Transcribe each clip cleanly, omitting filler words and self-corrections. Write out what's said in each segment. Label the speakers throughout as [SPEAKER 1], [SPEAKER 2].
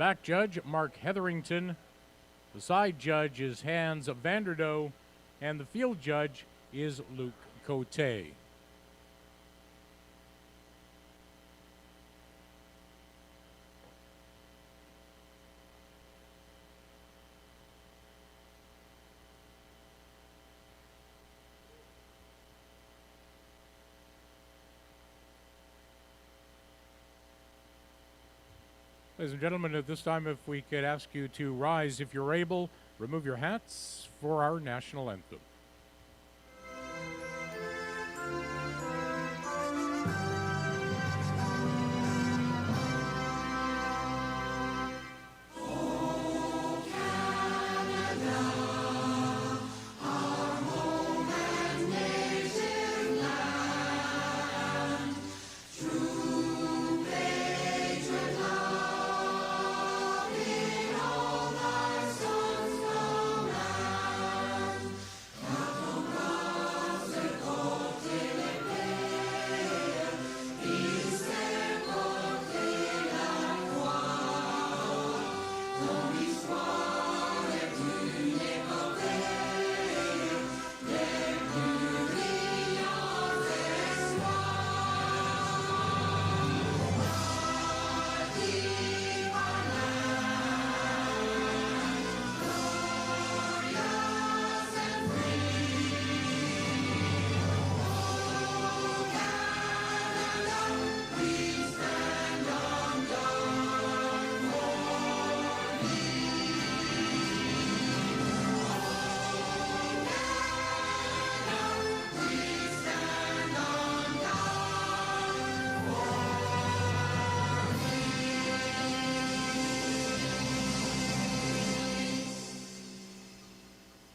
[SPEAKER 1] back judge, Mark Hetherington. The side judge is Hans Vanderdoe, and the field judge is Luc Cote. Ladies and gentlemen, at this time, if we could ask you to rise if you're able, remove your hats for our national anthem.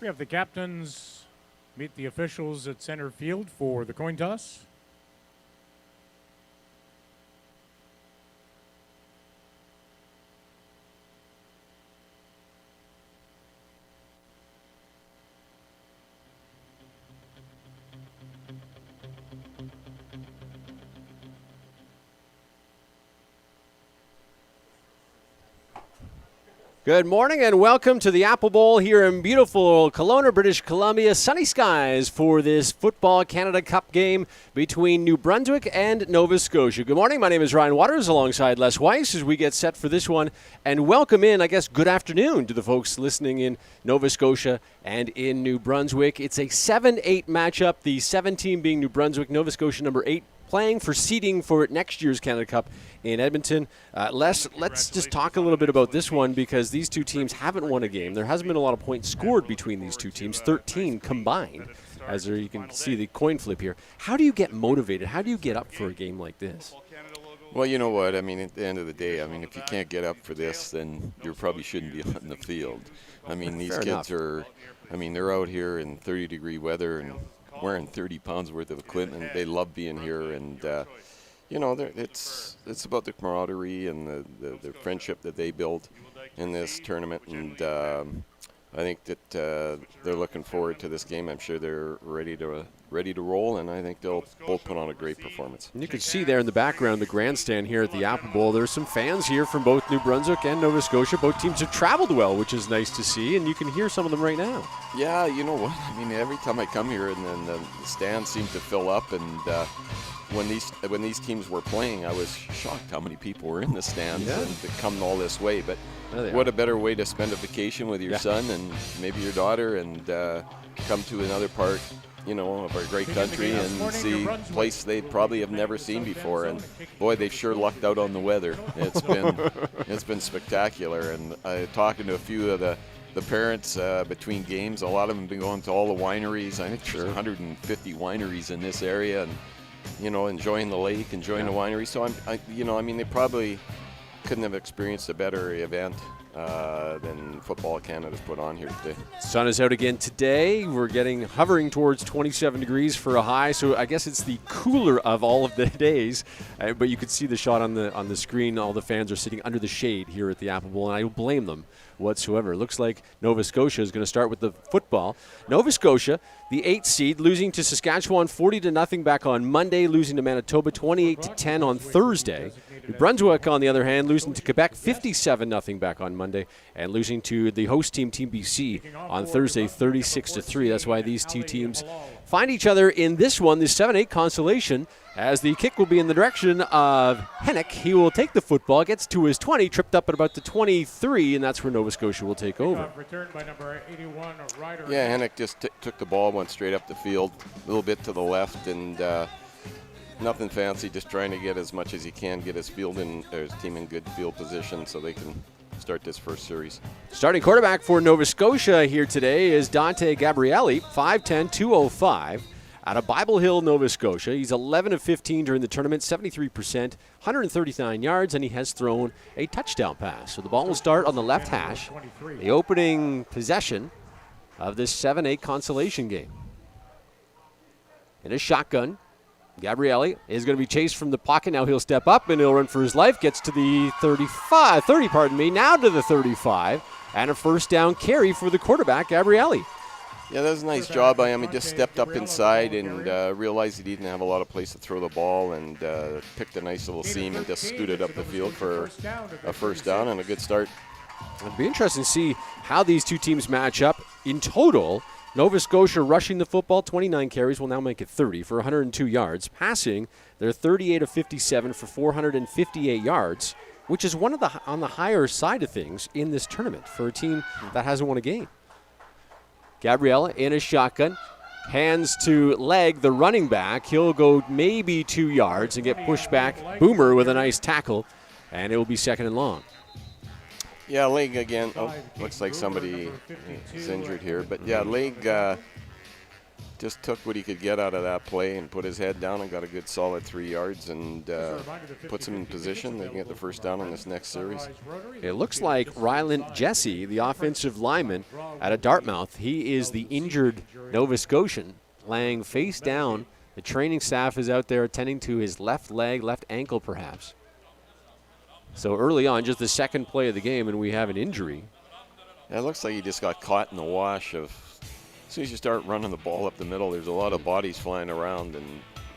[SPEAKER 1] We have the captains meet the officials at center field for the coin toss.
[SPEAKER 2] Good morning and welcome to the Apple Bowl here in beautiful Kelowna, British Columbia. Sunny skies for this Football Canada Cup game between New Brunswick and Nova Scotia. Good morning. My name is Ryan Waters alongside Les Weiss as we get set for this one. And welcome in, I guess, good afternoon to the folks listening in Nova Scotia and in New Brunswick. It's a 7-8 matchup, the 7 team being New Brunswick, Nova Scotia number 8. Playing for seeding for next year's Canada Cup in Edmonton. Let's just talk a little bit about this one because these two teams haven't won a game. There hasn't been a lot of points scored between these two teams, 13 combined, as you can see the coin flip here. How do you get motivated? How do you get up for a game like this?
[SPEAKER 3] Well, you know what? I mean, at the end of the day, I mean, if you can't get up for this, then you probably shouldn't be on the field. I mean, these kids are, I mean, they're out here in 30-degree weather and wearing 30 pounds worth of equipment. They love being here, and you know, it's about the camaraderie and the friendship that they build in this tournament, and I think that they're looking forward to this game. I'm sure they're ready to roll, and I think they'll both put on a great performance.
[SPEAKER 2] And you can see there in the background the grandstand here at the Apple Bowl. There's some fans here from both New Brunswick and Nova Scotia. Both teams have traveled well, which is nice to see, and you can hear some of them right now.
[SPEAKER 3] Yeah, you know what? I mean, every time I come here, and then the stands seem to fill up, and when these teams were playing, I was shocked how many people were in the stands and to come all this way. But what a better way to spend a vacation with your son and maybe your daughter, and come to another part, you know, of our great country and see a place they probably have never seen before. And boy, they've sure lucked out on the weather. It's been spectacular. And talking to a few of the parents between games, a lot of them have been going to all the wineries. I think there's 150 wineries in this area, and you know, enjoying the lake, enjoying the winery. So I mean, they probably couldn't have experienced a better event than Football Canada's put on here today.
[SPEAKER 2] Sun is out again today. We're hovering towards 27 degrees for a high, so I guess it's the cooler of all of the days. But you can see the shot on the screen. All the fans are sitting under the shade here at the Apple Bowl, and I don't blame them whatsoever. It looks like Nova Scotia is going to start with the football. Nova Scotia, the 8th seed, losing to Saskatchewan 40-0 back on Monday, losing to Manitoba 28-10 on Thursday.
[SPEAKER 1] completed.
[SPEAKER 2] New Brunswick, on the other hand, losing to Quebec 57-0 back on Monday, and losing to the host team, Team BC, on Thursday 36-3. That's why these two teams find each other in this one, the 7-8 consolation, as the kick will be in the direction of Hennick. He will take the football, gets to his 20, tripped up at about the 23, and that's where Nova Scotia will take over.
[SPEAKER 1] Returned by number 81, Ryder.
[SPEAKER 3] Yeah, Hennick just took the ball, went straight up the field, a little bit to the left, and nothing fancy, just trying to get as much as he can, get his team in good field position so they can start this first series.
[SPEAKER 2] Starting quarterback for Nova Scotia here today is Dante Gabrielli, 5'10", 205, out of Bible Hill, Nova Scotia. He's 11 of 15 during the tournament, 73%, 139 yards, and he has thrown a touchdown pass. So the ball will start on the left hash, the opening possession of this 7-8 consolation game. In a shotgun, Gabrielli is going to be chased from the pocket. Now he'll step up and he'll run for his life. Gets to the 30, now to the 35. And a first down carry for the quarterback, Gabrielli.
[SPEAKER 3] Yeah, that was a nice job by him. He just stepped up inside and realized he didn't have a lot of place to throw the ball and picked a nice little seam and just scooted up the field for a first down and a good start.
[SPEAKER 2] It'll be interesting to see how these two teams match up in total. Nova Scotia rushing the football, 29 carries, will now make it 30 for 102 yards. Passing, they're 38 of 57 for 458 yards, which is on the higher side of things in this tournament for a team that hasn't won a game. Gabriella in a shotgun, hands to leg the running back. He'll go maybe 2 yards and get pushed back. Boomer with a nice tackle, and it will be second and long.
[SPEAKER 3] Yeah, Leg again. Oh, looks like somebody is injured here. But yeah, Leg just took what he could get out of that play and put his head down and got a good solid 3 yards and puts him in position. They can get the first down on this next series.
[SPEAKER 2] It looks like Ryland Jesse, the offensive lineman out of Dartmouth, he is the injured Nova Scotian, laying face down. The training staff is out there attending to his left leg, left ankle perhaps. So early on, just the second play of the game, and we have an injury.
[SPEAKER 3] Yeah, it looks like he just got caught in the wash of, as soon as you start running the ball up the middle, there's a lot of bodies flying around, and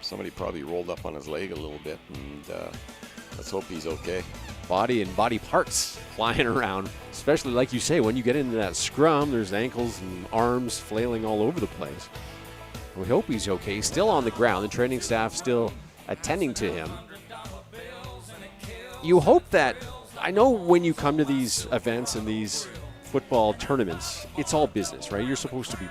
[SPEAKER 3] somebody probably rolled up on his leg a little bit, and let's hope he's okay.
[SPEAKER 2] Body and body parts flying around, especially like you say, when you get into that scrum, there's ankles and arms flailing all over the place. We hope he's okay. He's still on the ground. The training staff still attending to him. You hope that, I know when you come to these events and these football tournaments, it's all business, right? You're supposed to be.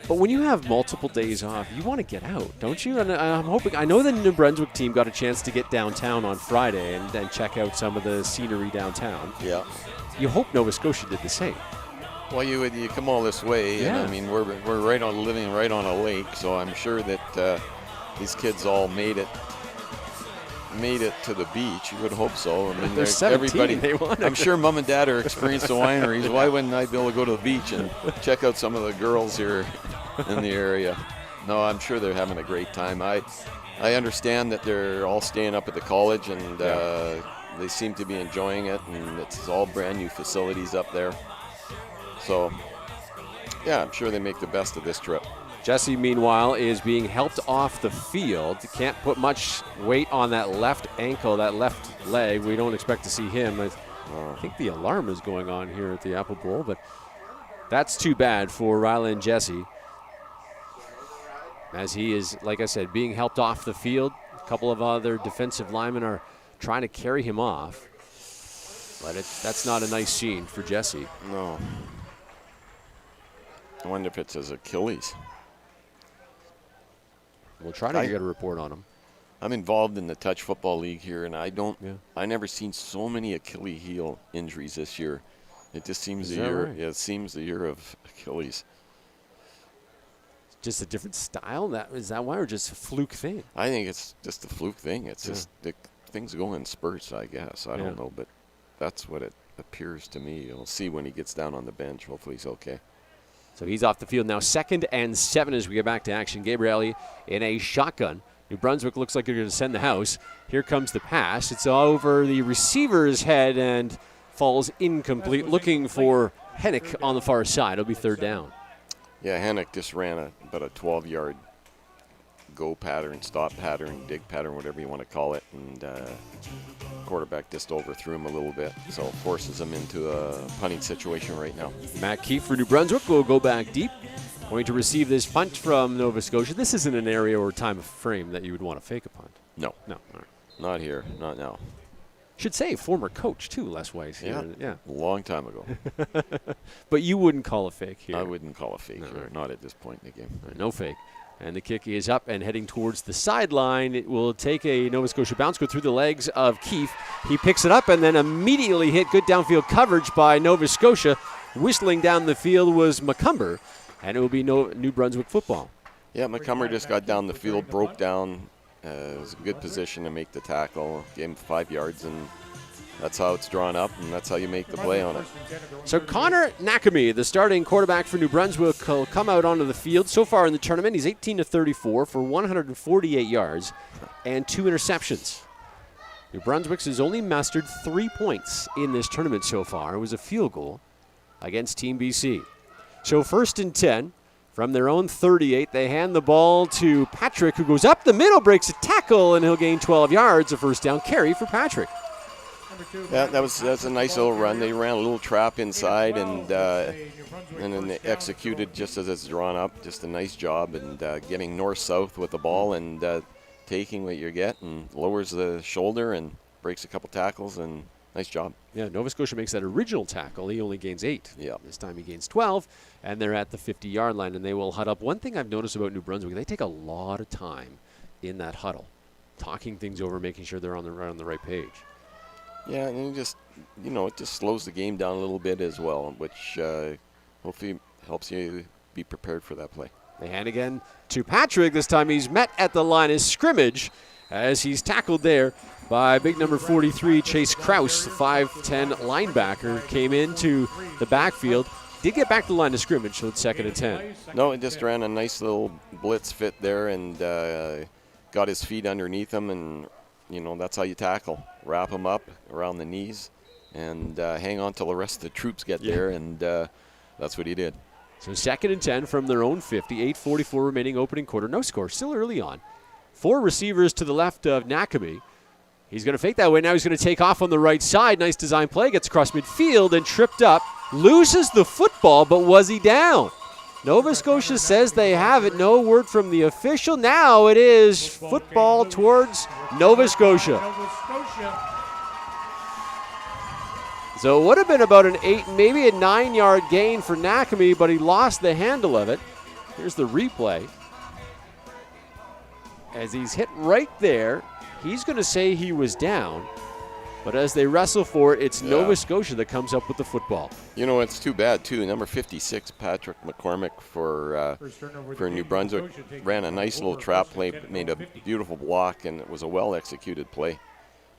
[SPEAKER 2] But when you have multiple days off, you want to get out, don't you? And I'm hoping, I know the New Brunswick team got a chance to get downtown on Friday and check out some of the scenery downtown.
[SPEAKER 3] Yeah.
[SPEAKER 2] You hope Nova Scotia did the same.
[SPEAKER 3] Well, you come all this way,
[SPEAKER 2] yeah.
[SPEAKER 3] And I mean, we're living right on a lake, so I'm sure that these kids all made it to the beach. You would hope so. I mean,
[SPEAKER 2] they're 17,
[SPEAKER 3] everybody. I'm sure mom and dad are experienced the wineries. Why wouldn't I be able to go to the beach and check out some of the girls here in the area? No, I'm sure they're having a great time. I understand that they're all staying up at the college, and they seem to be enjoying it, and it's all brand new facilities up there. So, yeah, I'm sure they make the best of this trip.
[SPEAKER 2] Jesse, meanwhile, is being helped off the field. Can't put much weight on that left ankle, that left leg. We don't expect to see him. I think the alarm is going on here at the Apple Bowl, but that's too bad for Ryland Jesse, as he is, like I said, being helped off the field. A couple of other defensive linemen are trying to carry him off, but that's not a nice scene for Jesse.
[SPEAKER 3] No. I wonder if it's his Achilles.
[SPEAKER 2] We'll try to get a report on him.
[SPEAKER 3] I'm involved in the Touch Football League here, and I never seen so many Achilles heel injuries this year. It just seems the year. Right? Yeah, it seems the year of Achilles.
[SPEAKER 2] Just a different style. Is that why, or just a fluke thing?
[SPEAKER 3] I think it's just a fluke thing. It's just things go in spurts, I guess. I don't know, but that's what it appears to me. You'll see when he gets down on the bench. Hopefully he's okay.
[SPEAKER 2] So he's off the field now. 2nd and 7 as we get back to action. Gabrielli in a shotgun. New Brunswick looks like they're going to send the house. Here comes the pass. It's over the receiver's head and falls incomplete. Looking for Hennick on the far side. It'll be 3rd down.
[SPEAKER 3] Yeah, Hennick just ran about a 12-yard go pattern, stop pattern, dig pattern, whatever you want to call it, and quarterback just overthrew him a little bit, so forces him into a punting situation right now.
[SPEAKER 2] Matt Keefe for New Brunswick will go back deep, going to receive this punt from Nova Scotia. This isn't an area or time of frame that you would want to fake a punt.
[SPEAKER 3] No.
[SPEAKER 2] No. All right.
[SPEAKER 3] Not here, not now.
[SPEAKER 2] Should say former coach, too, Les Weiss.
[SPEAKER 3] Yeah, a long time ago.
[SPEAKER 2] But you wouldn't call a fake here.
[SPEAKER 3] I wouldn't call a fake here,
[SPEAKER 2] Right.
[SPEAKER 3] not at this point in the game.
[SPEAKER 2] No fake. And the kick is up and heading towards the sideline. It will take a Nova Scotia bounce, go through the legs of Keefe. He picks it up and then immediately hit good downfield coverage by Nova Scotia. Whistling down the field was McCumber, and it will be New Brunswick football.
[SPEAKER 3] Yeah, McCumber just got down the field, broke down. It was a good position to make the tackle. Gave him 5 yards, and that's how it's drawn up, and that's how you make the play on it.
[SPEAKER 2] So Connor Nakami, the starting quarterback for New Brunswick, will come out onto the field. So far in the tournament, he's 18-34 for 148 yards and 2 interceptions. New Brunswick has only mastered 3 points in this tournament so far. It was a field goal against Team BC. So 1st and 10. From their own 38, they hand the ball to Patrick, who goes up the middle, breaks a tackle, and he'll gain 12 yards, a first down carry for Patrick.
[SPEAKER 3] Yeah, that's a nice little run. They ran a little trap inside, and then they executed just as it's drawn up. Just a nice job, and getting north-south with the ball and taking what you get, and lowers the shoulder and breaks a couple tackles, and nice job.
[SPEAKER 2] Yeah, Nova Scotia makes that original tackle. He only gains 8.
[SPEAKER 3] Yeah.
[SPEAKER 2] This time he gains 12, and they're at the 50-yard line, and they will huddle up. One thing I've noticed about New Brunswick, they take a lot of time in that huddle, talking things over, making sure they're on the right page.
[SPEAKER 3] Yeah, and it just slows the game down a little bit as well, which hopefully helps you be prepared for that play.
[SPEAKER 2] They hand again to Patrick. This time he's met at the line of scrimmage as he's tackled there by big number 43, Chase Krause, the 5'10 linebacker, came into the backfield. Did get back to the line of scrimmage, so it's 2nd and 10.
[SPEAKER 3] No, it just ran a nice little blitz fit there and got his feet underneath him, and, that's how you tackle. Wrap him up around the knees and hang on till the rest of the troops get there, and that's what he did.
[SPEAKER 2] So 2nd and 10 from their own 50, 8:44 remaining opening quarter. No score, still early on. 4 receivers to the left of Nakami. He's going to fake that way. Now he's going to take off on the right side. Nice design play. Gets across midfield and tripped up. Loses the football, but was he down? Nova Scotia says they have it. No word from the official. Now it is football towards Nova Scotia. So it would have been about an 8, maybe a 9-yard gain for Nakami, but he lost the handle of it. Here's the replay. As he's hit right there, he's going to say he was down. But as they wrestle for it, it's Nova Scotia that comes up with the football.
[SPEAKER 3] It's too bad, too. Number 56, Patrick McCormick for New Brunswick, ran a nice little trap play, made a beautiful block, and it was a well-executed play.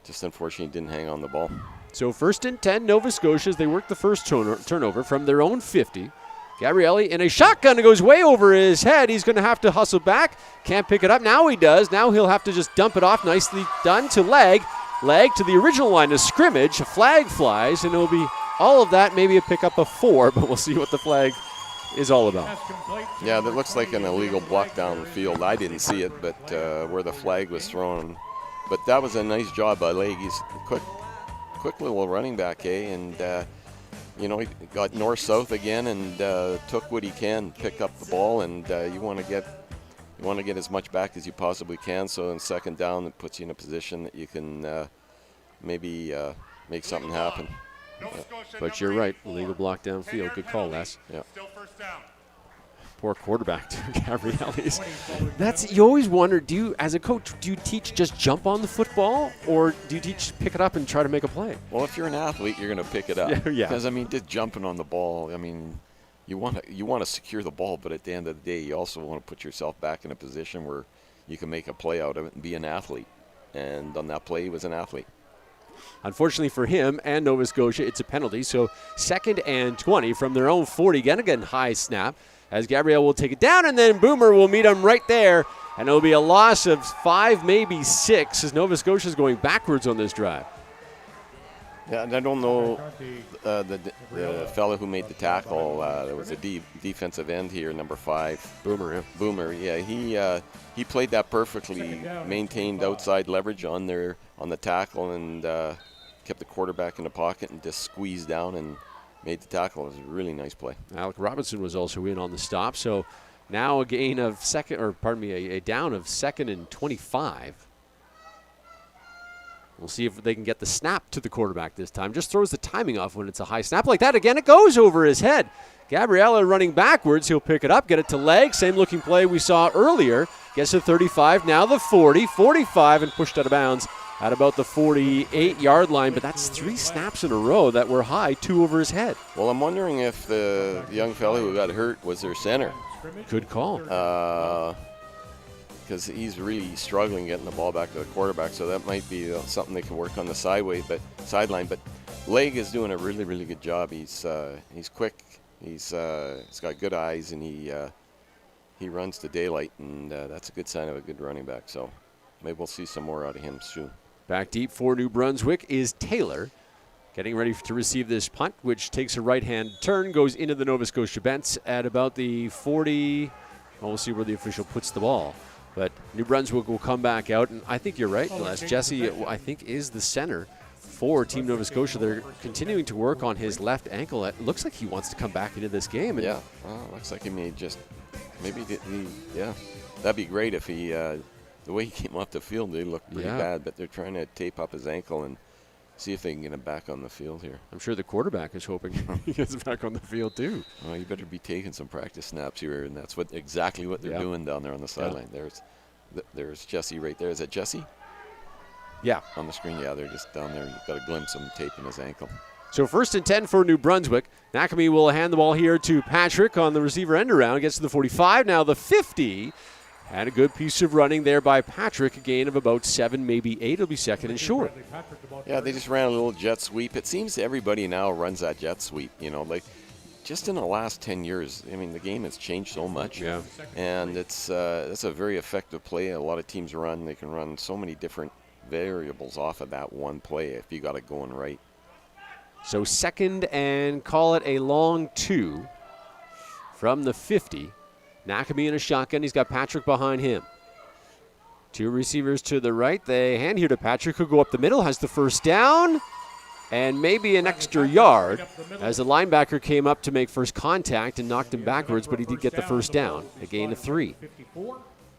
[SPEAKER 3] Just unfortunately didn't hang on the ball.
[SPEAKER 2] So 1st and 10, Nova Scotia, as they work the first turnover from their own 50. Gabrielli in a shotgun. It goes way over his head. He's going to have to hustle back. Can't pick it up. Now he does. Now he'll have to just dump it off. Nicely done to Leg. Leg to the original line of scrimmage. A flag flies, and it'll be all of that, maybe a pickup of 4, but we'll see what the flag is all about.
[SPEAKER 3] Yeah, that looks like an illegal block down the field. I didn't see it, but where the flag was thrown. But that was a nice job by Leg. He's a quick little running back, and he got north-south again and took what he can, pick up the ball, and you want to get as much back as you possibly can. So in 2nd down, it puts you in a position that you can maybe make something happen.
[SPEAKER 2] But you're right, illegal block downfield. Good call, Les.
[SPEAKER 3] Yeah.
[SPEAKER 2] Poor quarterback, too, Gabrielli's. You always wonder, as a coach, do you teach just jump on the football, or do you teach pick it up and try to make a play?
[SPEAKER 3] Well, if you're an athlete, you're going to pick it up.
[SPEAKER 2] Yeah.
[SPEAKER 3] Because, just jumping on the ball, you want to secure the ball, but at the end of the day, you also want to put yourself back in a position where you can make a play out of it and be an athlete. And on that play, he was an athlete.
[SPEAKER 2] Unfortunately for him and Nova Scotia, it's a penalty. So 2nd and 20 from their own 40. Again, high snap. As Gabriel will take it down, and then Boomer will meet him right there. And it'll be a loss of 5, maybe 6, as Nova Scotia is going backwards on this drive.
[SPEAKER 3] Yeah, and I don't know the fellow who made the tackle. There was a defensive end here, number 5. Boomer, yeah. He played that perfectly, maintained outside leverage on the tackle, and kept the quarterback in the pocket and just squeezed down and made the tackle. It was a really nice play.
[SPEAKER 2] Alec Robinson was also in on the stop. So now a down of 2nd and 25. We'll see if they can get the snap to the quarterback this time. Just throws the timing off when it's a high snap like that. Again, it goes over his head. Gabriella running backwards. He'll pick it up, get it to leg. Same looking play we saw earlier. Gets to 35, now the 40, 45, and pushed out of bounds at about the 48-yard line. But that's 3 snaps in a row that were high, 2 over his head.
[SPEAKER 3] Well, I'm wondering if the young fellow who got hurt was their center.
[SPEAKER 2] Good call.
[SPEAKER 3] Because he's really struggling getting the ball back to the quarterback, so that might be something they can work on the sideline. But Leg is doing a really, really good job. He's quick. He's got good eyes, and he runs to daylight, and that's a good sign of a good running back. So maybe we'll see some more out of him soon.
[SPEAKER 2] Back deep for New Brunswick is Taylor, getting ready to receive this punt, which takes a right-hand turn, goes into the Nova Scotia bench at about the 40. Well, we'll see where the official puts the ball. But New Brunswick will come back out, and I think you're right, Les. Jesse, I think, is the center for Team Nova Scotia. They're continuing to work on his left ankle. It looks like he wants to come back into this game.
[SPEAKER 3] Yeah, looks like he may that'd be great if he, the way he came off the field, they looked pretty bad, but they're trying to tape up his ankle and see if they can get him back on the field here.
[SPEAKER 2] I'm sure the quarterback is hoping he gets back on the field too.
[SPEAKER 3] Well, you better be taking some practice snaps here, and that's exactly what they're doing down there on the sideline. There's Jesse right there. Is that Jesse?
[SPEAKER 2] Yeah.
[SPEAKER 3] On the screen, yeah, they're just down there. You've got a glimpse of him taping his ankle.
[SPEAKER 2] So 1st and 10 for New Brunswick. Nakami will hand the ball here to Patrick on the receiver end around. Gets to the 45, now the 50. And a good piece of running there by Patrick. A gain of about 7, maybe 8. It'll be 2nd and short.
[SPEAKER 3] Yeah, they just ran a little jet sweep. It seems everybody now runs that jet sweep, like just in the last 10 years. I mean, the game has changed so much.
[SPEAKER 2] Yeah.
[SPEAKER 3] And it's a very effective play. A lot of teams they can run so many different variables off of that one play if you got it going right.
[SPEAKER 2] So 2nd and call it a long 2 from the 50. Nakami in a shotgun. He's got Patrick behind him. 2 receivers to the right. They hand here to Patrick, who go up the middle, has the first down, and maybe an extra yard as the linebacker came up to make first contact and knocked him backwards, but he did get the first down, a gain of 3.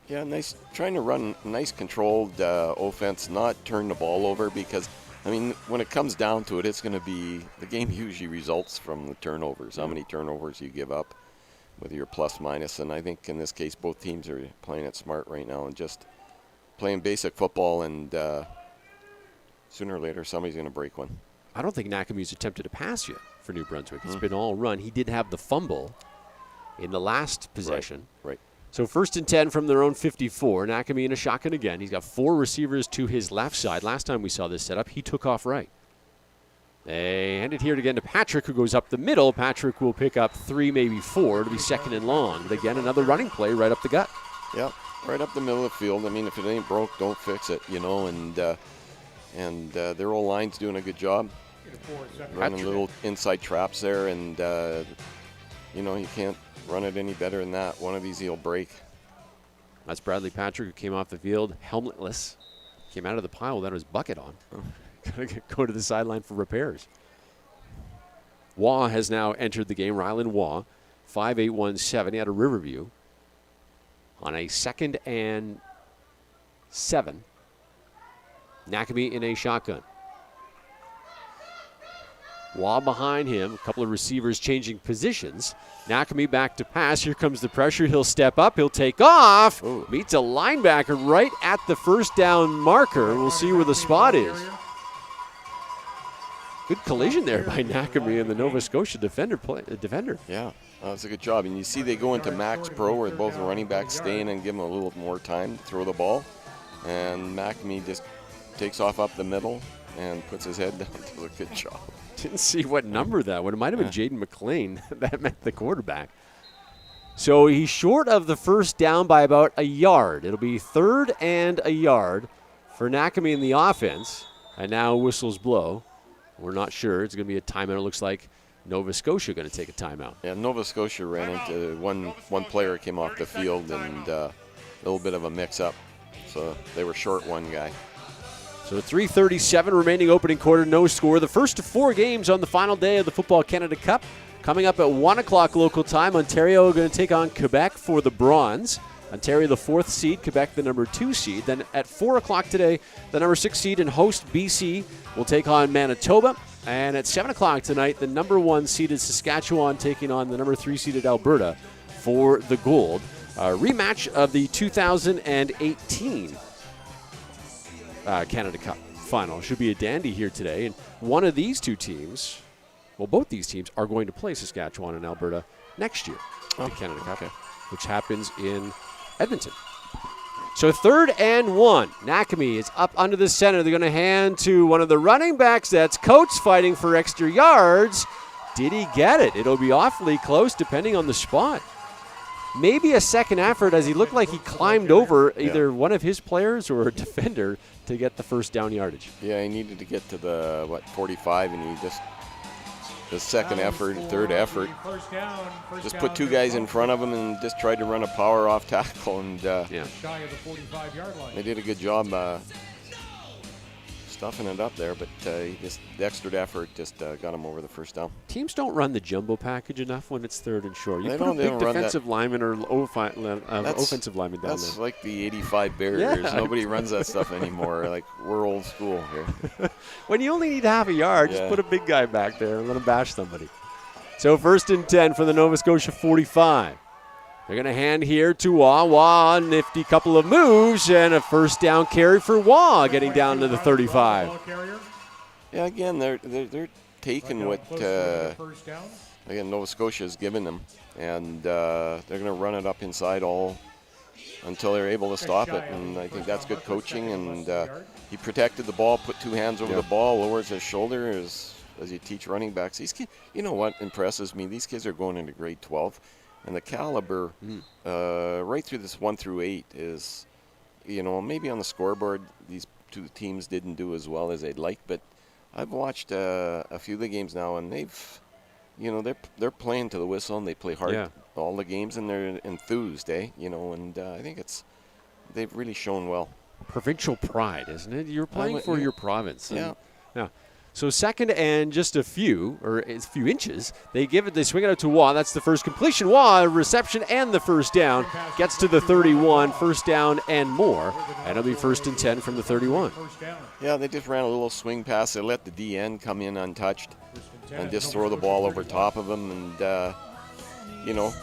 [SPEAKER 3] Yeah, nice. Trying to run nice controlled offense, not turn the ball over, because, I mean, when it comes down to it, it's going to be, the game usually results from the turnovers, how many turnovers you give up with your plus minus. And I think in this case, both teams are playing it smart right now and just playing basic football, and sooner or later somebody's going to break one.
[SPEAKER 2] I don't think Nakami's attempted a pass yet for New Brunswick. It's been all run. He did have the fumble in the last possession.
[SPEAKER 3] Right.
[SPEAKER 2] So 1st and 10 from their own 54. Nakami in a shotgun again. He's got 4 receivers to his left side. Last time we saw this setup, he took off right. They hand it here again to Patrick, who goes up the middle. Patrick will pick up 3, maybe 4. It'll be 2nd and long. But again, another running play right up the gut.
[SPEAKER 3] Yeah, right up the middle of the field. I mean, if it ain't broke, don't fix it, and their old line's doing a good job. Running little inside traps there, and, you can't run it any better than that. One of these he'll break.
[SPEAKER 2] That's Bradley Patrick, who came off the field helmetless. Came out of the pile without his bucket on. Go to the sideline for repairs. Waugh has now entered the game. Rylan Waugh, 5'8", he had a Riverview. On a 2nd and 7. Nakami in a shotgun. Waugh behind him. A couple of receivers changing positions. Nakami back to pass. Here comes the pressure. He'll step up. He'll take off. Ooh. Meets a linebacker right at the first down marker. We'll see where the spot is. Good collision there by Nakami and the Nova Scotia defender.
[SPEAKER 3] Yeah, that's a good job. And you see they go into max pro where both the running backs stay in and give them a little more time to throw the ball. And Nakami just takes off up the middle and puts his head down. Does a good job.
[SPEAKER 2] Didn't see what number that was. It might have been Jaden McLean. That meant the quarterback. So he's short of the first down by about a yard. It'll be 3rd and a yard for Nakami in the offense. And now whistles blow. We're not sure. It's going to be a timeout. It looks like Nova Scotia going to take a timeout.
[SPEAKER 3] Yeah, Nova Scotia ran into one player came off the field and a little bit of a mix-up. So they were short one guy.
[SPEAKER 2] So 3:37 remaining opening quarter, no score. The first of 4 games on the final day of the Football Canada Cup. Coming up at 1 o'clock local time, Ontario going to take on Quebec for the bronze. Ontario the 4th seed, Quebec the number 2 seed. Then at 4 o'clock today, the number 6 seed and host BC will take on Manitoba. And at 7 o'clock tonight, the number 1 seeded Saskatchewan taking on the number 3 seeded Alberta for the gold. A rematch of the 2018 Canada Cup final. Should be a dandy here today. And one of these two teams, well, both these teams are going to play Saskatchewan and Alberta next year in the Canada Cup, which happens in Edmonton. So 3rd and 1. Nakami is up under the center. They're going to hand to one of the running backs. That's Coates fighting for extra yards. Did he get it? It'll be awfully close depending on the spot. Maybe a second effort as he looked like he climbed over either one of his players or a defender to get the first down yardage.
[SPEAKER 3] Yeah, he needed to get to the, 45, and he just, the second effort, third effort, just put 2 guys in front of him and just tried to run a power off tackle, and
[SPEAKER 1] shy of the 45-yard line.
[SPEAKER 3] They did a good job stuffing it up there, but the extra effort just got him over the first down.
[SPEAKER 2] Teams don't run the jumbo package enough when it's 3rd and short. You
[SPEAKER 3] They
[SPEAKER 2] put
[SPEAKER 3] don't-
[SPEAKER 2] a
[SPEAKER 3] they
[SPEAKER 2] big
[SPEAKER 3] don't run
[SPEAKER 2] defensive lineman or offensive lineman down
[SPEAKER 3] That's
[SPEAKER 2] there.
[SPEAKER 3] like the 85 Bears.
[SPEAKER 2] Yeah.
[SPEAKER 3] Nobody runs that stuff anymore. Like, we're old school here.
[SPEAKER 2] When you only need half a yard, just
[SPEAKER 3] Yeah.
[SPEAKER 2] put a big guy back there and let him bash somebody. So 1st and 10 for the Nova Scotia 45. They're going to hand here to Wah. Nifty couple of moves and a first down carry for Wah, getting down to the 35.
[SPEAKER 3] Yeah, again, they're taking what again Nova Scotia has given them, and they're going to run it up inside all until they're able to stop it. And I think that's good coaching. And he protected the ball, put 2 hands over the ball, lowers his shoulder as you teach running backs. These kids, you know what impresses me? These kids are going into grade 12. And the caliber right through this 1 through 8 is, maybe on the scoreboard these 2 teams didn't do as well as they'd like. But I've watched a few of the games now, and they've, they're playing to the whistle, and they play hard all the games, and they're enthused, And I think they've really shown well.
[SPEAKER 2] Provincial pride, isn't it? You're playing for your province.
[SPEAKER 3] Yeah.
[SPEAKER 2] Yeah. So 2nd and just a few inches. They swing it out to Wah. That's the first completion. Wah, reception and the first down. Gets to the 31, first down and more. And it'll be 1st and 10 from the 31.
[SPEAKER 3] Yeah, they just ran a little swing pass. They let the DN come in untouched and just throw the ball over top of him. And,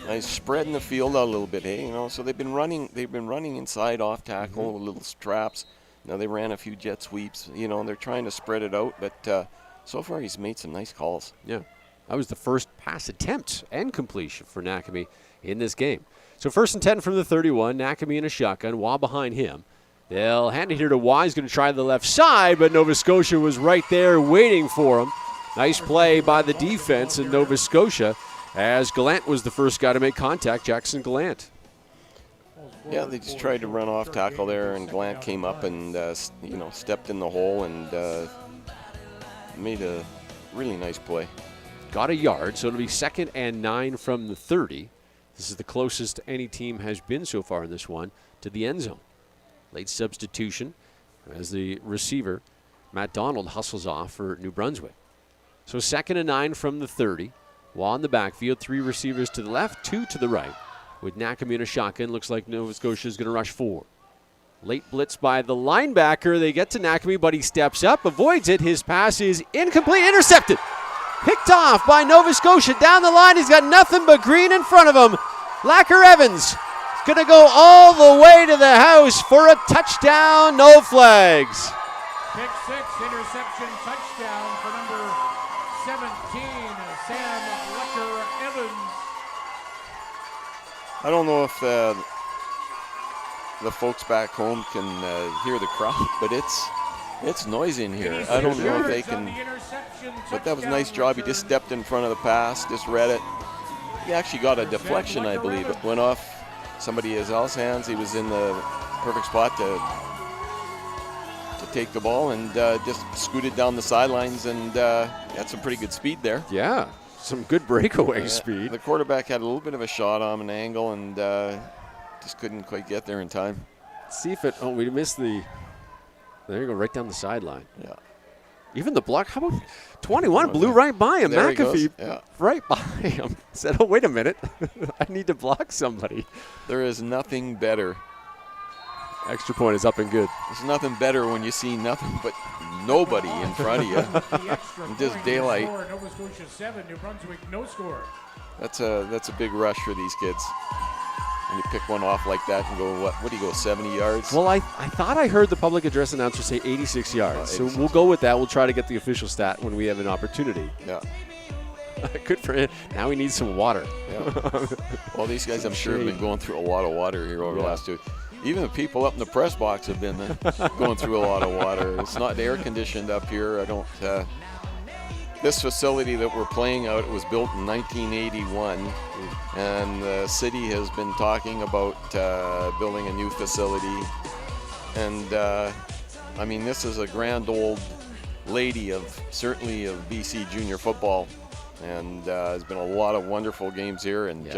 [SPEAKER 3] nice spread in the field out a little bit, hey? So they've been running inside off tackle with little straps. Now, they ran a few jet sweeps. They're trying to spread it out, but so far he's made some nice calls.
[SPEAKER 2] Yeah, that was the first pass attempt and completion for Nakami in this game. So 1st and 10 from the 31, Nakami in a shotgun, Wah behind him. They'll hand it here to Wah. He's going to try the left side, but Nova Scotia was right there waiting for him. Nice play by the defense in Nova Scotia as Gallant was the first guy to make contact, Jackson Gallant.
[SPEAKER 3] Yeah, they just tried to run off tackle there, and Gallant came up and, stepped in the hole and made a really nice play.
[SPEAKER 2] Got a yard, so it'll be 2nd and 9 from the 30. This is the closest any team has been so far in this one to the end zone. Late substitution as the receiver, Matt Donald, hustles off for New Brunswick. So 2nd and 9 from the 30. Wah in the backfield, 3 receivers to the left, 2 to the right. With Nakami in a shotgun, looks like Nova Scotia is going to rush 4. Late blitz by the linebacker. They get to Nakami, but he steps up, avoids it. His pass is incomplete, intercepted. Picked off by Nova Scotia. Down the line, he's got nothing but green in front of him. Lacker Evans is going to go all the way to the house for a touchdown, no flags.
[SPEAKER 1] Pick 6, interception, touchdown for number 17, Sam Lacker-Evans.
[SPEAKER 3] I don't know if the folks back home can hear the crowd, but it's noisy in here. I don't know if they can, but that was a nice job. He just stepped in front of the pass, just read it. He actually got a deflection, I believe. It went off somebody else's hands. He was in the perfect spot to to take the ball and just scooted down the sidelines and had some pretty good speed there.
[SPEAKER 2] Yeah, some good breakaway speed.
[SPEAKER 3] The quarterback had a little bit of a shot on an angle and just couldn't quite get there in time.
[SPEAKER 2] Let's see if it, oh, we missed the, there you go, right down the sideline.
[SPEAKER 3] Yeah.
[SPEAKER 2] Even the block, how about 21 blew right by him.
[SPEAKER 3] There he
[SPEAKER 2] McAfee
[SPEAKER 3] goes.
[SPEAKER 2] right by him. Said, oh, wait a minute. I need to block somebody.
[SPEAKER 3] There is nothing better.
[SPEAKER 2] Extra point is up and good.
[SPEAKER 3] There's nothing better when you see nothing but nobody in front of you. And just daylight.
[SPEAKER 1] Nova Scotia 7, New Brunswick no score.
[SPEAKER 3] That's a big rush for these kids. And you pick one off like that and go, what do you go, 70 yards?
[SPEAKER 2] Well, I thought I heard the public address announcer say 86 yards.
[SPEAKER 3] 86.
[SPEAKER 2] So we'll go with that. We'll try to get the official stat when we have an opportunity.
[SPEAKER 3] Yeah.
[SPEAKER 2] Good for him. Now he needs some water.
[SPEAKER 3] Yeah. Well, these guys, I'm sure, have been going through a lot of water here over the last 2. Even the people up in the press box have been going through a lot of water. It's not air conditioned up here. I don't. This facility that we're playing out was built in 1981, and the city has been talking about building a new facility. And I mean, this is a grand old lady of certainly of BC junior football, and there's been a lot of wonderful games here and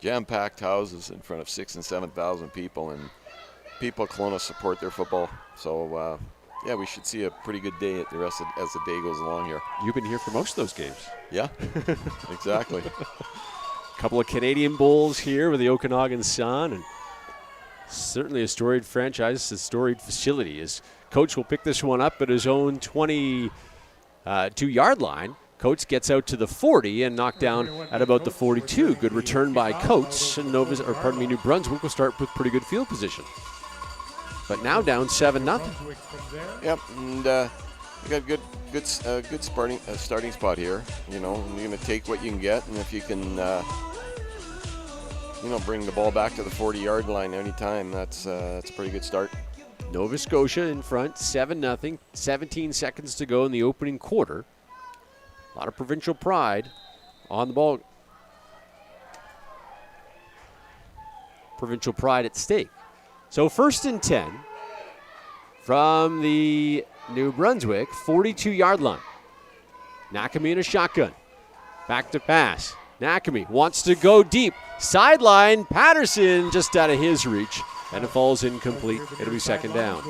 [SPEAKER 3] jam-packed houses in front of 6,000 and 7,000 people, and people at Kelowna support their football. So. Yeah, we should see a pretty good day at the rest as the day goes along here.
[SPEAKER 2] You've been here for most of those games.
[SPEAKER 3] Yeah, exactly.
[SPEAKER 2] A couple of Canadian Bowls here with the Okanagan Sun, and certainly a storied franchise, a storied facility. His coach will pick this one up at his own 22-yard line. Coates gets out to the 40 and knocked down at about the 42. Good return by Coates, and New Brunswick will start with pretty good field position. But now down 7-0.
[SPEAKER 3] Yep, and you got good starting spot here. You know, you're going to take what you can get, and if you can, bring the ball back to the 40-yard line anytime, that's a pretty good start.
[SPEAKER 2] Nova Scotia in front, 7-0. 17 seconds to go in the opening quarter. A lot of provincial pride on the ball. Provincial pride at stake. So 1st and 10 from the New Brunswick 42-yard line. Nakami in a shotgun. Back to pass. Nakami wants to go deep. Sideline. Patterson just out of his reach. And it falls incomplete. It'll be 2nd down.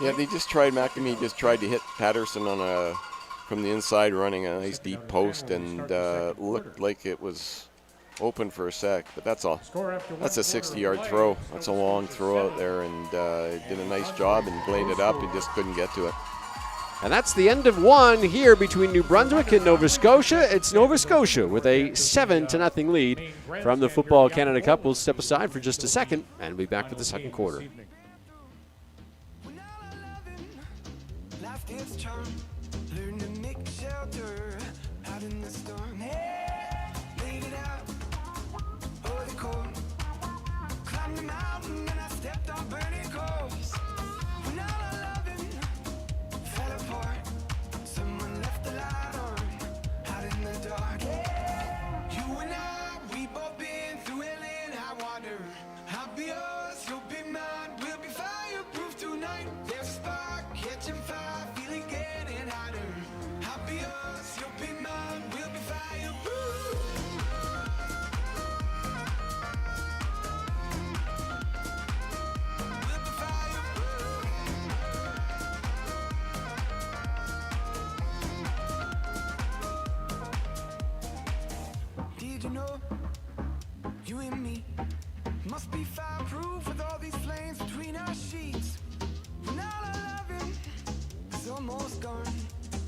[SPEAKER 3] Yeah, Nakami just tried to hit Patterson from the inside, running a nice deep post, and looked like it was open for a sec, but that's a 60-yard throw. That's a long throw out there, and did a nice job and played it up and just couldn't get to it.
[SPEAKER 2] And that's the end of one here between New Brunswick and Nova Scotia. It's Nova Scotia with a 7-0 lead from the Football Canada Cup. We'll step aside for just a second and be back with the second quarter.
[SPEAKER 4] Did you know you and me must be fireproof with all these flames between our sheets? When all our loving is almost gone,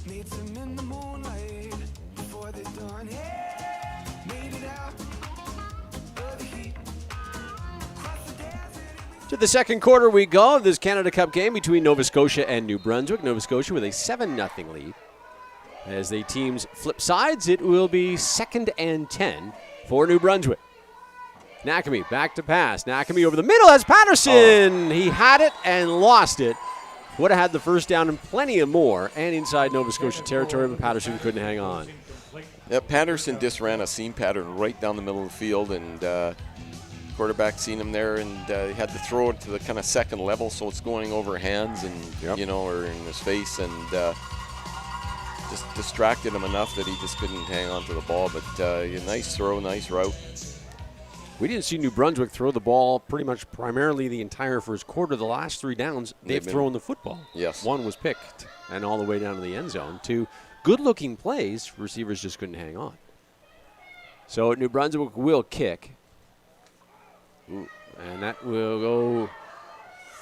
[SPEAKER 4] made some in the moonlight before the dawn. Yeah, made it out of the heat.
[SPEAKER 2] To the second quarter we go of this Canada Cup game between Nova Scotia and New Brunswick. Nova Scotia with a 7-0 lead. As the teams flip sides, it will be 2nd and 10 for New Brunswick. Nakami back to pass. Nakami over the middle has Patterson. He had it and lost it. Would have had the first down and plenty of more and inside Nova Scotia territory, but Patterson couldn't hang on.
[SPEAKER 3] Yeah, Patterson just ran a seam pattern right down the middle of the field, and quarterback seen him there, and he had to throw it to the kind of second level, so it's going over hands and or in his face, and just distracted him enough that he just couldn't hang on to the ball. But nice throw, nice route.
[SPEAKER 2] We didn't see New Brunswick throw the ball pretty much primarily the entire first quarter. The last 3 downs, they've thrown the football.
[SPEAKER 3] Yes.
[SPEAKER 2] 1 was picked and all the way down to the end zone. 2 good-looking plays. Receivers just couldn't hang on. So New Brunswick will kick. Ooh, and that will go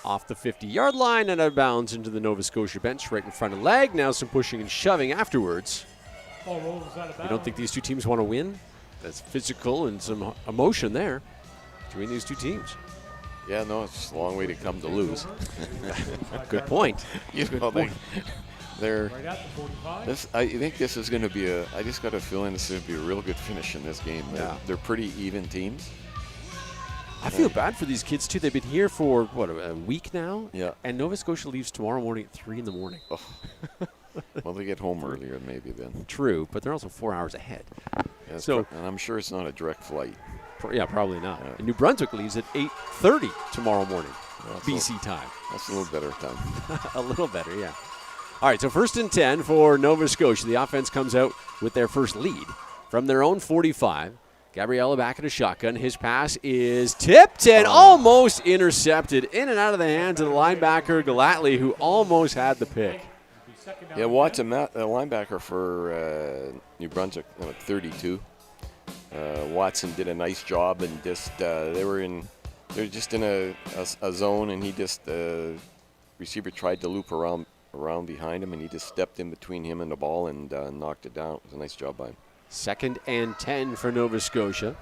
[SPEAKER 2] off the 50-yard line and out of bounds into the Nova Scotia bench right in front of leg. Now some pushing and shoving afterwards.
[SPEAKER 1] Ball rolls out of bounds.
[SPEAKER 2] You don't think these two teams want to win? That's physical and some emotion there between these two teams.
[SPEAKER 3] Yeah, no, it's a long way to come to lose.
[SPEAKER 2] Good point.
[SPEAKER 3] They're
[SPEAKER 1] Right at the 45.
[SPEAKER 3] I think this is going to be I just got a feeling this is going to be a real good finish in this game. They're pretty even teams.
[SPEAKER 2] I feel bad for these kids, too. They've been here for, a week now?
[SPEAKER 3] Yeah.
[SPEAKER 2] And Nova Scotia leaves tomorrow morning at 3 in the morning.
[SPEAKER 3] Oh. Well, they get home earlier maybe then.
[SPEAKER 2] True, but they're also 4 hours ahead.
[SPEAKER 3] Yeah, and I'm sure it's not a direct flight.
[SPEAKER 2] Probably not. And New Brunswick leaves at 8:30 tomorrow morning, BC time.
[SPEAKER 3] That's a little better time.
[SPEAKER 2] A little better, yeah. All right, so 1st and 10 for Nova Scotia. The offense comes out with their first lead from their own 45. Gabriella back in a shotgun. His pass is tipped and almost intercepted in and out of the hands of the linebacker, Galatly, who almost had the pick.
[SPEAKER 3] Yeah, Watson, the linebacker for New Brunswick, 32. Watson did a nice job, and just they're just in a zone, and he just receiver tried to loop around behind him, and he just stepped in between him and the ball and knocked it down. It was a nice job by him. 2nd
[SPEAKER 2] and 10 for Nova Scotia.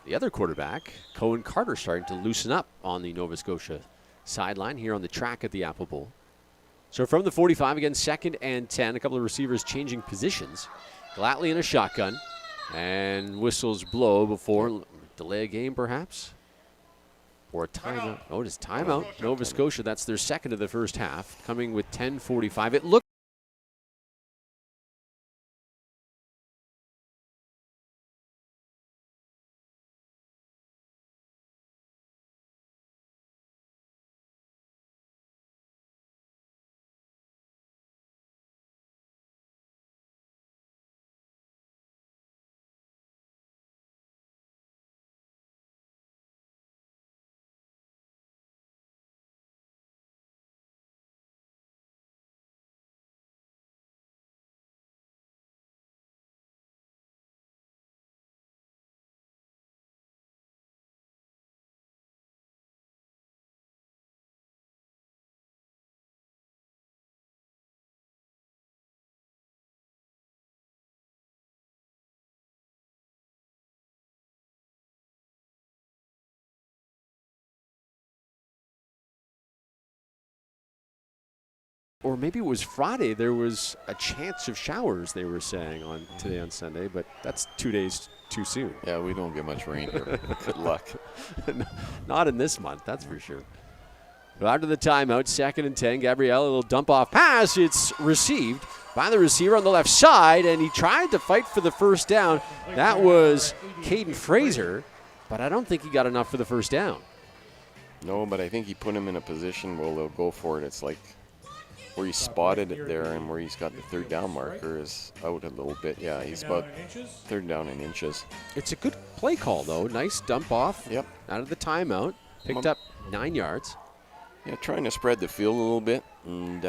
[SPEAKER 2] The other quarterback, Cohen Carter, starting to loosen up on the Nova Scotia sideline here on the track at the Apple Bowl. So from the 45, again, 2nd and 10. A couple of receivers changing positions. Galatly in a shotgun. And whistles blow before delay a game, perhaps? Or a timeout. Oh, it is timeout. Nova Scotia, that's their second of the first half, coming with 10:45. It looked or maybe it was Friday, there was a chance of showers, they were saying today on Sunday, but that's 2 days too soon.
[SPEAKER 3] Yeah, we don't get much rain here. Good luck.
[SPEAKER 2] Not in this month, that's for sure. But after the timeout, 2nd and 10, Gabriella, a little dump-off pass. It's received by the receiver on the left side, and he tried to fight for the first down. That was Caden Fraser, but I don't think he got enough for the first down.
[SPEAKER 3] No, but I think he put him in a position where they'll go for it. It's like where he spotted it there and where he's got the 3rd down marker is out a little bit. Yeah, he's about 3rd down in inches.
[SPEAKER 2] It's a good play call, though. Nice dump off out of the timeout. Picked up 9 yards.
[SPEAKER 3] Yeah, trying to spread the field a little bit and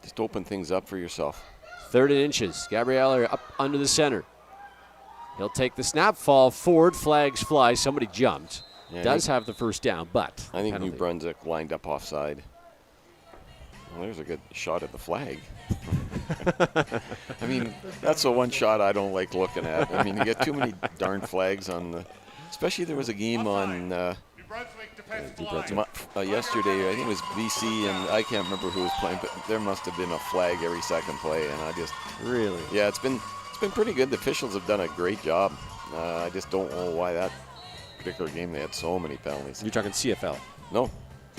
[SPEAKER 3] just open things up for yourself.
[SPEAKER 2] 3rd and inches. Gabriella up under the center. He'll take the snap, fall forward, flags fly. Somebody jumped.
[SPEAKER 3] Yeah,
[SPEAKER 2] Does have the first down, but
[SPEAKER 3] I think
[SPEAKER 2] penalty.
[SPEAKER 3] New Brunswick lined up offside. Well, there's a good shot at the flag. I mean, that's the one shot I don't like looking at. I mean, you get too many darn flags on the. Especially there was a game on yesterday. I think it was BC, and I can't remember who was playing, but there must have been a flag every second play, and I just
[SPEAKER 2] really.
[SPEAKER 3] Yeah, it's been pretty good. The officials have done a great job. I just don't know why that particular game they had so many penalties.
[SPEAKER 2] You're talking CFL?
[SPEAKER 3] No.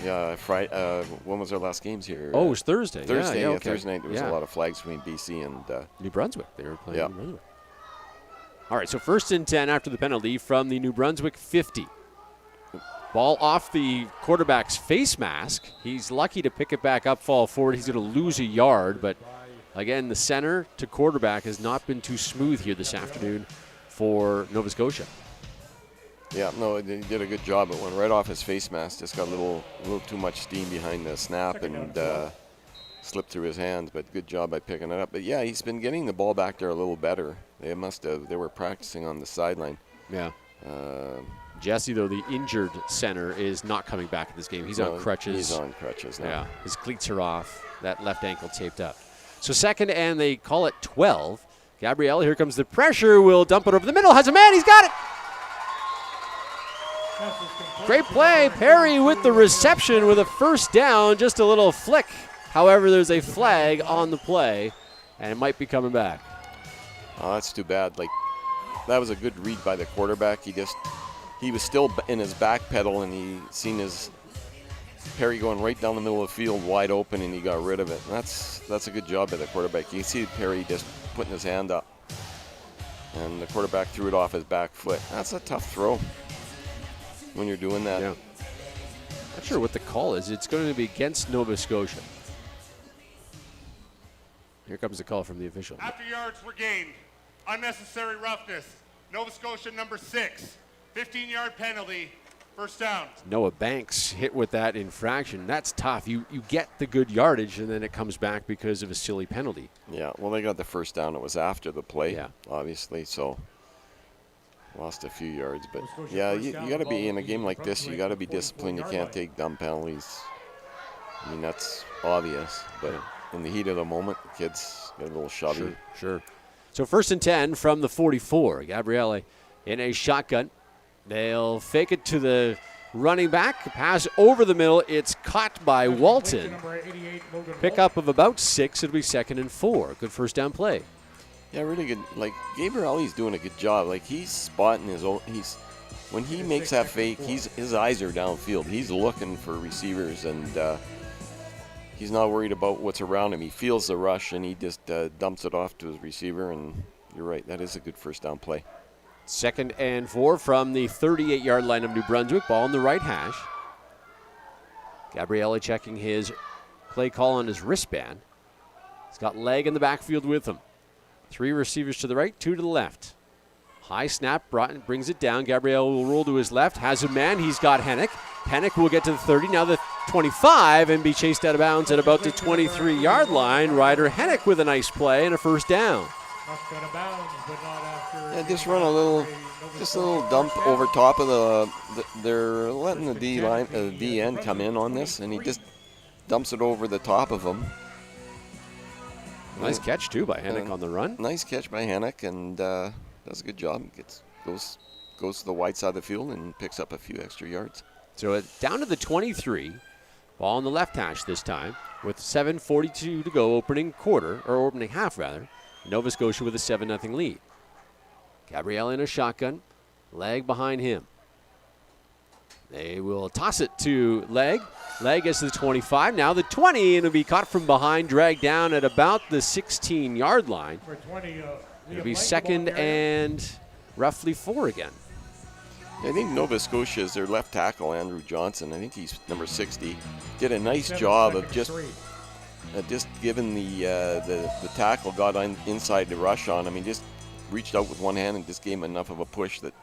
[SPEAKER 3] Yeah, Friday. When was our last games here?
[SPEAKER 2] Oh, it was Thursday.
[SPEAKER 3] Thursday, Thursday night. There was a lot of flags between BC and
[SPEAKER 2] New Brunswick. They were playing New Brunswick. All right, so 1st and 10 after the penalty from the New Brunswick 50. Ball off the quarterback's face mask. He's lucky to pick it back up, fall forward. He's going to lose a yard, but again, the center to quarterback has not been too smooth here this afternoon for Nova Scotia.
[SPEAKER 3] Yeah, no, he did a good job. It went right off his face mask. Just got a little too much steam behind the snap and slipped through his hands. But good job by picking it up. But yeah, he's been getting the ball back there a little better. They were practicing on the sideline.
[SPEAKER 2] Yeah. Jesse, though, the injured center, is not coming back in this game. He's on crutches.
[SPEAKER 3] He's on crutches now.
[SPEAKER 2] Yeah, his cleats are off. That left ankle taped up. So 2nd and they call it 12. Gabrielle, here comes the pressure. Will dump it over the middle. Has a man. He's got it. Great play. Perry with the reception with a 1st down. Just a little flick. However, there's a flag on the play, and it might be coming back.
[SPEAKER 3] Oh, that's too bad. Like, that was a good read by the quarterback. He was still in his back pedal, and he seen his Perry going right down the middle of the field wide open, and he got rid of it. And that's a good job by the quarterback. You see Perry just putting his hand up, and the quarterback threw it off his back foot. That's a tough throw when you're doing that.
[SPEAKER 2] Yeah. Not sure what the call is. It's going to be against Nova Scotia. Here comes the call from the official.
[SPEAKER 5] After yards were gained. Unnecessary roughness. Nova Scotia number 6. 15-yard penalty. 1st down.
[SPEAKER 2] Noah Banks hit with that infraction. That's tough. You get the good yardage, and then it comes back because of a silly penalty.
[SPEAKER 3] Yeah, well, they got the 1st down. It was after the play,
[SPEAKER 2] yeah,
[SPEAKER 3] obviously, so lost a few yards. But, yeah, you got to be, in a game like this, you got to be disciplined. You can't take dumb penalties. I mean, that's obvious, but in the heat of the moment, the kids get a little shovey.
[SPEAKER 2] Sure. So 1st and 10 from the 44. Gabriele in a shotgun. They'll fake it to the running back. Pass over the middle. It's caught by Walton. Pickup of about 6. It'll be 2nd and 4. Good 1st down play.
[SPEAKER 3] Yeah, really good. Like, Gabrielle's doing a good job. Like, he's spotting his own. When he makes that fake, his eyes are downfield. He's looking for receivers, and he's not worried about what's around him. He feels the rush, and he just dumps it off to his receiver, and you're right. That is a good 1st down play.
[SPEAKER 2] 2nd and 4 from the 38-yard line of New Brunswick. Ball in the right hash. Gabriele checking his play call on his wristband. He's got Leg in the backfield with him. 3 receivers to the right, 2 to the left. High snap, brings it down. Gabriele will roll to his left, has a man. He's got Hennick. Hennick will get to the 30, now the 25, and be chased out of bounds at about the 23-yard line. Ryder Hennick with a nice play and a 1st down.
[SPEAKER 3] Yeah, just run a little dump over top of they're letting the D end come in on this, and he just dumps it over the top of him.
[SPEAKER 2] Nice catch too by Hennick on the run.
[SPEAKER 3] Nice catch by Hennick, and does a good job. Goes to the wide side of the field and picks up a few extra yards.
[SPEAKER 2] So down to the 23. Ball on the left hash this time with 7:42 to go, opening half rather. Nova Scotia with a 7-0 lead. Gabriele in a shotgun. Leg behind him. They will toss it to Leg. Leg gets to the 25. Now the 20, and it'll be caught from behind, dragged down at about the 16-yard line. It'll be 2nd and roughly 4 again.
[SPEAKER 3] I think Nova Scotia is their left tackle, Andrew Johnson. I think he's number 60. Did a nice job of just giving the tackle, got inside the rush on him. He just reached out with one hand and just gave him enough of a push that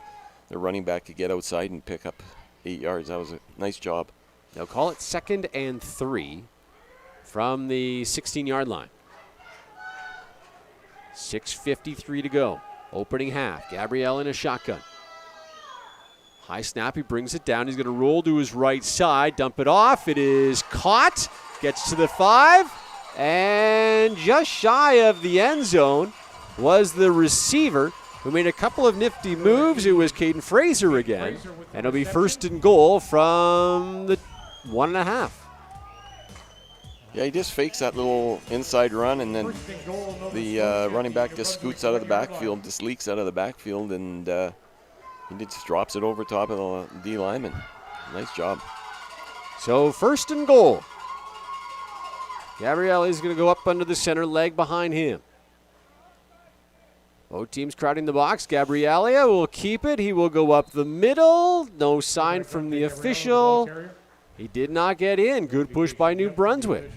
[SPEAKER 3] the running back could get outside and pick up 8 yards. That was a nice job.
[SPEAKER 2] They'll call it 2nd and 3 from the 16-yard line. 6:53 to go. Opening half. Gabriele in a shotgun. High snap. He brings it down. He's going to roll to his right side. Dump it off. It is caught. Gets to the 5. And just shy of the end zone was the receiver who made a couple of nifty moves. It was Caden Fraser again. And it'll be 1st and goal from the 1.5.
[SPEAKER 3] Yeah, he just fakes that little inside run, and then the running back just scoots out of the backfield, just leaks out of the backfield, and he just drops it over top of the D lineman. Nice job.
[SPEAKER 2] So 1st and goal. Gabriele is going to go up under the center, Leg behind him. Both teams crowding the box. Gabrielia will keep it. He will go up the middle. No sign from the official. He did not get in. Good push by New Brunswick.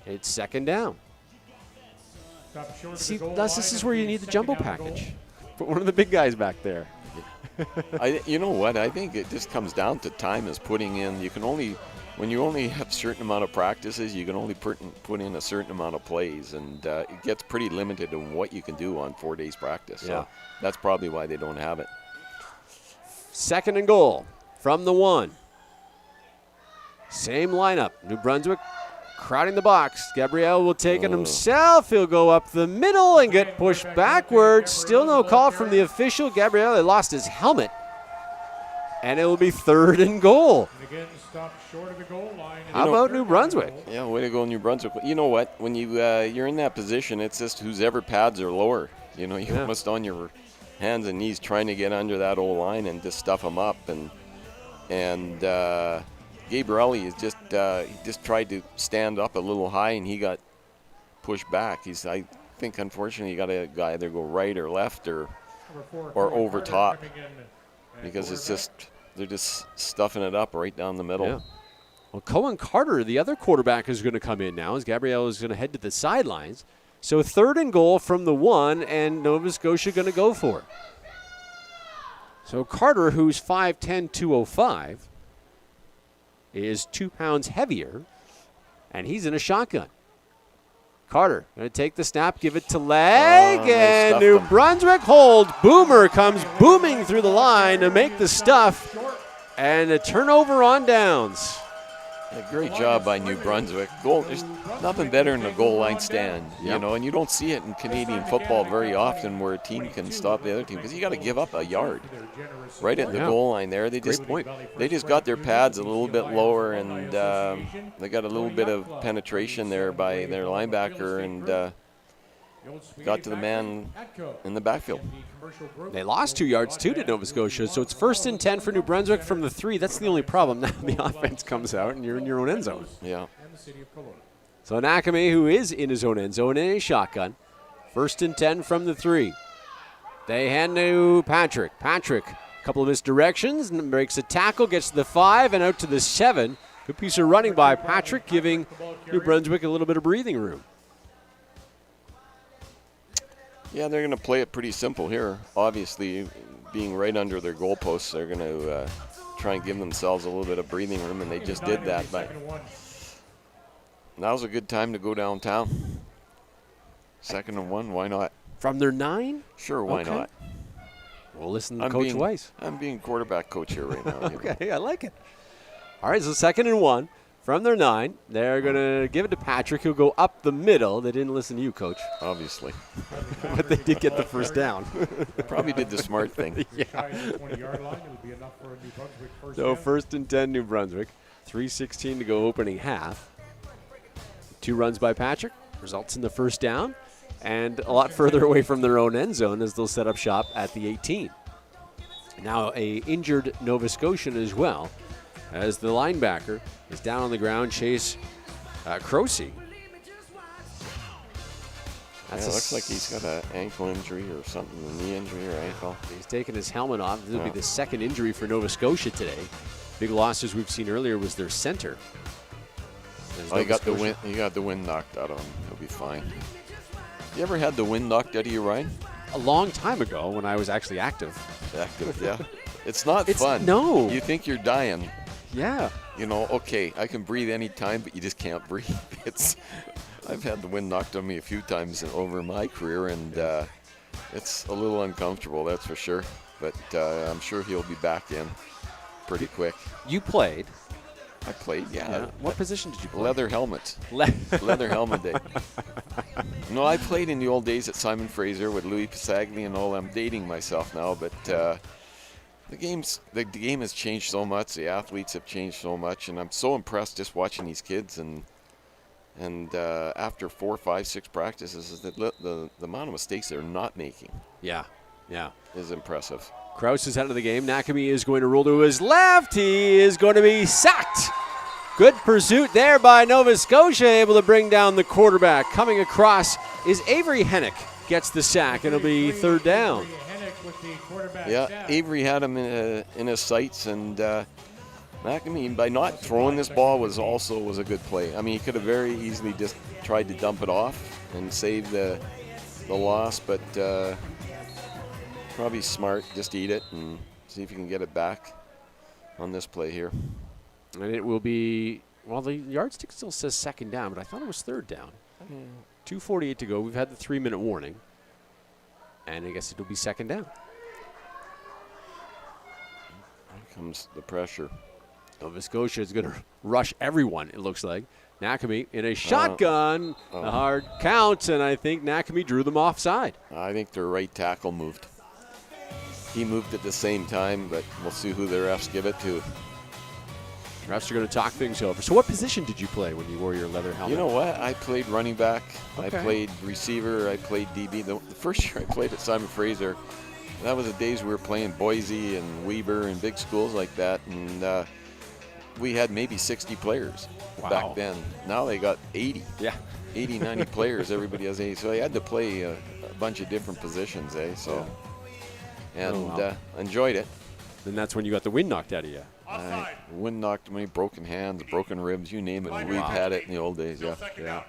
[SPEAKER 2] It's second down. See, this is where you need the jumbo package. Put one of the big guys back there.
[SPEAKER 3] You know what? I think it just comes down to time is putting in. You can only, when you only have a certain amount of practices, you can only put in a certain amount of plays, and it gets pretty limited in what you can do on 4 days practice. So that's probably why they don't have it.
[SPEAKER 2] Second and goal from the 1. Same lineup. New Brunswick crowding the box. Gabriel will take it himself. He'll go up the middle and get pushed backwards. Still no call from the official. Gabriel lost his helmet. And it will be third and goal. How about New Brunswick?
[SPEAKER 3] Yeah, way to go, New Brunswick. You know what? When you're in that position, it's just whoever pads are lower. You know, you're almost on your hands and knees trying to get under that old line and just stuff them up. And Gabrielli is he just tried to stand up a little high, and he got pushed back. I think, unfortunately, you got to either go right or left or over top, because they're just stuffing it up right down the middle.
[SPEAKER 2] Yeah. Well, Cohen Carter, the other quarterback, is going to come in now as Gabriel is going to head to the sidelines. So third and goal from the 1, and Nova Scotia going to go for it. So Carter, who's 5'10", 205, is 2 pounds heavier, and he's in a shotgun. Carter going to take the snap, give it to Leg, and New Brunswick hold. Boomer comes booming through the line to make the stuff, and a turnover on downs.
[SPEAKER 3] A great job by New Brunswick. There's nothing better than a goal line stand, you know, and you don't see it in Canadian football very often where a team can stop the other team, because you got to give up a yard right at the goal line there. They just got their pads a little bit lower, and they got a little bit of penetration there by their linebacker, and got to the man in the backfield.
[SPEAKER 2] They lost 2 yards, too, to Nova Scotia, so it's 1st and 10 for New Brunswick from the 3. That's the only problem. Now the offense comes out, and you're in your own end zone.
[SPEAKER 3] Yeah.
[SPEAKER 2] So Nakame, who is in his own end zone in a shotgun, 1st and 10 from the 3. They hand to Patrick. Patrick, a couple of misdirections, and breaks a tackle, gets to the 5 and out to the 7. Good piece of running by Patrick, giving New Brunswick a little bit of breathing room.
[SPEAKER 3] Yeah, they're going to play it pretty simple here. Obviously, being right under their goalposts, they're going to try and give themselves a little bit of breathing room, and they just did that. But now's a good time to go downtown. 2nd and 1, why not?
[SPEAKER 2] From their 9?
[SPEAKER 3] Sure, why not?
[SPEAKER 2] We'll listen to Coach Weiss.
[SPEAKER 3] I'm being quarterback coach here right now.
[SPEAKER 2] Okay, I like it. All right, so 2nd and 1. From their 9, they're going to give it to Patrick, who'll go up the middle. They didn't listen to you, Coach.
[SPEAKER 3] Obviously.
[SPEAKER 2] But they did get the first down.
[SPEAKER 3] Probably did the smart thing.
[SPEAKER 2] Yeah. So 1st and 10, New Brunswick. 3:16 to go opening half. 2 runs by Patrick. Results in the first down. And a lot further away from their own end zone as they'll set up shop at the 18. Now a injured Nova Scotian as well, as the linebacker is down on the ground, Chase Croce.
[SPEAKER 3] Looks like he's got an ankle injury or something, a knee injury or ankle.
[SPEAKER 2] He's taking his helmet off. This will be the 2nd injury for Nova Scotia today. Big losses we've seen earlier was their center.
[SPEAKER 3] He got the wind knocked out of him. He'll be fine. You ever had the wind knocked out of you, Ryan?
[SPEAKER 2] A long time ago when I was actually active.
[SPEAKER 3] Active, yeah. It's not fun.
[SPEAKER 2] No.
[SPEAKER 3] You think you're dying.
[SPEAKER 2] Yeah.
[SPEAKER 3] You know, okay, I can breathe any time, but you just can't breathe. I've had the wind knocked on me a few times over my career, and it's a little uncomfortable, that's for sure. But I'm sure he'll be back in pretty quick.
[SPEAKER 2] You played.
[SPEAKER 3] I played, yeah.
[SPEAKER 2] What position did you play?
[SPEAKER 3] Leather helmet. Leather helmet day. No, I played in the old days at Simon Fraser with Louis Pisagli and all. I'm dating myself now, but the game has changed so much. The athletes have changed so much, and I'm so impressed just watching these kids. And after 4, 5, 6 practices, the amount of mistakes they're not making.
[SPEAKER 2] Yeah.
[SPEAKER 3] Is impressive.
[SPEAKER 2] Kraus is out of the game. Nakame is going to roll to his left. He is going to be sacked. Good pursuit there by Nova Scotia, able to bring down the quarterback. Coming across is Avery Hennick. Gets the sack, and it'll be third down.
[SPEAKER 3] Yeah, Avery had him in his sights, and McNamee, by not throwing this ball, was a good play. I mean, he could have very easily just tried to dump it off and save the loss, but probably smart, just eat it and see if you can get it back on this play here.
[SPEAKER 2] And it will be, well, the yardstick still says second down, but I thought it was third down. 2:48 to go. We've had the 3-minute warning. And I guess it'll be second down.
[SPEAKER 3] Here comes the pressure.
[SPEAKER 2] Nova Scotia is going to rush everyone, it looks like. Nakami in a shotgun. A hard count, and I think Nakami drew them offside.
[SPEAKER 3] I think their right tackle moved. He moved at the same time, but we'll see who the refs give it to.
[SPEAKER 2] Refs are going to talk things over. So what position did you play when you wore your leather helmet?
[SPEAKER 3] You know what? I played running back.
[SPEAKER 2] Okay.
[SPEAKER 3] I played receiver. I played DB. The first year I played at Simon Fraser, that was the days we were playing Boise and Weber and big schools like that. And we had maybe 60 players back then. Now they got 80.
[SPEAKER 2] Yeah.
[SPEAKER 3] 80, 90 players. Everybody has 80. So I had to play a bunch of different positions, So, and enjoyed it.
[SPEAKER 2] Then that's when you got the wind knocked out of you.
[SPEAKER 3] Wind knocked me, broken hands, broken ribs, you name it. We've had it in the old days, yeah.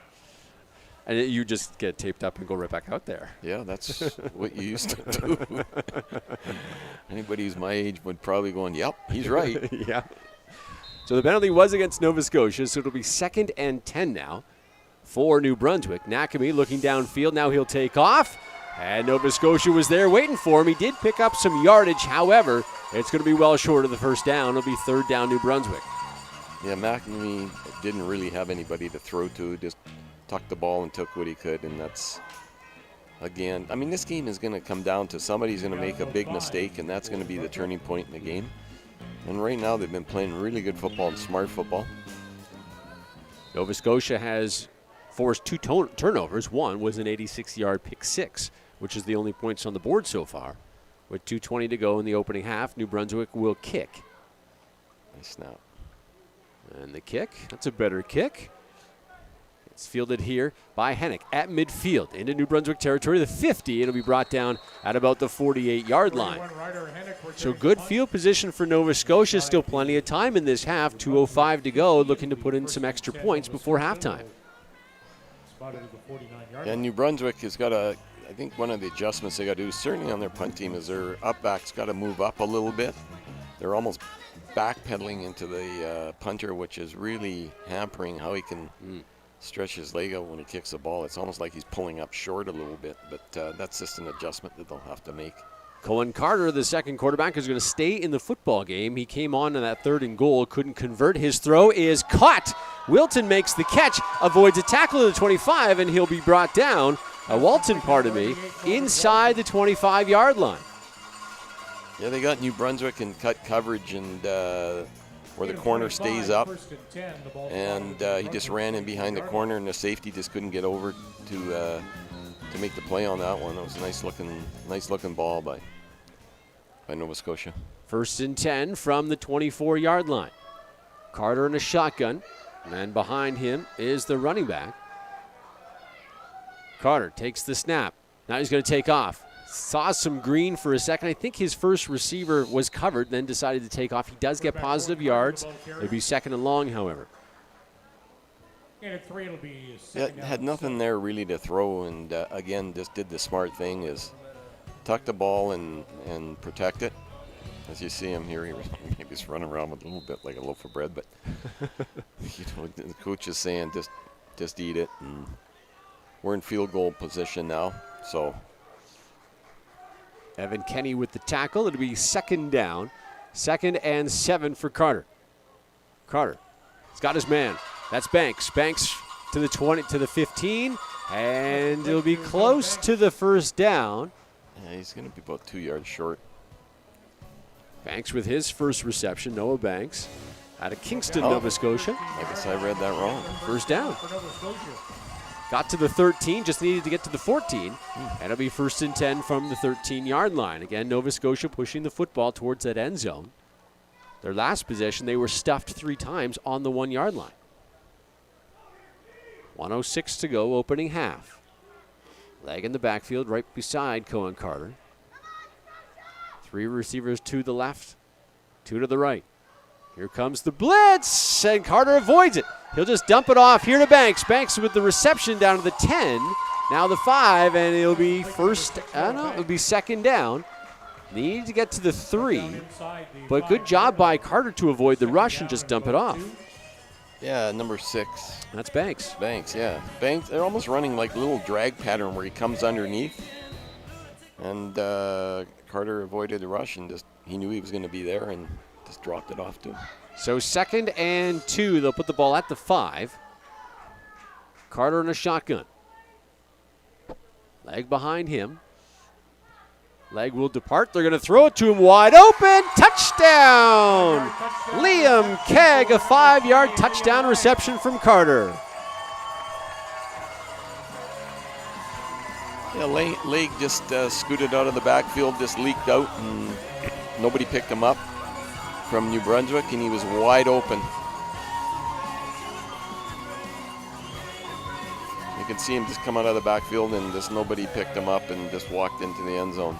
[SPEAKER 2] And you just get taped up and go right back out there.
[SPEAKER 3] Yeah, that's what you used to do. Anybody who's my age would probably go, yep, he's right.
[SPEAKER 2] Yeah. So the penalty was against Nova Scotia, so it'll be 2nd and 10 now for New Brunswick. Nakami looking downfield. Now he'll take off. And Nova Scotia was there waiting for him. He did pick up some yardage. However, it's going to be well short of the first down. It'll be third down, New Brunswick.
[SPEAKER 3] Yeah, McNamee didn't really have anybody to throw to. Just tucked the ball and took what he could. And that's, again, I mean, this game is going to come down to somebody's going to make a big mistake, and that's going to be the turning point in the game. And right now they've been playing really good football and smart football.
[SPEAKER 2] Nova Scotia has forced 2 turnovers. One was an 86-yard pick six, which is the only points on the board so far. With 2:20 to go in the opening half, New Brunswick will kick.
[SPEAKER 3] Nice snap.
[SPEAKER 2] And the kick, that's a better kick. It's fielded here by Hennick at midfield into New Brunswick territory, the 50. It'll be brought down at about the 48-yard line. So good field position for Nova Scotia. Still plenty of time in this half. 2:05 to go, looking to put in some extra points before halftime.
[SPEAKER 3] And New Brunswick has got I think one of the adjustments they got to do, certainly on their punt team, is their up back's got to move up a little bit. They're almost backpedaling into the punter, which is really hampering how he can stretch his leg out when he kicks the ball. It's almost like he's pulling up short a little bit, but that's just an adjustment that they'll have to make.
[SPEAKER 2] Cohen Carter, the second quarterback, is going to stay in the football game. He came on in that 3rd and goal, couldn't convert. His throw is caught. Wilton makes the catch, avoids a tackle at the 25, and he'll be brought down. Walton, pardon me, inside the 25-yard line.
[SPEAKER 3] Yeah, they got New Brunswick in cut coverage and where the corner stays up, and he just ran in behind the corner, and the safety just couldn't get over to make the play on that one. That was a nice looking ball by Nova Scotia.
[SPEAKER 2] 1st and 10 from the 24-yard line. Carter in a shotgun, and behind him is the running back. Carter takes the snap. Now he's going to take off. Saw some green for a second. I think his first receiver was covered, then decided to take off. He does get positive yards. It'll be 2nd and long, however.
[SPEAKER 1] And at 3, it'll be
[SPEAKER 3] Had nothing there really to throw, and again, just did the smart thing, is tuck the ball and protect it. As you see him here, he's running around with a little bit like a loaf of bread, but the coach is saying just eat it. And we're in field goal position now, so.
[SPEAKER 2] Evan Kenny with the tackle. It'll be 2nd down. 2nd and 7 for Carter. Carter, he's got his man. That's Banks. Banks to the 20, to the 15, and it'll be close to the first down.
[SPEAKER 3] Yeah, he's going to be about 2 yards short.
[SPEAKER 2] Banks with his first reception, Noah Banks, out of Kingston, Nova Scotia.
[SPEAKER 3] I guess I read that wrong.
[SPEAKER 2] First down. Got to the 13, just needed to get to the 14, and it'll be 1st and 10 from the 13-yard line. Again, Nova Scotia pushing the football towards that end zone. Their last possession, they were stuffed 3 times on the 1-yard line. 1:06 to go, opening half. Leg in the backfield right beside Cohen Carter. 3 receivers to the left, 2 to the right. Here comes the blitz, and Carter avoids it. He'll just dump it off here to Banks. Banks with the reception down to the 10, now the 5, and it'll be it'll be second down. Need to get to the 3, but good job by Carter to avoid the rush and just dump it off.
[SPEAKER 3] Yeah, number 6.
[SPEAKER 2] That's Banks.
[SPEAKER 3] Banks, yeah. Banks, they're almost running like a little drag pattern where he comes underneath. And Carter avoided the rush and he knew he was going to be there and just dropped it off to him.
[SPEAKER 2] So 2nd and 2, they'll put the ball at the 5. Carter in a shotgun. Leg behind him. Leg will depart. They're going to throw it to him wide open. Touchdown! Liam Kegg, a 5-yard touchdown reception from Carter.
[SPEAKER 3] Yeah, Lake just scooted out of the backfield, just leaked out, and nobody picked him up from New Brunswick, and he was wide open. You can see him just come out of the backfield, and just nobody picked him up and just walked into the end zone.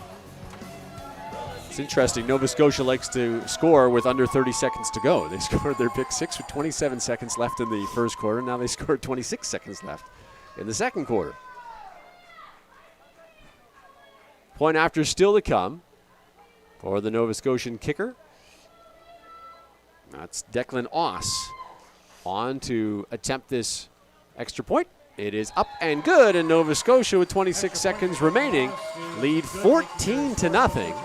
[SPEAKER 2] It's interesting. Nova Scotia likes to score with under 30 seconds to go. They scored their pick 6 with 27 seconds left in the first quarter. Now they scored 26 seconds left in the second quarter. Point after still to come for the Nova Scotian kicker. That's Declan Oss on to attempt this extra point. It is up and good, and Nova Scotia with 26 seconds remaining lead 14-0.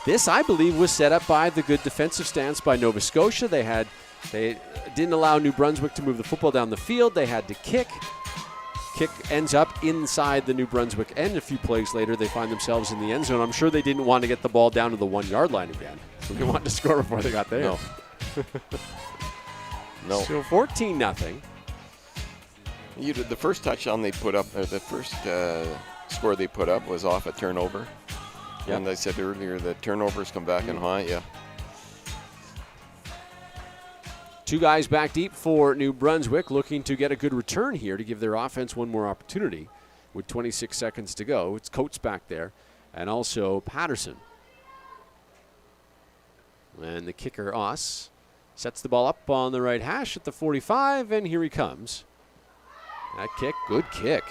[SPEAKER 2] This, I believe, was set up by the good defensive stance by Nova Scotia. They didn't allow New Brunswick to move the football down the field. They had to kick. Kick ends up inside the New Brunswick end. A few plays later, they find themselves in the end zone. I'm sure they didn't want to get the ball down to the 1-yard line again. So they wanted to score before they got there.
[SPEAKER 3] No. No.
[SPEAKER 2] So 14-0.
[SPEAKER 3] The first touchdown they put up, or the first score they put up was off a turnover. Yep. And I said earlier that turnovers come back and haunt you.
[SPEAKER 2] 2 guys back deep for New Brunswick, looking to get a good return here to give their offense one more opportunity with 26 seconds to go. It's Coates back there and also Patterson. And the kicker, Oss, sets the ball up on the right hash at the 45, and here he comes. That kick, good kick.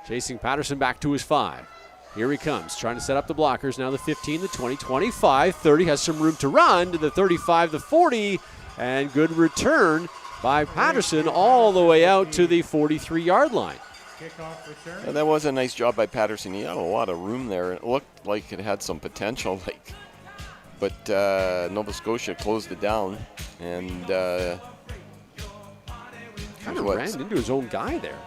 [SPEAKER 2] Chasing Patterson back to his 5. Here he comes, trying to set up the blockers. Now the 15, the 20, 25, 30, has some room to run to the 35, the 40, and good return by Patterson all the way out to the 43-yard line.
[SPEAKER 3] Yeah, that was a nice job by Patterson. He had a lot of room there. It looked like it had some potential, but Nova Scotia closed it down and
[SPEAKER 2] kind of ran into his own guy there.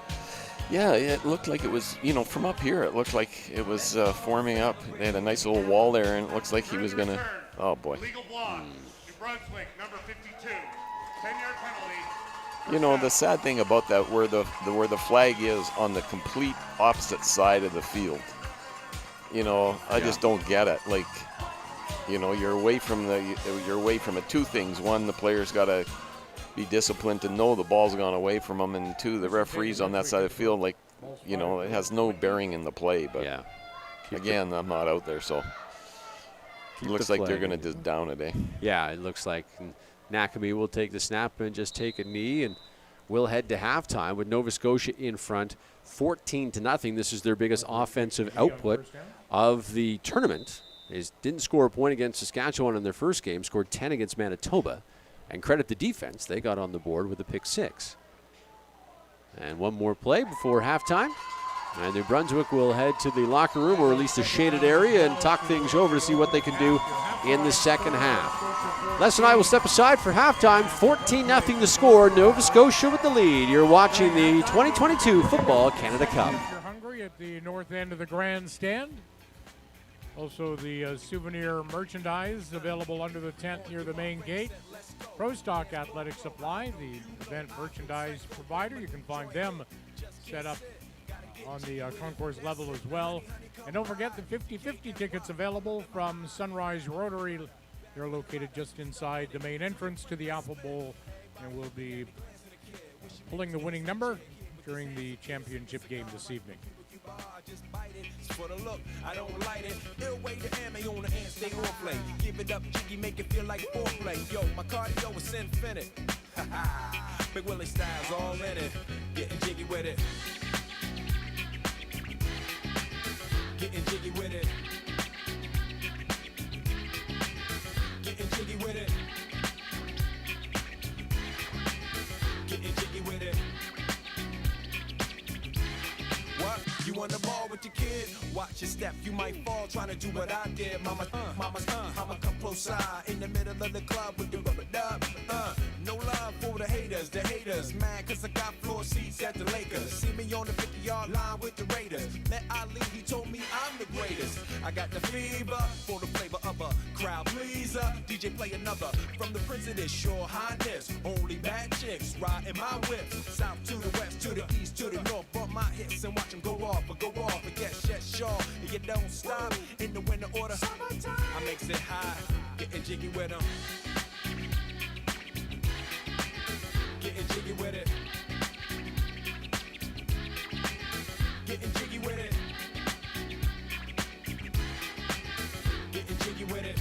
[SPEAKER 3] Yeah, it looked like it was, from up here, it looked like it was forming up. They had a nice little wall there, and it looks like he was going to, oh boy.
[SPEAKER 5] Legal block. New Brunswick, number 52. 10-yard penalty.
[SPEAKER 3] The sad thing about that, where the flag is on the complete opposite side of the field. I just don't get it. You're away from it. 2 things. 1, the player's got to be disciplined to know the ball's gone away from them, and 2, the referees on that side of the field, it has no bearing in the play. But
[SPEAKER 2] yeah.
[SPEAKER 3] Again, I'm not out there, so it looks like they're going to just down it, eh?
[SPEAKER 2] Yeah, it looks like Nakami will take the snap and just take a knee, and we'll head to halftime with Nova Scotia in front, 14-0. This is their biggest offensive output of the tournament. They didn't score a point against Saskatchewan in their first game, scored 10 against Manitoba. And credit the defense, they got on the board with a pick 6. And one more play before halftime. And New Brunswick will head to the locker room, or at least a shaded area, and talk things over to see what they can do in the second half. Les and I will step aside for halftime. 14-0 the score. Nova Scotia with the lead. You're watching the 2022 Football Canada Cup.
[SPEAKER 1] If you're hungry, at the north end of the grandstand. Also the souvenir merchandise available under the tent near the main gate. Pro Stock Athletic Supply, the event merchandise provider. You can find them set up on the concourse level as well. And don't forget the 50-50 tickets available from Sunrise Rotary. They're located just inside the main entrance to the Apple Bowl, and we'll be pulling the winning number during the championship game this evening.
[SPEAKER 6] For the look, I don't light it. Ill way to ammo on the hand, stay on play. Give it up, jiggy, make it feel like foreplay. Yo, my cardio is infinite. Big Willie style's all in it. Getting jiggy with it. Getting jiggy with it. Getting jiggy with it. Getting jiggy with it. What? You on the ball with your kid? Watch your step, you might fall trying to do what I did. Mama, I'ma come close side in the middle of the club with the rubber dub. No love for the haters. Mad cause I got floor seats at the Lakers. See me on the 50-yard line with the Raiders. Met Ali, he told me I'm the greatest. I got the fever for the flavor of a crowd pleaser. DJ play another from the Prince of this Your Highness. Only bad chicks riding my whip. South to the west, to the east, to the north. Bump my hips and watch them go off. And yes, sure. And you don't stop in the winter order. I makes it high, getting jiggy with them. Getting jiggy with it. Getting jiggy with it. Getting jiggy with it.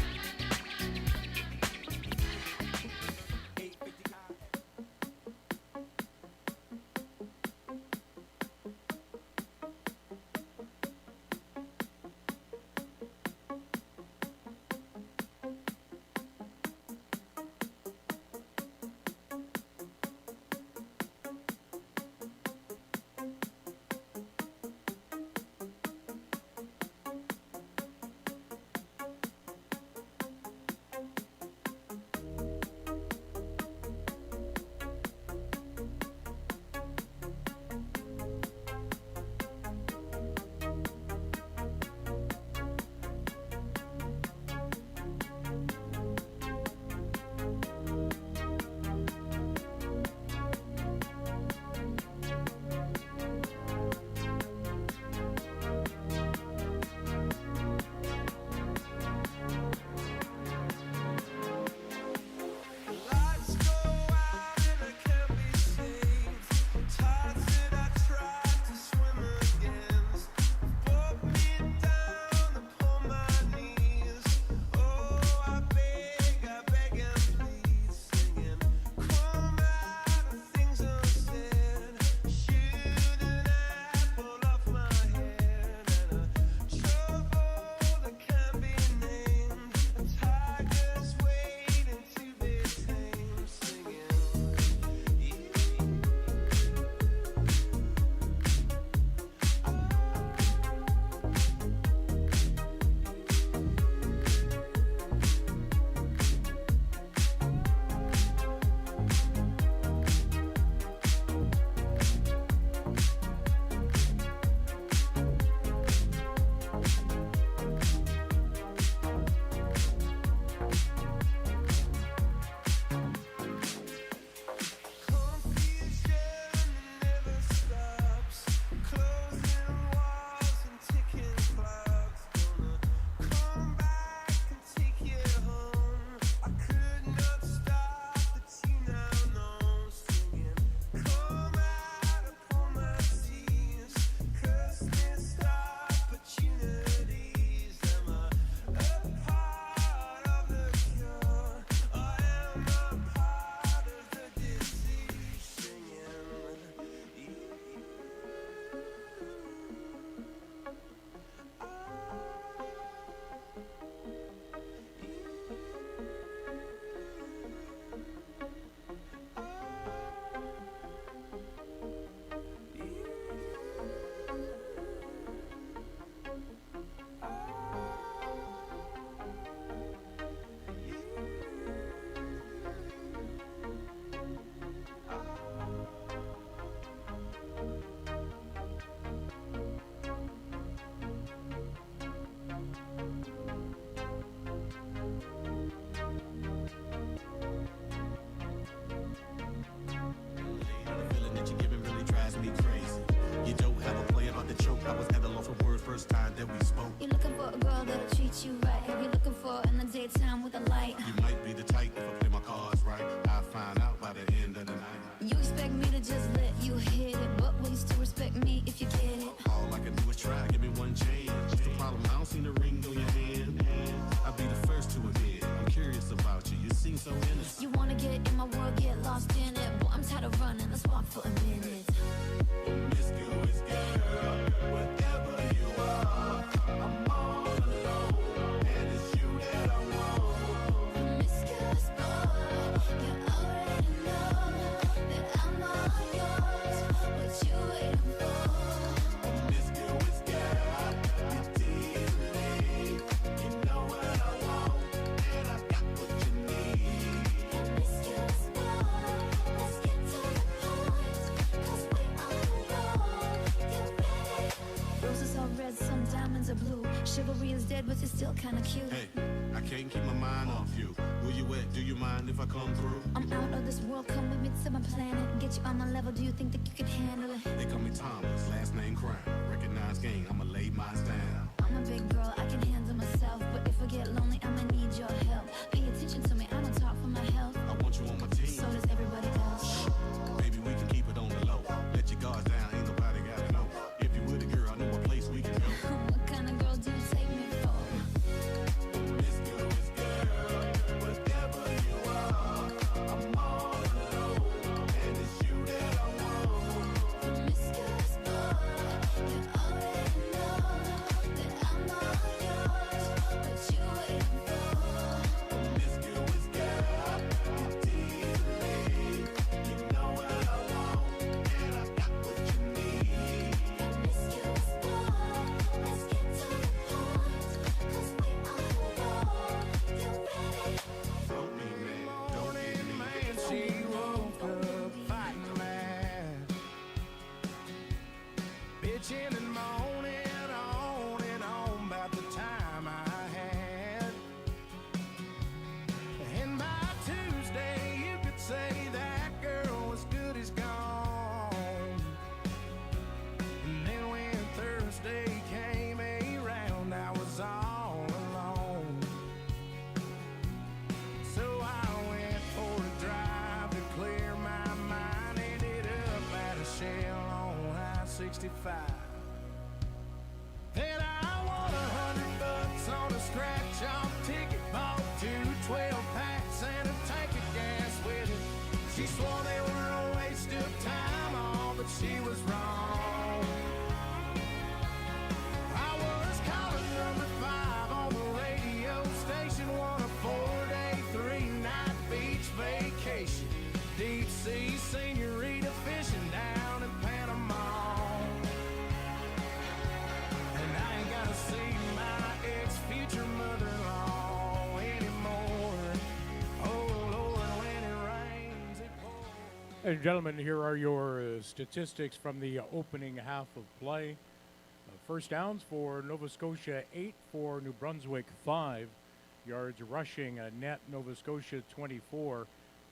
[SPEAKER 7] it in my world, get lost in it. Boy, I'm tired of running, let's walk for a minute.
[SPEAKER 6] Promiscuous girl, whatever you are, I'm all alone, and it's you that I want.
[SPEAKER 7] Promiscuous boy, you already know that I'm all yours. What you waiting for?
[SPEAKER 6] Promiscuous girl, you're teasing. You know what I want, and I got what you need.
[SPEAKER 7] Promiscuous boy, let's get to the point, 'cause we on a roll. You ready? Roses are red, some diamonds are blue. Chivalry is dead, but you're still kinda cute.
[SPEAKER 6] Hey, I can't keep my mind off you. Where you at? Do you mind if I come through?
[SPEAKER 7] I'm out of this world, come with me to my planet. Get you on my level, do you think that you can handle it?
[SPEAKER 6] They call me Thomas, last name Crown. Recognize game, I'ma lay mine down.
[SPEAKER 7] I'm a big girl, I can handle myself. But if I get lonely, I'ma need your help. Pay attention to me, I don't talk for my health.
[SPEAKER 6] I want you on my team.
[SPEAKER 7] So does everybody else.
[SPEAKER 6] Baby, we can keep it on the low. Let your guards down, ain't nobody gotta know. If you with a girl, I know a place we can go.
[SPEAKER 7] What kind of girl do you take me for?
[SPEAKER 6] Promiscuous girl, whatever you are, I'm all alone, and it's you that I want.
[SPEAKER 7] Promiscuous boy, you already know that I'm all yours. What you waiting for?
[SPEAKER 6] Promiscuous girl, you're teasing. You know what I want, and I got what you need.
[SPEAKER 7] Promiscuous boy, let's get to the point, 'cause we on a roll. You ready?
[SPEAKER 6] Don't be mad, don't get mad. She woke up fighting mad, bitching and moaning on about the time I had. And by Tuesday, you could say that girl was good as gone. And then when Thursday came around, I was all alone. So I went for a drive to clear my mind. Ended up at a shell on I-65. Then I won $100 on a scratch-off ticket. Bought 2 12-packs and a tank of gas with it. She swore they were a waste of time, all, but she was wrong. I was calling number 5 on the radio station, won a 4-day, 3-night beach vacation. Deep sea senorita fishing down in Panama. And I ain't gotta see my ex-future mother-in-law anymore. Oh Lord, when it rains, it pours.
[SPEAKER 1] Ladies and gentlemen, here are your statistics from the opening half of play. First downs for Nova Scotia, 8 for New Brunswick, 5. Yards rushing, net Nova Scotia 24,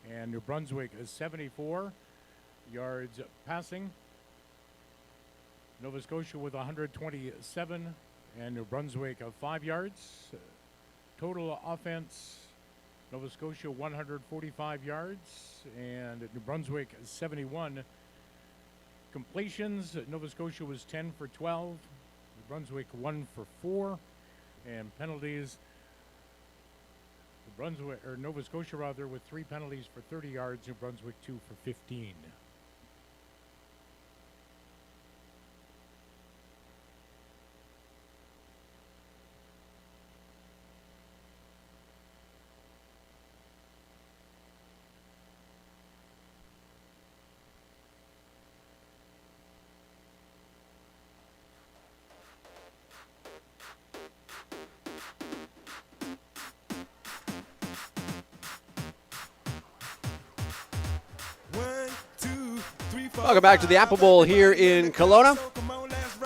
[SPEAKER 1] and New Brunswick is 74. Yards passing, Nova Scotia with 127, and New Brunswick 5 yards. Total offense, Nova Scotia 145 yards, and New Brunswick 71. Completions, Nova Scotia was 10 for 12, New Brunswick 1 for 4, and penalties, Nova Scotia rather, with 3 penalties for 30 yards, New Brunswick 2 for 15.
[SPEAKER 2] Welcome back to the Apple Bowl here in Kelowna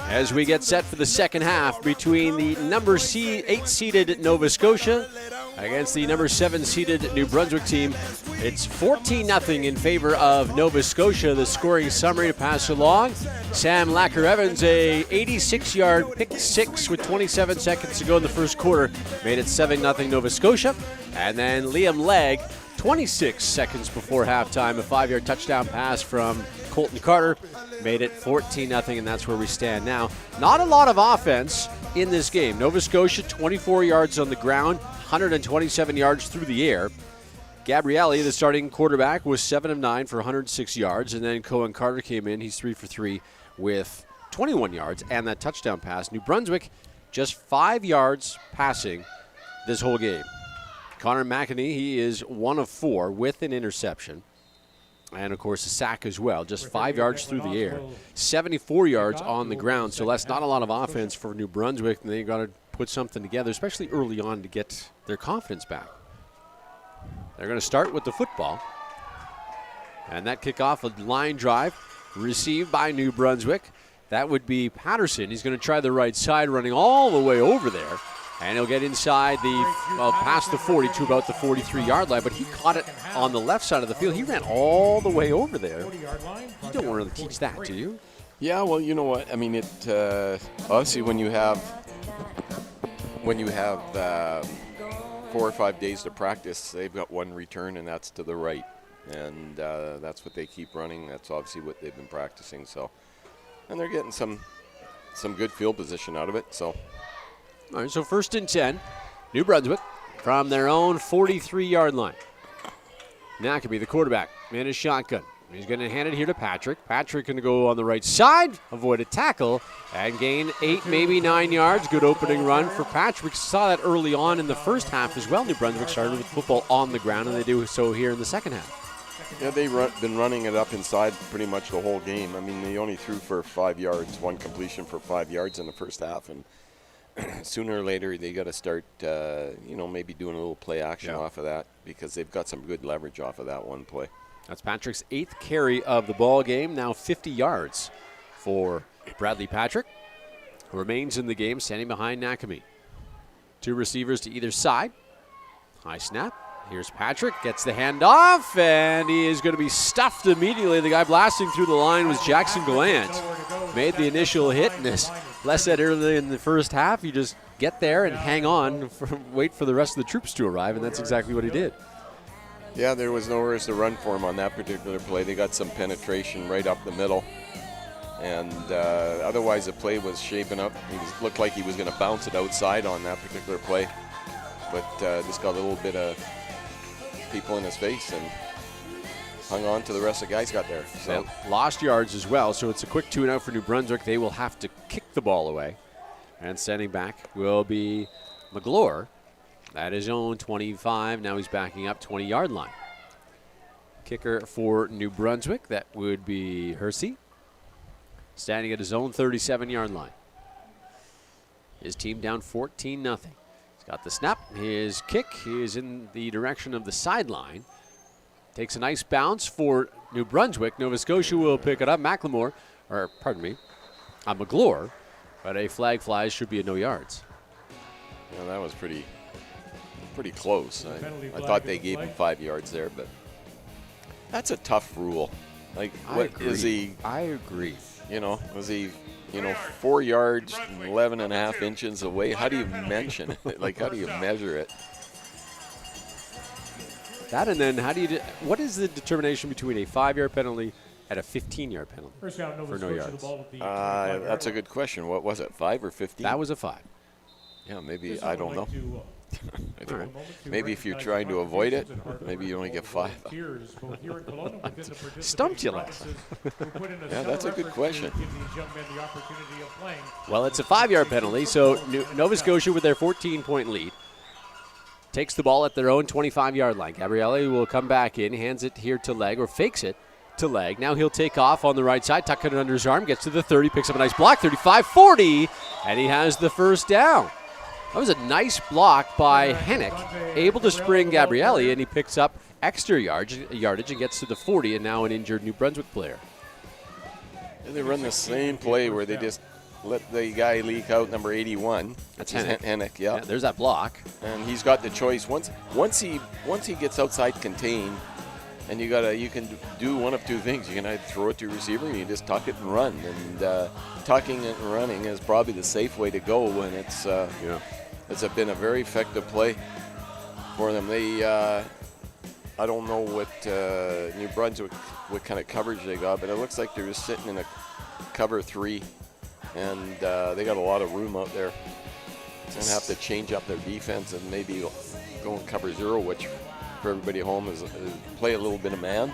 [SPEAKER 2] as we get set for the second half between the number 8-seeded Nova Scotia against the number 7-seeded New Brunswick team. It's 14-0 in favor of Nova Scotia. The scoring summary to pass along. Sam Lacker-Evans, a 86-yard pick six with 27 seconds to go in the first quarter, made it 7-0 Nova Scotia. And then Liam Legg, 26 seconds before halftime, a 5-yard touchdown pass from Colton Carter made it 14-0, and that's where we stand now. Not a lot of offense in this game. Nova Scotia, 24 yards on the ground, 127 yards through the air. Gabrielli, the starting quarterback, was 7 of 9 for 106 yards, and then Cohen Carter came in. He's 3 for 3 with 21 yards and that touchdown pass. New Brunswick just 5 yards passing this whole game. Connor McInerney, he is 1 of 4 with an interception. And, of course, a sack as well, just 5 yards through the air. 74 yards on the ground, so that's not a lot of offense for New Brunswick, and they got to put something together, especially early on, to get their confidence back. They're going to start with the football. And that kickoff, a line drive, received by New Brunswick. That would be Patterson. He's going to try the right side, running all the way over there. And he'll get inside past the 40 to about the 43-yard line, but he caught it on the left side of the field. He ran all the way over there. You don't want to teach that, do you?
[SPEAKER 3] Yeah, well, you know what? I mean, it obviously when you have 4 or 5 days to practice, they've got one return, and that's to the right, and that's what they keep running. That's obviously what they've been practicing. So, and they're getting some good field position out of it. So.
[SPEAKER 2] All right, so 1st and 10, New Brunswick from their own 43-yard line. Nakabe, the quarterback, in his shotgun. He's going to hand it here to Patrick. Patrick going to go on the right side, avoid a tackle, and gain 8, maybe 9 yards. Good opening run for Patrick. Saw that early on in the first half as well. New Brunswick started with football on the ground, and they do so here in the second half.
[SPEAKER 3] Yeah, they've been running it up inside pretty much the whole game. I mean, they only threw for 5 yards, one completion for 5 yards in the first half, and sooner or later they got to start, maybe doing a little play action off of that, because they've got some good leverage off of that one play.
[SPEAKER 2] That's Patrick's 8th carry of the ball game, now 50 yards for Bradley Patrick, who remains in the game, standing behind Nakami. 2 receivers to either side. High snap. Here's Patrick, gets the handoff, and he is going to be stuffed immediately. The guy blasting through the line was Jackson Gallant. Made the initial hit, and as Les said earlier in the first half, you just get there and hang on, wait for the rest of the troops to arrive, and that's exactly what he did.
[SPEAKER 3] Yeah, there was nowhere to run for him on that particular play. They got some penetration right up the middle, and otherwise the play was shaping up. Looked like he was going to bounce it outside on that particular play, but just got a little bit of people in his face and hung on to the rest of the guys got there. So
[SPEAKER 2] lost yards as well, so it's a quick 2-and-out for New Brunswick. They will have to kick the ball away, and standing back will be McGlure at his own 25. Now he's backing up 20-yard line. Kicker for New Brunswick, that would be Hersey, standing at his own 37-yard line. His team down 14-0. He's got the snap. His kick is in the direction of the sideline. Takes a nice bounce for New Brunswick. Nova Scotia will pick it up. McGlure, but a flag flies, should be a no yards.
[SPEAKER 3] Yeah, that was pretty close. I thought they gave him 5 yards there, but that's a tough rule. Like,
[SPEAKER 2] I agree.
[SPEAKER 3] Was he 4 yards, 11.5 inches away? How do you mention it? Like, how do you measure it?
[SPEAKER 2] That, and then what is the determination between a 5-yard penalty and a 15-yard penalty for no yards?
[SPEAKER 3] That's a good question. What was it, 5 or 15?
[SPEAKER 2] That was a 5.
[SPEAKER 3] Yeah, maybe, I don't know. Maybe if you're trying to avoid it, maybe you only get 5.
[SPEAKER 2] Stumped you, Les.
[SPEAKER 3] Yeah, that's a good question.
[SPEAKER 2] Well, it's a 5-yard penalty, so Nova Scotia with their 14-point lead takes the ball at their own 25-yard line. Gabrielli will come back in, hands it here to Legg, or fakes it to Legg. Now he'll take off on the right side, tuck it under his arm, gets to the 30, picks up a nice block, 35, 40, and he has the first down. That was a nice block by Hennick, able to spring Gabrielli, and he picks up extra yardage and gets to the 40, and now an injured New Brunswick player.
[SPEAKER 3] And they run the same play where they just let the guy leak out, number 81.
[SPEAKER 2] That's Hennick.
[SPEAKER 3] Hennick, yeah.
[SPEAKER 2] There's that block.
[SPEAKER 3] And he's got the choice. Once he gets outside contained, and you can do one of two things. You can either throw it to your receiver, and you just tuck it and run. And tucking it and running is probably the safe way to go when it's been a very effective play for them. They I don't know what New Brunswick, what kind of coverage they got, but it looks like they're just sitting in a cover 3, and they got a lot of room out there. And have to change up their defense and maybe go and cover 0, which for everybody at home is play a little bit of man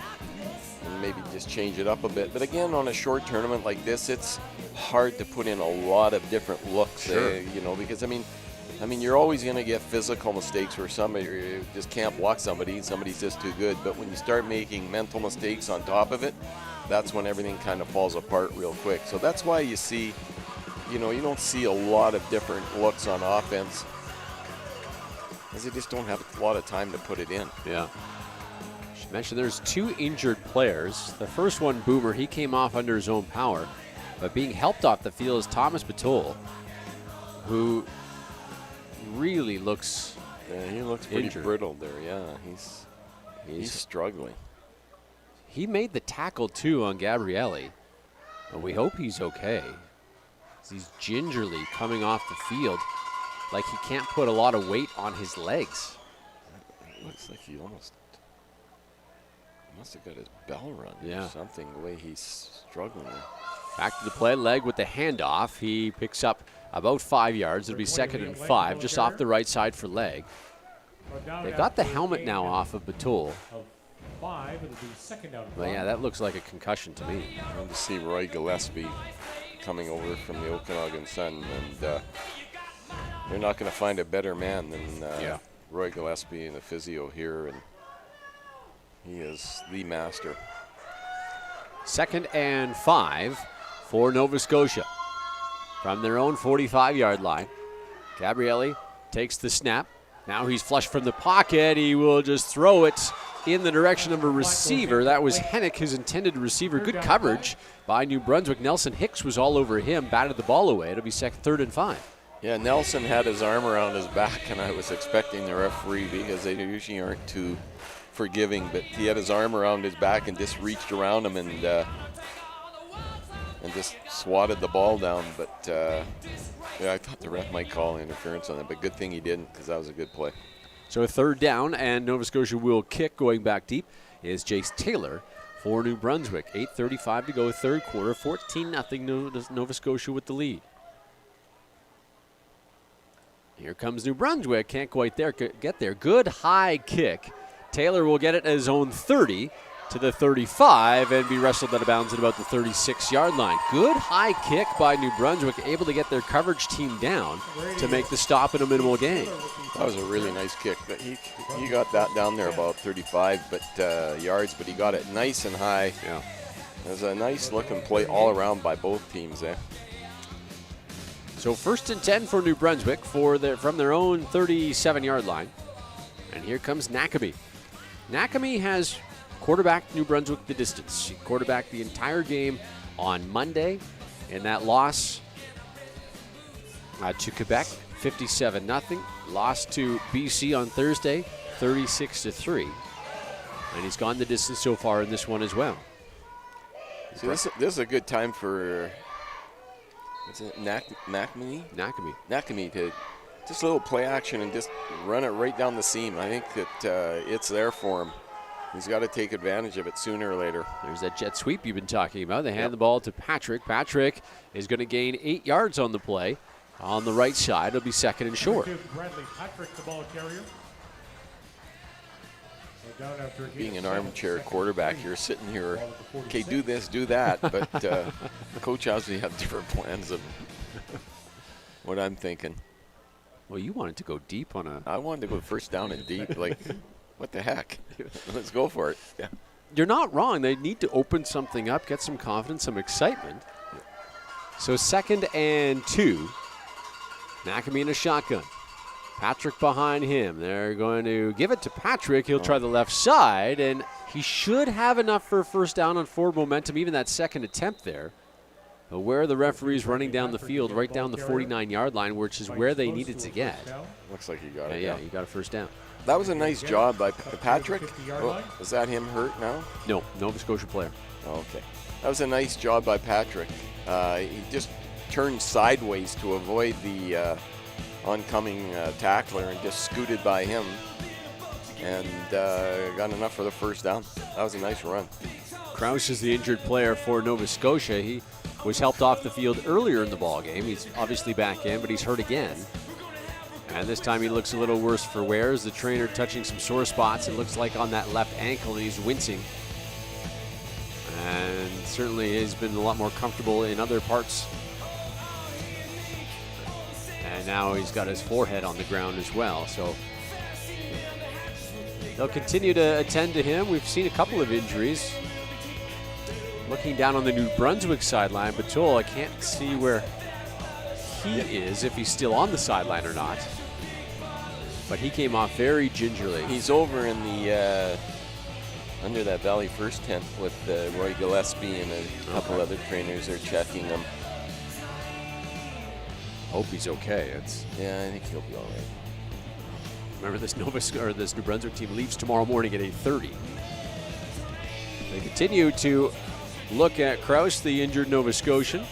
[SPEAKER 3] and maybe just change it up a bit. But again, on a short tournament like this, it's hard to put in a lot of different looks.
[SPEAKER 2] Sure.
[SPEAKER 3] Because I mean, you're always going to get physical mistakes where somebody just can't block somebody. Somebody's just too good. But when you start making mental mistakes on top of it, that's when everything kind of falls apart real quick. So that's why you see, you don't see a lot of different looks on offense, because they just don't have a lot of time to put it in.
[SPEAKER 2] Yeah. Should mention there's 2 injured players. The first one, Boomer, he came off under his own power, but being helped off the field is Thomas Batole, who really looks
[SPEAKER 3] he looks pretty
[SPEAKER 2] injured.
[SPEAKER 3] brittle there. Yeah, he's struggling.
[SPEAKER 2] He made the tackle too on Gabrielli, and we hope he's okay. He's gingerly coming off the field like he can't put a lot of weight on his legs.
[SPEAKER 3] It looks like he must have got his bell run
[SPEAKER 2] Yeah.
[SPEAKER 3] or something, the way he's struggling there.
[SPEAKER 2] Back to the play, leg with the handoff. He picks up about 5 yards. It'll be 2nd and 5, just off the right side for leg. They got the helmet now off of Batole.
[SPEAKER 1] 5, it'll be 2nd down.
[SPEAKER 2] But yeah, that looks like a concussion to me.
[SPEAKER 3] Good to see Roy Gillespie coming over from the Okanagan Sun, and they're not going to find a better man than Roy Gillespie and the physio here, and he is the master.
[SPEAKER 2] 2nd and 5 for Nova Scotia. From their own 45-yard line, Gabrielli takes the snap. Now he's flush from the pocket. He will just throw it in the direction of a receiver. That was Hennick, his intended receiver. Good coverage by New Brunswick. Nelson Hicks was all over him, batted the ball away. It'll be 3rd and 5.
[SPEAKER 3] Yeah, Nelson had his arm around his back, and I was expecting the referee, because they usually aren't too forgiving, but he had his arm around his back and just reached around him and just swatted the ball down. But I thought the ref might call interference on it, but good thing he didn't, because that was a good play.
[SPEAKER 2] So a 3rd down, and Nova Scotia will kick. Going back deep is Jace Taylor for New Brunswick. 8:35 to go, 3rd quarter. 14-0 Nova Scotia with the lead. Here comes New Brunswick. Can't quite get there. Good high kick. Taylor will get it at his own 30 to the 35 and be wrestled out of bounds at about the 36-yard line. Good high kick by New Brunswick, able to get their coverage team down to make the stop in a minimal gain.
[SPEAKER 3] That was a really nice kick. But he got that down there about 35 yards, but he got it nice and high.
[SPEAKER 2] Yeah.
[SPEAKER 3] It was a nice looking play all around by both teams there.
[SPEAKER 2] So 1st and 10 for New Brunswick from their own 37-yard line. And here comes Nakami. Nakami has quarterbacked New Brunswick the distance. He quarterbacked the entire game on Monday in that loss to Quebec, 57-0. Lost to BC on Thursday, 36-3. And he's gone the distance so far in this one as well.
[SPEAKER 3] See, this is a good time for Nakami to just a little play action and just run it right down the seam. I think that it's there for him. He's got to take advantage of it sooner or later.
[SPEAKER 2] There's that jet sweep you've been talking about. They hand the ball to Patrick. Patrick is going to gain 8 yards on the play. On the right side, it'll be 2nd and short.
[SPEAKER 1] Bradley Patrick, the ball carrier.
[SPEAKER 3] Being an armchair quarterback, you're sitting here, okay, do this, do that, but Coach obviously have different plans of what I'm thinking.
[SPEAKER 2] Well, you wanted to go deep on a...
[SPEAKER 3] I wanted to go 1st down and deep, like, what the heck? Let's go for it. Yeah.
[SPEAKER 2] You're not wrong. They need to open something up, get some confidence, some excitement. So 2nd and 2. Nakami in a shotgun. Patrick behind him. They're going to give it to Patrick. He'll try the left side, and he should have enough for a 1st down on forward momentum, even that 2nd attempt there. But where the referee's running down the field, right down the 49-yard line, which is where they needed to get.
[SPEAKER 3] Looks like he got it.
[SPEAKER 2] Yeah, you got a 1st down.
[SPEAKER 3] That was a nice job by Patrick. Oh, is that him hurt now?
[SPEAKER 2] No, Nova Scotia player.
[SPEAKER 3] Oh, okay. That was a nice job by Patrick. He just turned sideways to avoid the oncoming tackler and just scooted by him and got enough for the 1st down. That was a nice run.
[SPEAKER 2] Krause is the injured player for Nova Scotia. He was helped off the field earlier in the ball game. He's obviously back in, but he's hurt again. And this time he looks a little worse for wear. As the trainer touching some sore spots, it looks like on that left ankle, and he's wincing. And certainly he's been a lot more comfortable in other parts. And now he's got his forehead on the ground as well. So they'll continue to attend to him. We've seen a couple of injuries. Looking down on the New Brunswick sideline, Batul, I can't see where he is, if he's still on the sideline or not. But he came off very gingerly.
[SPEAKER 3] He's over in the under that Valley First tent with Roy Gillespie and a couple other trainers are checking him.
[SPEAKER 2] Hope he's okay.
[SPEAKER 3] Yeah, I think he'll be all right.
[SPEAKER 2] Remember, this New Brunswick team leaves tomorrow morning at 8:30. They continue to look at Krause, the injured Nova Scotian.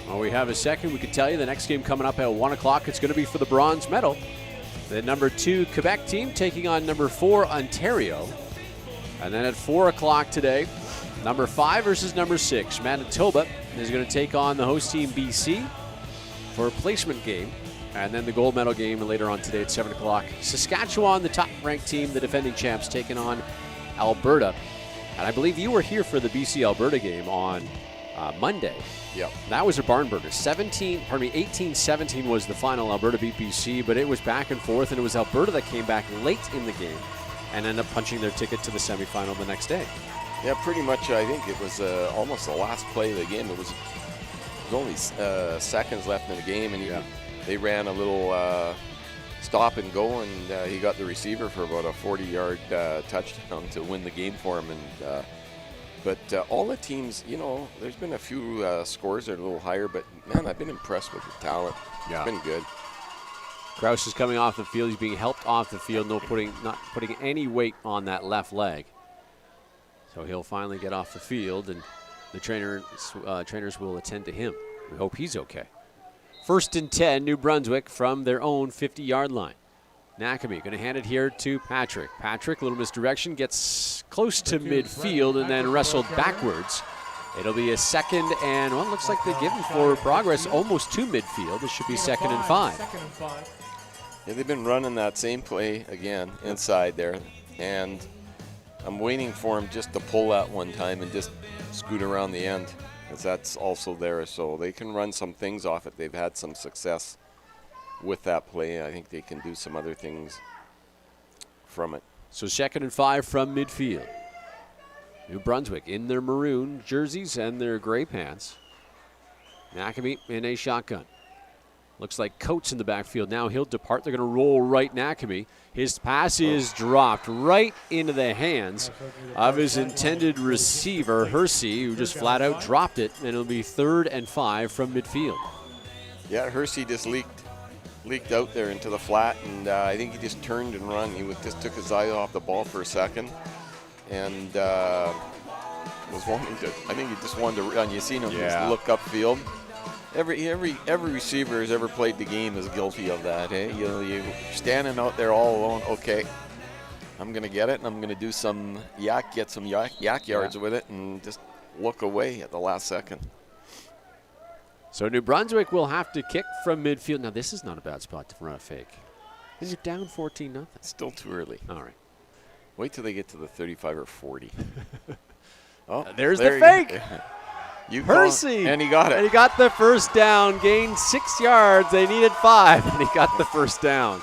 [SPEAKER 2] While we have a second, we can tell you the next game coming up at 1 o'clock. It's going to be for the bronze medal. The number 2 Quebec team taking on number 4 Ontario. And then at 4 o'clock today, number 5 versus number 6. Manitoba is going to take on the host team BC for a placement game. And then the gold medal game later on today at 7 o'clock. Saskatchewan, the top-ranked team, the defending champs, taking on Alberta. And I believe you were here for the BC-Alberta game on Monday.
[SPEAKER 3] Yep.
[SPEAKER 2] That was a barn burner. 18-17 was the final. Alberta beat BC, but it was back and forth, and it was Alberta that came back late in the game and ended up punching their ticket to the semifinal the next day.
[SPEAKER 3] Yeah, pretty much. I think it was almost the last play of the game. It was only seconds left in the game, and they ran a little stop and go, and he got the receiver for about a 40-yard touchdown to win the game for him. And but all the teams, there's been a few scores that are a little higher, but man, I've been impressed with the talent.
[SPEAKER 2] Yeah.
[SPEAKER 3] It's been good.
[SPEAKER 2] Krause is coming off the field. He's being helped off the field, not putting any weight on that left leg. So he'll finally get off the field, and the trainers will attend to him. We hope he's okay. 1st and 10, New Brunswick from their own 50-yard line. Nakami going to hand it here to Patrick. Patrick, a little misdirection, gets close to midfield and then wrestled backwards. It'll be a 2nd and, well, looks like they're giving for progress almost to midfield. It should be 2nd and 5.
[SPEAKER 3] Yeah, they've been running that same play again inside there, and I'm waiting for him just to pull that one time and just scoot around the end, because that's also there. So they can run some things off it. They've had some success with that play. I think they can do some other things from it.
[SPEAKER 2] So 2nd and 5 from midfield. New Brunswick in their maroon jerseys and their gray pants. Nakami in a shotgun. Looks like Coates in the backfield. Now he'll depart. They're going to roll right Nakami. His pass is dropped right into the hands of his intended receiver, Hersey, who just flat out dropped it, and it'll be 3rd and 5 from midfield.
[SPEAKER 3] Yeah, Hersey just leaked out there into the flat, and I think he just turned and run. He just took his eye off the ball for a second, and was wanting to. I think he just wanted to run. You seen him just look upfield. Every receiver who's ever played the game is guilty of that. Eh? You're standing out there all alone. Okay, I'm gonna get it, and I'm gonna do some get some yak yards with it, and just look away at the last second.
[SPEAKER 2] So New Brunswick will have to kick from midfield. Now this is not a bad spot to run a fake. And you're down 14-0.
[SPEAKER 3] Still too early.
[SPEAKER 2] All right.
[SPEAKER 3] Wait till they get to the 35 or 40. Oh,
[SPEAKER 2] there's the fake.
[SPEAKER 3] Hersey. And he got it.
[SPEAKER 2] And he got the first down, gained 6 yards. They needed 5, and he got the first down.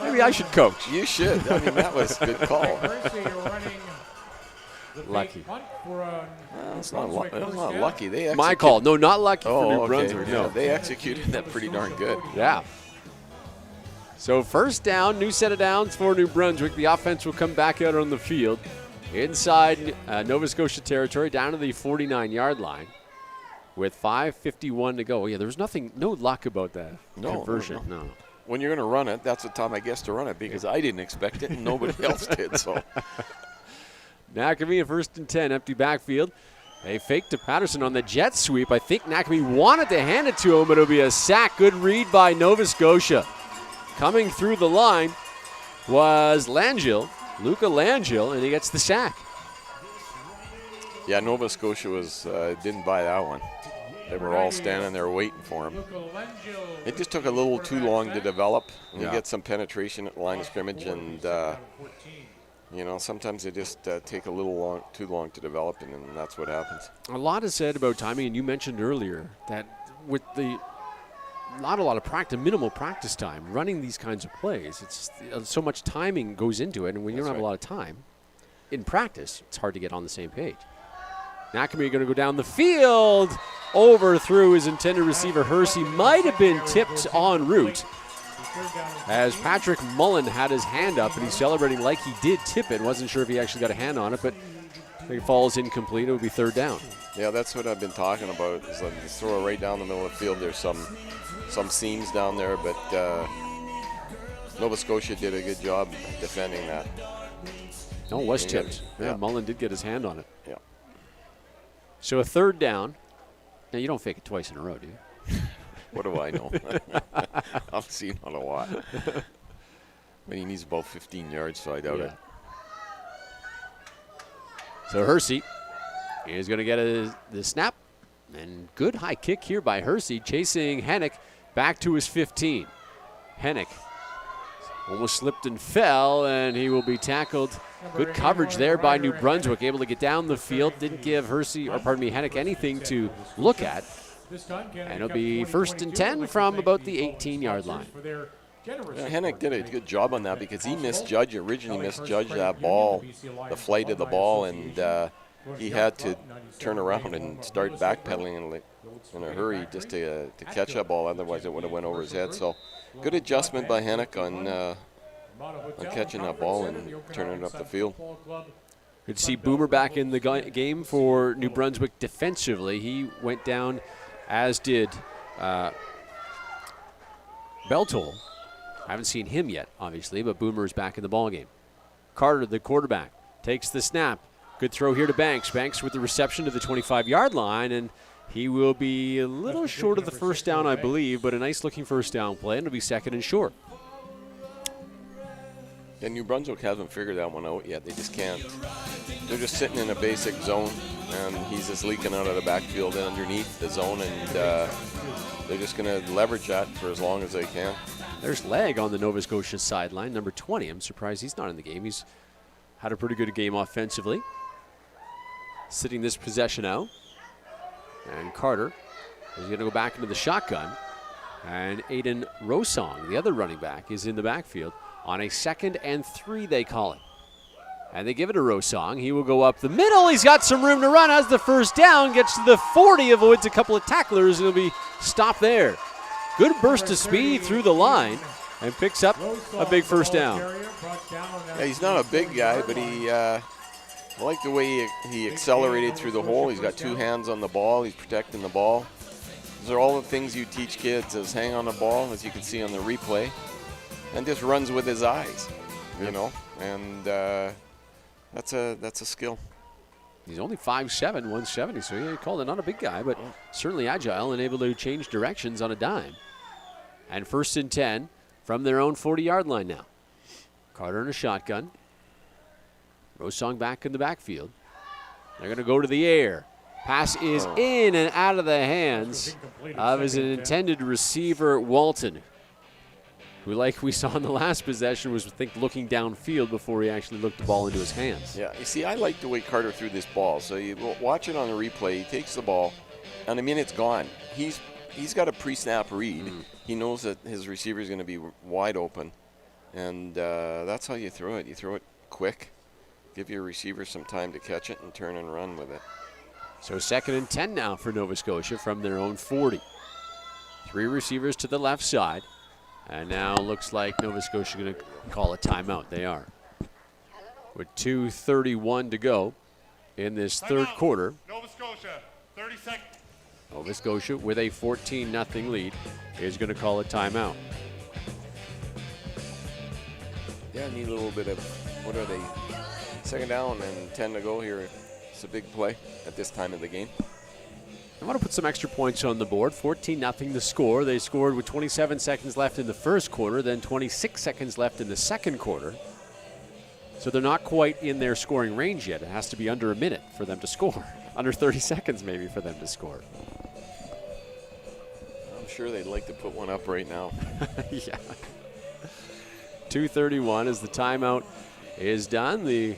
[SPEAKER 2] Maybe I should coach.
[SPEAKER 3] You should. I mean, that was a good call.
[SPEAKER 2] Lucky.
[SPEAKER 3] It's not lucky. They
[SPEAKER 2] my call. No, not lucky for New Brunswick.
[SPEAKER 3] Yeah, no, they executed that pretty darn good.
[SPEAKER 2] Yeah. So 1st down, new set of downs for New Brunswick. The offense will come back out on the field inside Nova Scotia territory, down to the 49-yard line with 5:51 to go. Yeah, there was no luck about that conversion. No.
[SPEAKER 3] When you're going to run it, that's the time, I guess, to run it, because I didn't expect it and nobody else did. So.
[SPEAKER 2] Nakami, 1st and 10, empty backfield. A fake to Patterson on the jet sweep. I think Nakami wanted to hand it to him, but it'll be a sack. Good read by Nova Scotia. Coming through the line was Luca Langille, and he gets the sack.
[SPEAKER 3] Yeah, Nova Scotia didn't buy that one. They were all standing there waiting for him. It just took a little too long to develop. And you get some penetration at the line of scrimmage, and you know, sometimes they just take a little too long to develop, and then that's what happens.
[SPEAKER 2] A lot is said about timing, and you mentioned earlier that with the not a lot of practice, minimal practice time, running these kinds of plays, it's so much timing goes into it, and when you don't have a lot of time in practice, it's hard to get on the same page. McNamee going to go down the field, overthrew his intended receiver. Hersey might have been tipped en route, as Patrick Mullen had his hand up, and he's celebrating like he did tip it. Wasn't sure if he actually got a hand on it, but it falls incomplete. It would be third down.
[SPEAKER 3] Yeah, that's what I've been talking about, is like just throw it right down the middle of the field. There's some seams down there, but Nova Scotia did a good job defending that.
[SPEAKER 2] No, it was tipped. Yeah, Mullen did get his hand on it.
[SPEAKER 3] Yeah.
[SPEAKER 2] So a third down. Now, you don't fake it twice in a row, do you?
[SPEAKER 3] What do I know? I've seen it a lot. But he needs about 15 yards, so I doubt it.
[SPEAKER 2] So Hersey is going to get the snap. And good high kick here by Hersey, chasing Hennick back to his 15. Hennick almost slipped and fell, and he will be tackled. Good coverage there by New Brunswick, able to get down the field. Didn't give Hennick anything to look at. And it'll be 1st and 10 from about the 18-yard line.
[SPEAKER 3] Hennick did a good job on that because he originally misjudged that ball, the flight of the ball, and he had to turn around and start backpedaling in a hurry just to catch that ball. Otherwise, it would have went over his head. So, good adjustment by Hennick on catching that ball and turning it up the field.
[SPEAKER 2] Good to see Boomer back in the game for New Brunswick defensively. He went down, as did Beltol. I haven't seen him yet, obviously, but Boomer is back in the ballgame. Carter, the quarterback, takes the snap. Good throw here to Banks. Banks with the reception to the 25-yard line, and he will be a little short of the first down, I believe, but a nice-looking first down play, and it'll be 2nd and short.
[SPEAKER 3] And New Brunswick hasn't figured that one out yet. They just can't. They're just sitting in a basic zone, and he's just leaking out of the backfield and underneath the zone, and they're just going to leverage that for as long as they can.
[SPEAKER 2] There's Legg on the Nova Scotia sideline, number 20. I'm surprised he's not in the game. He's had a pretty good game offensively. Sitting this possession out. And Carter is going to go back into the shotgun. And Aiden Rosong, the other running back, is in the backfield. On a 2nd and 3, they call it. And they give it to Rosong. He will go up the middle. He's got some room to run. Has the first down. Gets to the 40. Avoids a couple of tacklers. And he'll be stopped there. Good burst of speed through the line. And picks up a big first down.
[SPEAKER 3] Yeah, he's not a big guy, but I like the way he accelerated through the hole. He's got 2 hands on the ball. He's protecting the ball. Those are all the things you teach kids, is hang on the ball, as you can see on the replay, and just runs with his eyes, you know, and that's a skill.
[SPEAKER 2] He's only 5'7", 170, so he called it not a big guy, but certainly agile and able to change directions on a dime. And 1st and 10 from their own 40-yard line now. Carter in a shotgun. Rosong back in the backfield. They're going to go to the air. Pass is in and out of the hands of his intended receiver, Walton, who, like we saw in the last possession, was looking downfield before he actually looked the ball into his hands.
[SPEAKER 3] Yeah, you see, I like the way Carter threw this ball. So you watch it on the replay. He takes the ball, and the minute's gone. He's got a pre-snap read. He knows that his receiver is going to be wide open, and that's how you throw it. You throw it quick. Give your receiver some time to catch it and turn and run with it.
[SPEAKER 2] So 2nd and 10 now for Nova Scotia from their own 40. 3 receivers to the left side. And now looks like Nova Scotia going to call a timeout. They are. With 2:31 to go in this third quarter.
[SPEAKER 5] Nova Scotia, 30 seconds.
[SPEAKER 2] Nova Scotia with a 14-0 lead is going to call a timeout.
[SPEAKER 3] Yeah, I need a little bit of, what are they, 2nd down and 10 to go here. It's a big play at this time of the game.
[SPEAKER 2] I want to put some extra points on the board. 14-0 the score. They scored with 27 seconds left in the first quarter, then 26 seconds left in the second quarter. So they're not quite in their scoring range yet. It has to be under a minute for them to score. Under 30 seconds maybe for them to score.
[SPEAKER 3] sure they'd like to put one up right now.
[SPEAKER 2] Yeah. 2:31 as the timeout is done. The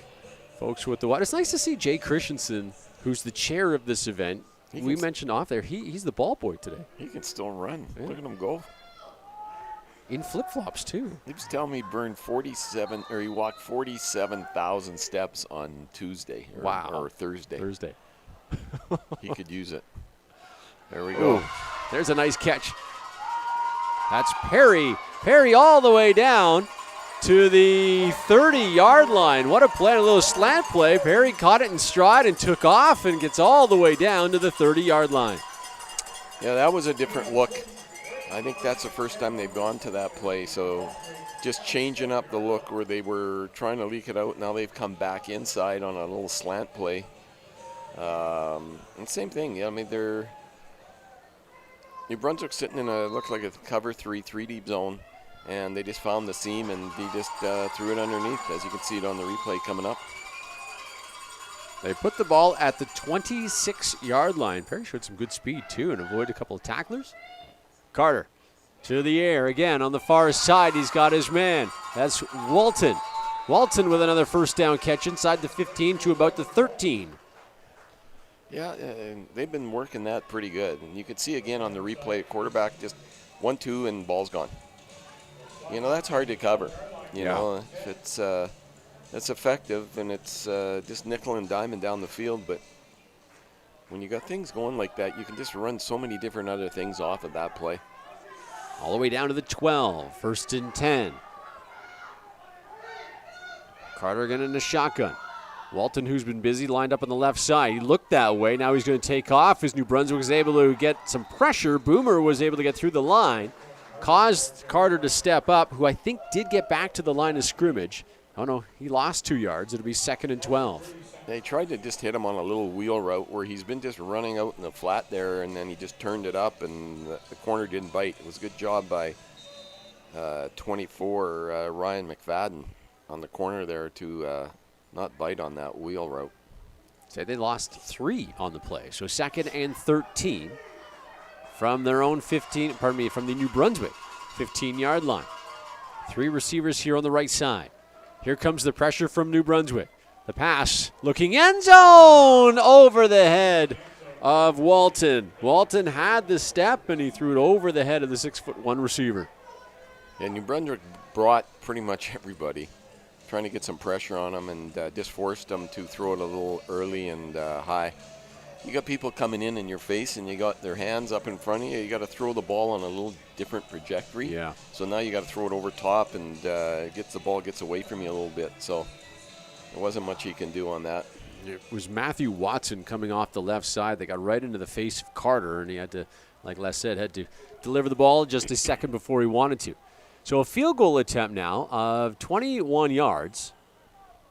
[SPEAKER 2] folks with the water. It's nice to see Jay Christensen, who's the chair of this event. We mentioned off there, he's the ball boy today.
[SPEAKER 3] He can still run. Yeah. Look at him go.
[SPEAKER 2] In flip-flops, too.
[SPEAKER 3] He was telling me he walked 47,000 steps on Tuesday. Or Thursday.
[SPEAKER 2] Thursday.
[SPEAKER 3] He could use it. There we go.
[SPEAKER 2] Ooh, there's a nice catch. That's Perry. Perry all the way down to the 30-yard line. What a play, a little slant play. Perry caught it in stride and took off and gets all the way down to the 30-yard line.
[SPEAKER 3] Yeah, that was a different look. I think that's the first time they've gone to that play. So just changing up the look where they were trying to leak it out. Now they've come back inside on a little slant play. And same thing. Yeah, I mean, New Brunswick sitting in looks like a cover 3 deep zone. And they just found the seam and he just threw it underneath, as you can see it on the replay coming up.
[SPEAKER 2] They put the ball at the 26-yard line. Perry showed some good speed, too, and avoided a couple of tacklers. Carter to the air again on the far side. He's got his man. That's Walton. Walton with another first down catch inside the 15 to about the 13.
[SPEAKER 3] Yeah, and they've been working that pretty good. And you can see again on the replay, quarterback just 1-2 and ball's gone. You know, that's hard to cover. You know, if it's effective and it's just nickel and diamond down the field. But when you got things going like that, you can just run so many different other things off of that play.
[SPEAKER 2] All the way down to the 12, first and 10. Carter again in the shotgun. Walton, who's been busy, lined up on the left side. He looked that way. Now he's going to take off as New Brunswick was able to get some pressure. Boomer was able to get through the line. Caused Carter to step up, who I think did get back to the line of scrimmage. Oh, no, he lost 2 yards. It'll be 2nd and 12.
[SPEAKER 3] They tried to just hit him on a little wheel route where he's been just running out in the flat there, and then he just turned it up, and the corner didn't bite. It was a good job by 24, Ryan McFadden, on the corner there to not bite on that wheel route.
[SPEAKER 2] So they lost 3 on the play. So 2nd and 13 from their own from the New Brunswick 15-yard line. 3 receivers here on the right side. Here comes the pressure from New Brunswick. The pass, looking end zone over the head of Walton. Walton had the step, and he threw it over the head of the 6'1" receiver.
[SPEAKER 3] And New Brunswick brought pretty much everybody, trying to get some pressure on them, and just forced them to throw it a little early and high. You got people coming in your face, and you got their hands up in front of you. You got to throw the ball on a little different trajectory.
[SPEAKER 2] Yeah.
[SPEAKER 3] So now you got to throw it over top, and the ball gets away from you a little bit. So there wasn't much he can do on that.
[SPEAKER 2] It was Matthew Watson coming off the left side. They got right into the face of Carter, and he had to, like Les said, had to deliver the ball just a second before he wanted to. So a field goal attempt now of 21 yards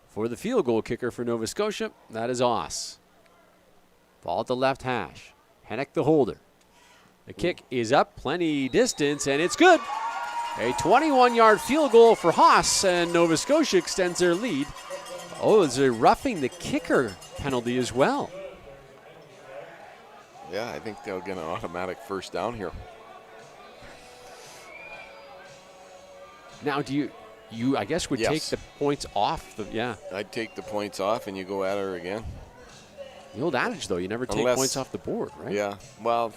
[SPEAKER 2] for the field goal kicker for Nova Scotia. That is Oss. Ball at the left hash. Hennick the holder. The kick is up, plenty distance, and it's good. A 21-yard field goal for Haas, and Nova Scotia extends their lead. Oh, there's a roughing the kicker penalty as well.
[SPEAKER 3] Yeah, I think they'll get an automatic first down here.
[SPEAKER 2] Now, do you I guess, would take the points off?
[SPEAKER 3] I'd take the points off, and you go at her again.
[SPEAKER 2] The old adage, though, you never take points off the board, right?
[SPEAKER 3] Yeah, well,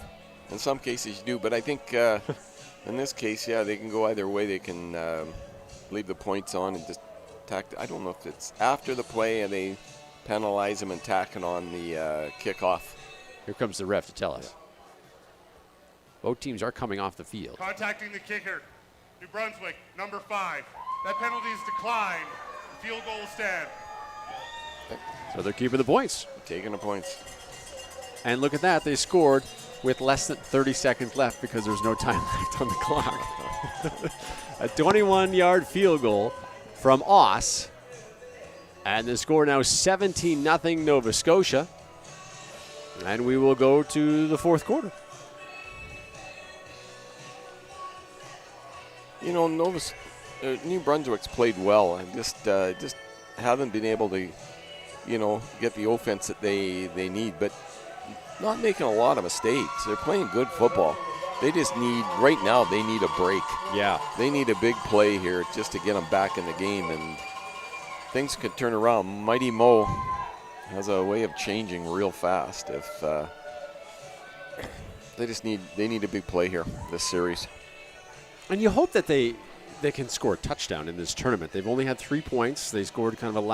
[SPEAKER 3] in some cases you do, but I think in this case, they can go either way. They can leave the points on and just tack. I don't know if it's after the play and they penalize them and tack it on the kickoff.
[SPEAKER 2] Here comes the ref to tell us. Both teams are coming off the field.
[SPEAKER 5] Contacting the kicker, New Brunswick, number 5. That penalty is declined. The field goal will stand.
[SPEAKER 2] So they're keeping the points.
[SPEAKER 3] Taking the points.
[SPEAKER 2] And look at that. They scored with less than 30 seconds left because there's no time left on the clock. A 21-yard field goal from Oss. And the score now 17-0 Nova Scotia. And we will go to the fourth quarter.
[SPEAKER 3] You know, New Brunswick's played well and just haven't been able to, get the offense that they need, but not making a lot of mistakes. They're playing good football. they just need, right now, they need a break.
[SPEAKER 2] Yeah.
[SPEAKER 3] They need a big play here just to get them back in the game, and things could turn around. Mighty Mo has a way of changing real fast. If they need a big play here this series.
[SPEAKER 2] And you hope that they can score a touchdown in this tournament. They've only had 3 points. They scored kind of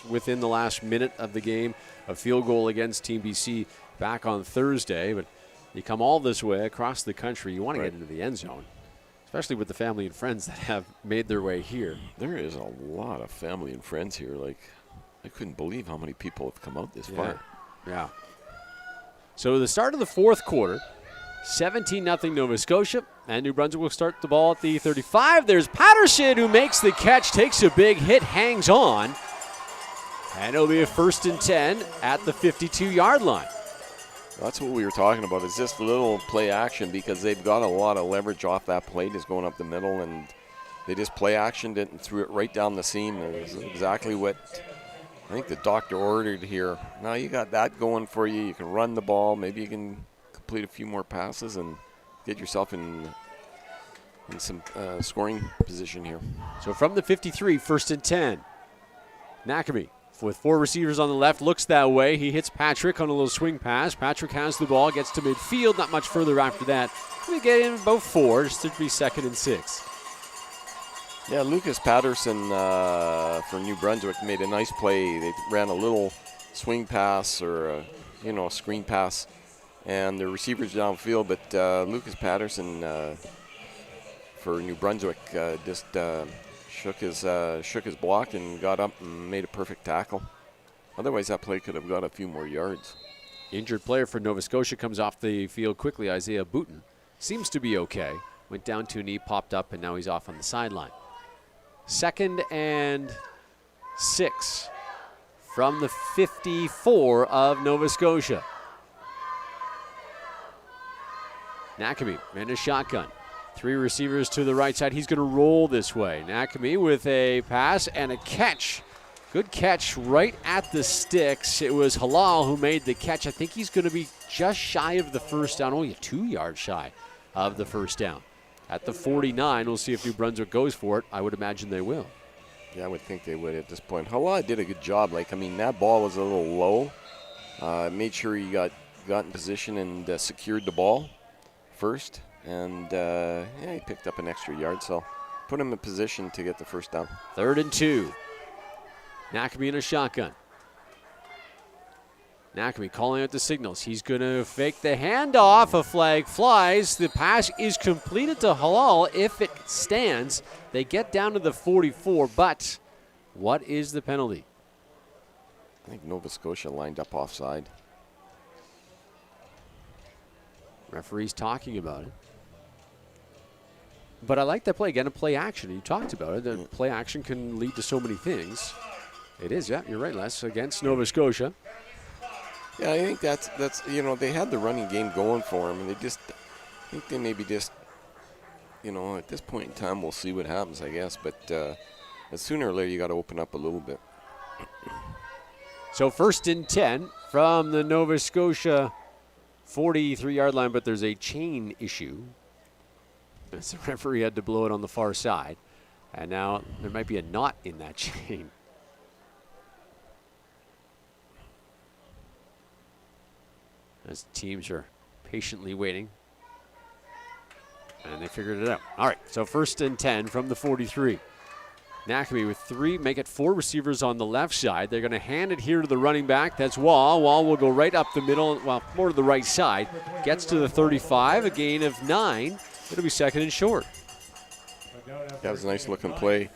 [SPEAKER 2] within the last minute of the game, a field goal against Team BC back on Thursday. But you come all this way across the country, you want to get into the end zone, especially with the family and friends that have made their way here.
[SPEAKER 3] There is a lot of family and friends here. Like, I couldn't believe how many people have come out this far.
[SPEAKER 2] Yeah. So the start of the fourth quarter, 17-0 Nova Scotia, and New Brunswick will start the ball at the 35. There's Patterson who makes the catch, takes a big hit, hangs on, and it'll be a 1st and 10 at the 52-yard line.
[SPEAKER 3] That's what we were talking about. It's just a little play action because they've got a lot of leverage off that play just going up the middle, and they just play actioned it and threw it right down the seam. It was exactly what I think the doctor ordered here. Now you got that going for you. You can run the ball. Maybe you can complete a few more passes and get yourself in some scoring position here.
[SPEAKER 2] So from the 53, 1st and 10. Nakami with 4 receivers on the left, looks that way. He hits Patrick on a little swing pass. Patrick has the ball, gets to midfield, not much further after that. We get in about 4, just to be 2nd and 6.
[SPEAKER 3] Yeah, Lucas Patterson for New Brunswick made a nice play. They ran a little swing pass or a screen pass, and the receivers downfield. But Lucas Patterson for New Brunswick just shook his block and got up and made a perfect tackle. Otherwise, that play could have got a few more yards.
[SPEAKER 2] Injured player for Nova Scotia comes off the field quickly. Isaiah Booten seems to be okay. Went down to a knee, popped up, and now he's off on the sideline. 2nd and 6 from the 54 of Nova Scotia. Nakami in a shotgun. 3 receivers to the right side. He's going to roll this way. Nakami with a pass and a catch. Good catch right at the sticks. It was Halal who made the catch. I think he's going to be just shy of the first down, only 2 yards shy of the first down. At the 49, we'll see if New Brunswick goes for it. I would imagine they will.
[SPEAKER 3] Yeah, I would think they would at this point. Halal did a good job. That ball was a little low. Made sure he got in position and secured the ball first. And he picked up an extra yard, so put him in position to get the first down.
[SPEAKER 2] 3rd and 2. Nakami in a shotgun. Nakami calling out the signals. He's going to fake the handoff. A flag flies. The pass is completed to Halal. If it stands, they get down to the 44. But what is the penalty?
[SPEAKER 3] I think Nova Scotia lined up offside.
[SPEAKER 2] Referee's talking about it. But I like that play. Again, a play action. You talked about it. The play action can lead to so many things. It is, yeah, you're right, Les, against Nova Scotia.
[SPEAKER 3] Yeah, I think that's they had the running game going for them, and I think they maybe just, at this point in time, we'll see what happens, I guess. But sooner or later, you got to open up a little bit.
[SPEAKER 2] So 1st and 10 from the Nova Scotia 43-yard line, but there's a chain issue. As the referee had to blow it on the far side. And now there might be a knot in that chain. As teams are patiently waiting. And they figured it out. All right, so 1st and 10 from the 43. Nakami with 3, make it 4 receivers on the left side. They're going to hand it here to the running back. That's Wall. Wall will go right up the middle, well, more to the right side. Gets to the 35, a gain of 9. It'll be 2nd and short.
[SPEAKER 3] That was a nice looking play.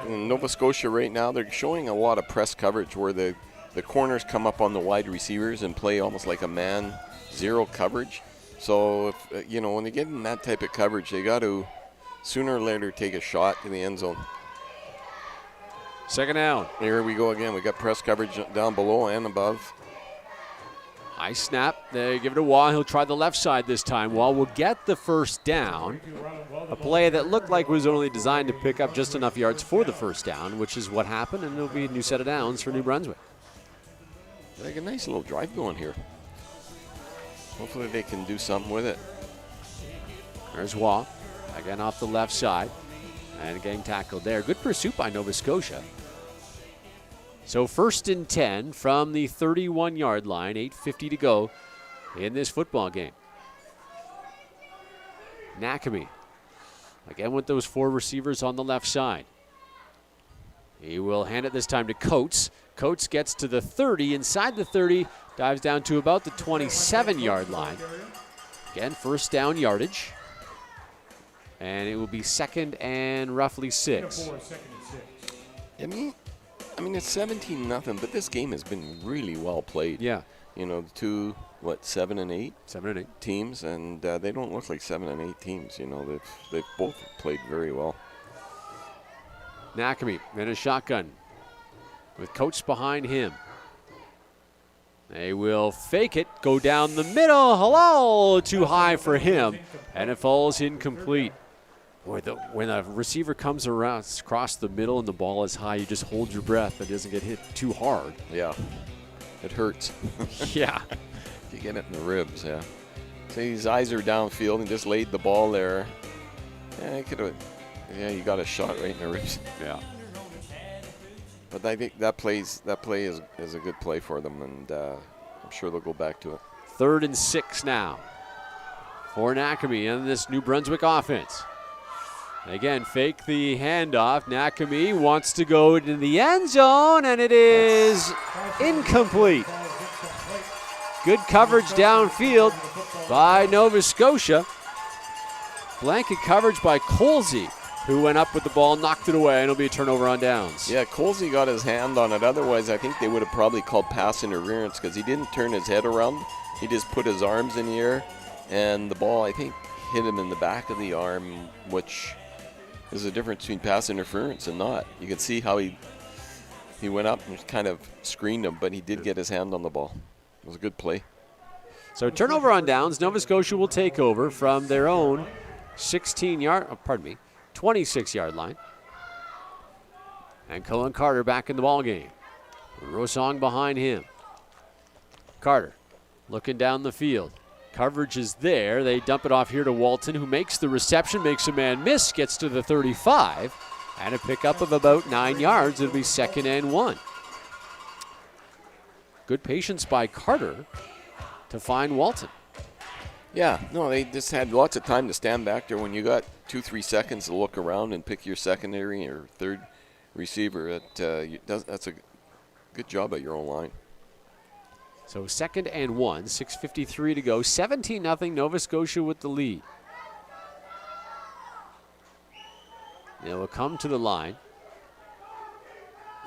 [SPEAKER 3] In Nova Scotia right now, they're showing a lot of press coverage where the corners come up on the wide receivers and play almost like a man zero coverage. So, when they get in that type of coverage, they got to sooner or later take a shot in the end zone.
[SPEAKER 2] 2nd down.
[SPEAKER 3] Here we go again. We got press coverage down below and above.
[SPEAKER 2] High snap. They give it to Wall. He'll try the left side this time. Wall will get the first down. A play that looked like was only designed to pick up just enough yards for the first down, which is what happened, and it'll be a new set of downs for New Brunswick.
[SPEAKER 3] Like a nice little drive going here. Hopefully they can do something with it.
[SPEAKER 2] There's Waugh, again off the left side. And getting tackled there. Good pursuit by Nova Scotia. So 1st and 10 from the 31-yard line, 8:50 to go in this football game. Nakami, again with those 4 receivers on the left side. He will hand it this time to Coates. Coates gets to the 30, inside the 30, dives down to about the 27-yard line. Again, first down yardage. And it will be 2nd and roughly 6.
[SPEAKER 3] I mean, it's 17-0, but this game has been really well played.
[SPEAKER 2] Yeah.
[SPEAKER 3] You know, the two, 7 and 8?
[SPEAKER 2] 7 and 8
[SPEAKER 3] teams, and they don't look like 7 and 8 teams. You know, they've both played very well.
[SPEAKER 2] Nakami in a shotgun with Coates behind him. They will fake it, go down the middle. Hello, too high for him, and it falls incomplete. Boy, when a receiver comes around across the middle and the ball is high, you just hold your breath. It doesn't get hit too hard.
[SPEAKER 3] Yeah, it hurts.
[SPEAKER 2] Yeah.
[SPEAKER 3] You get it in the ribs, yeah. So his eyes are downfield and just laid the ball there. Yeah, you got a shot right in the ribs.
[SPEAKER 2] Yeah.
[SPEAKER 3] But I think that play is a good play for them, and I'm sure they'll go back to it.
[SPEAKER 2] 3rd and 6 now for Nakami and this New Brunswick offense. Again, fake the handoff. Nakami wants to go into the end zone, and it is incomplete. Good coverage downfield by Nova Scotia. Blanket coverage by Colsey, who went up with the ball, knocked it away, and it'll be a turnover on downs.
[SPEAKER 3] Yeah, Colsey got his hand on it. Otherwise, I think they would have probably called pass interference because he didn't turn his head around. He just put his arms in the air, and the ball, I think, hit him in the back of the arm, which is the difference between pass interference and not. You can see how he went up and kind of screened him, but he did get his hand on the ball. It was a good play.
[SPEAKER 2] So turnover on downs. Nova Scotia will take over from their own 26-yard line. And Cullen Carter back in the ball game. Rosong behind him. Carter looking down the field. Coverage is there. They dump it off here to Walton, who makes the reception, makes a man miss, gets to the 35, and a pickup of about 9 yards. It'll be 2nd and 1. Good patience by Carter to find Walton.
[SPEAKER 3] Yeah, no, they just had lots of time to stand back there. When you got 2-3 seconds to look around and pick your secondary or third receiver, that's a good job at your own line.
[SPEAKER 2] So 2nd and 1, 6:53 to go. 17-0 Nova Scotia with the lead. They will come to the line.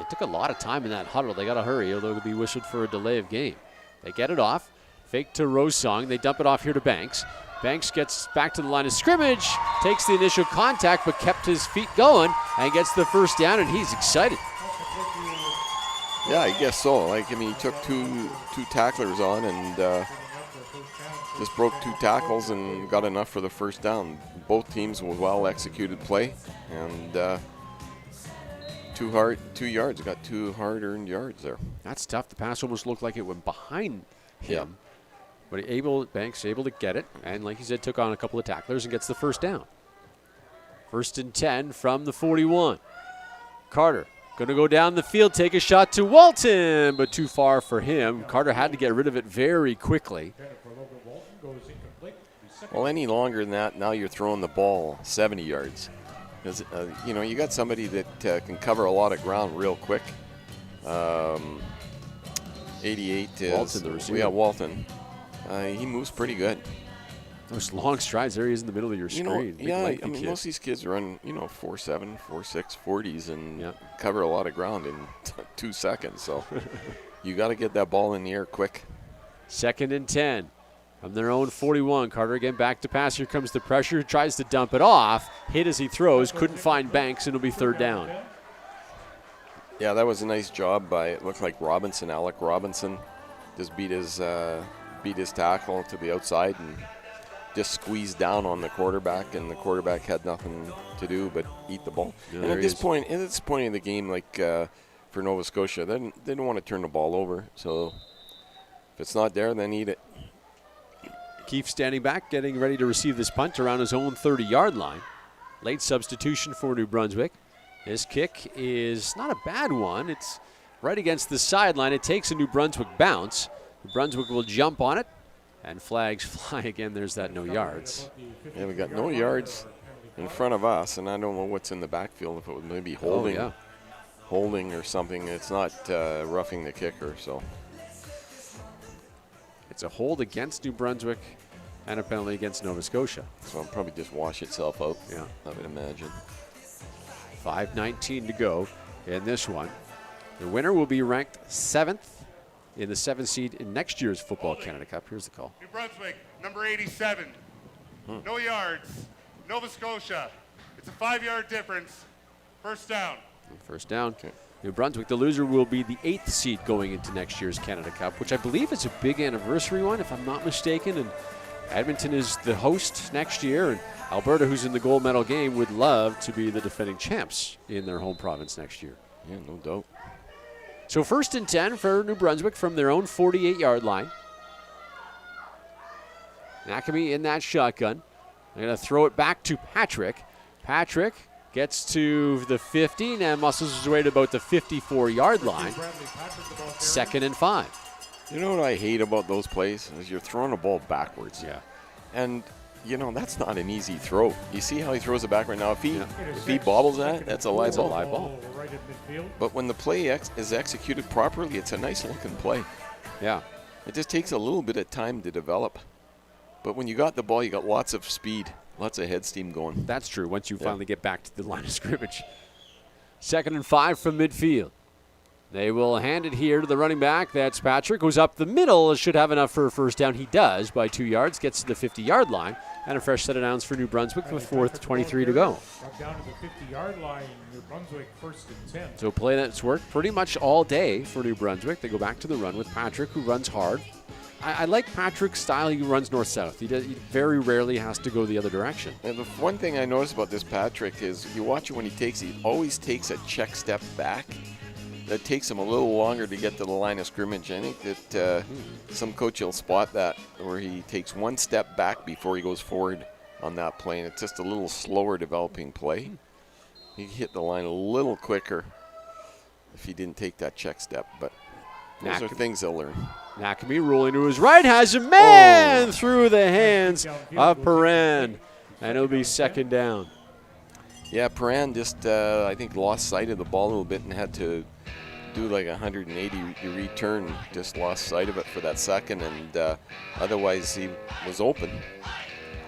[SPEAKER 2] It took a lot of time in that huddle. They got to hurry, or they'll be whistled for a delay of game. They get it off. Fake to Rosong. They dump it off here to Banks. Banks gets back to the line of scrimmage, takes the initial contact, but kept his feet going and gets the first down, and he's excited.
[SPEAKER 3] Yeah, I guess so. He took two tacklers on and just broke 2 tackles and got enough for the first down. Both teams with well-executed play, and 2 yards. Got 2 hard-earned yards there.
[SPEAKER 2] That's tough. The pass almost looked like it went behind him.
[SPEAKER 3] Yeah.
[SPEAKER 2] But Banks able to get it, and like you said, took on a couple of tacklers and gets the first down. 1st and 10 from the 41. Carter going to go down the field, take a shot to Walton, but too far for him. Carter had to get rid of it very quickly.
[SPEAKER 3] Well, any longer than that, now you're throwing the ball 70 yards. Because, you got somebody that can cover a lot of ground real quick. 88 is
[SPEAKER 2] Walton, the receiver.
[SPEAKER 3] Yeah, Walton. He moves pretty good.
[SPEAKER 2] Those long strides, there he is in the middle of your screen.
[SPEAKER 3] Most of these kids run, 4.7, 4.6, 40s and cover a lot of ground in 2 seconds. So you got to get that ball in the air quick.
[SPEAKER 2] 2nd and 10 from their own 41. Carter again back to pass. Here comes the pressure. Tries to dump it off. Hit as he throws. Couldn't find Banks, and it'll be 3rd down.
[SPEAKER 3] Yeah, that was a nice job by, it looked like Alec Robinson. Just beat his tackle to the outside and just squeezed down on the quarterback, and the quarterback had nothing to do but eat the ball.
[SPEAKER 2] Yeah,
[SPEAKER 3] and at this point in the game, for Nova Scotia, they don't want to turn the ball over. So if it's not there, then eat it.
[SPEAKER 2] Keefe standing back, getting ready to receive this punt around his own 30-yard line. Late substitution for New Brunswick. This kick is not a bad one. It's right against the sideline. It takes a New Brunswick bounce. New Brunswick will jump on it, and flags fly again. There's that no yards.
[SPEAKER 3] Yeah, we got no yards in front of us, and I don't know what's in the backfield, if it was maybe holding, holding or something. It's not roughing the kicker, so.
[SPEAKER 2] It's a hold against New Brunswick and a penalty against Nova Scotia.
[SPEAKER 3] So it'll probably just wash itself out,
[SPEAKER 2] Yeah,
[SPEAKER 3] I would imagine.
[SPEAKER 2] 5:19 to go in this one. The winner will be ranked 7th in the 7th seed in next year's Football Canada Cup. Here's the call.
[SPEAKER 5] New Brunswick, number 87. No yards. Nova Scotia. It's a 5-yard difference. First down.
[SPEAKER 2] First down. New Brunswick, the loser, will be the 8th seed going into next year's Canada Cup, which I believe is a big anniversary one, if I'm not mistaken. And Edmonton is the host next year, and Alberta, who's in the gold medal game, would love to be the defending champs in their home province next year.
[SPEAKER 3] Yeah, no doubt.
[SPEAKER 2] So 1st and 10 for New Brunswick from their own 48-yard line. Nakami in that shotgun. They're going to throw it back to Patrick. Patrick gets to the 50 and muscles his way to about the 54-yard line. 2nd and 5.
[SPEAKER 3] You know what I hate about those plays is you're throwing a ball backwards.
[SPEAKER 2] Yeah.
[SPEAKER 3] And, you know, that's not an easy throw. You see how he throws it back right now? If he bobbles that, that's a live ball.
[SPEAKER 2] Live ball.
[SPEAKER 3] But when the play is executed properly, it's a nice-looking play.
[SPEAKER 2] Yeah.
[SPEAKER 3] It just takes a little bit of time to develop. But when you got the ball, you got lots of speed, lots of head steam going.
[SPEAKER 2] That's true once you finally get back to the line of scrimmage. 2nd and 5 from midfield. They will hand it here to the running back. That's Patrick, who's up the middle. Should have enough for a first down. He does by 2 yards. Gets to the 50-yard line. And a fresh set of downs for New Brunswick with 4:23 to go.
[SPEAKER 1] Down to the 50-yard line, New Brunswick 1st and 10.
[SPEAKER 2] So play that's worked pretty much all day for New Brunswick. They go back to the run with Patrick, who runs hard. I like Patrick's style. He runs north-south. He very rarely has to go the other direction.
[SPEAKER 3] And the one thing I noticed about this Patrick is you watch it when he always takes a check step back. That takes him a little longer to get to the line of scrimmage. I think that some coach will spot that, where he takes one step back before he goes forward on that play. And it's just a little slower developing play. He hit the line a little quicker if he didn't take that check step. But those are things they'll learn.
[SPEAKER 2] Nakami rolling to his right, has a man through the hands of Perrin. And it'll be 2nd down.
[SPEAKER 3] Yeah, Perrin just, I think, lost sight of the ball a little bit and had to do like a 180-degree turn. Just lost sight of it for that second, and otherwise he was open.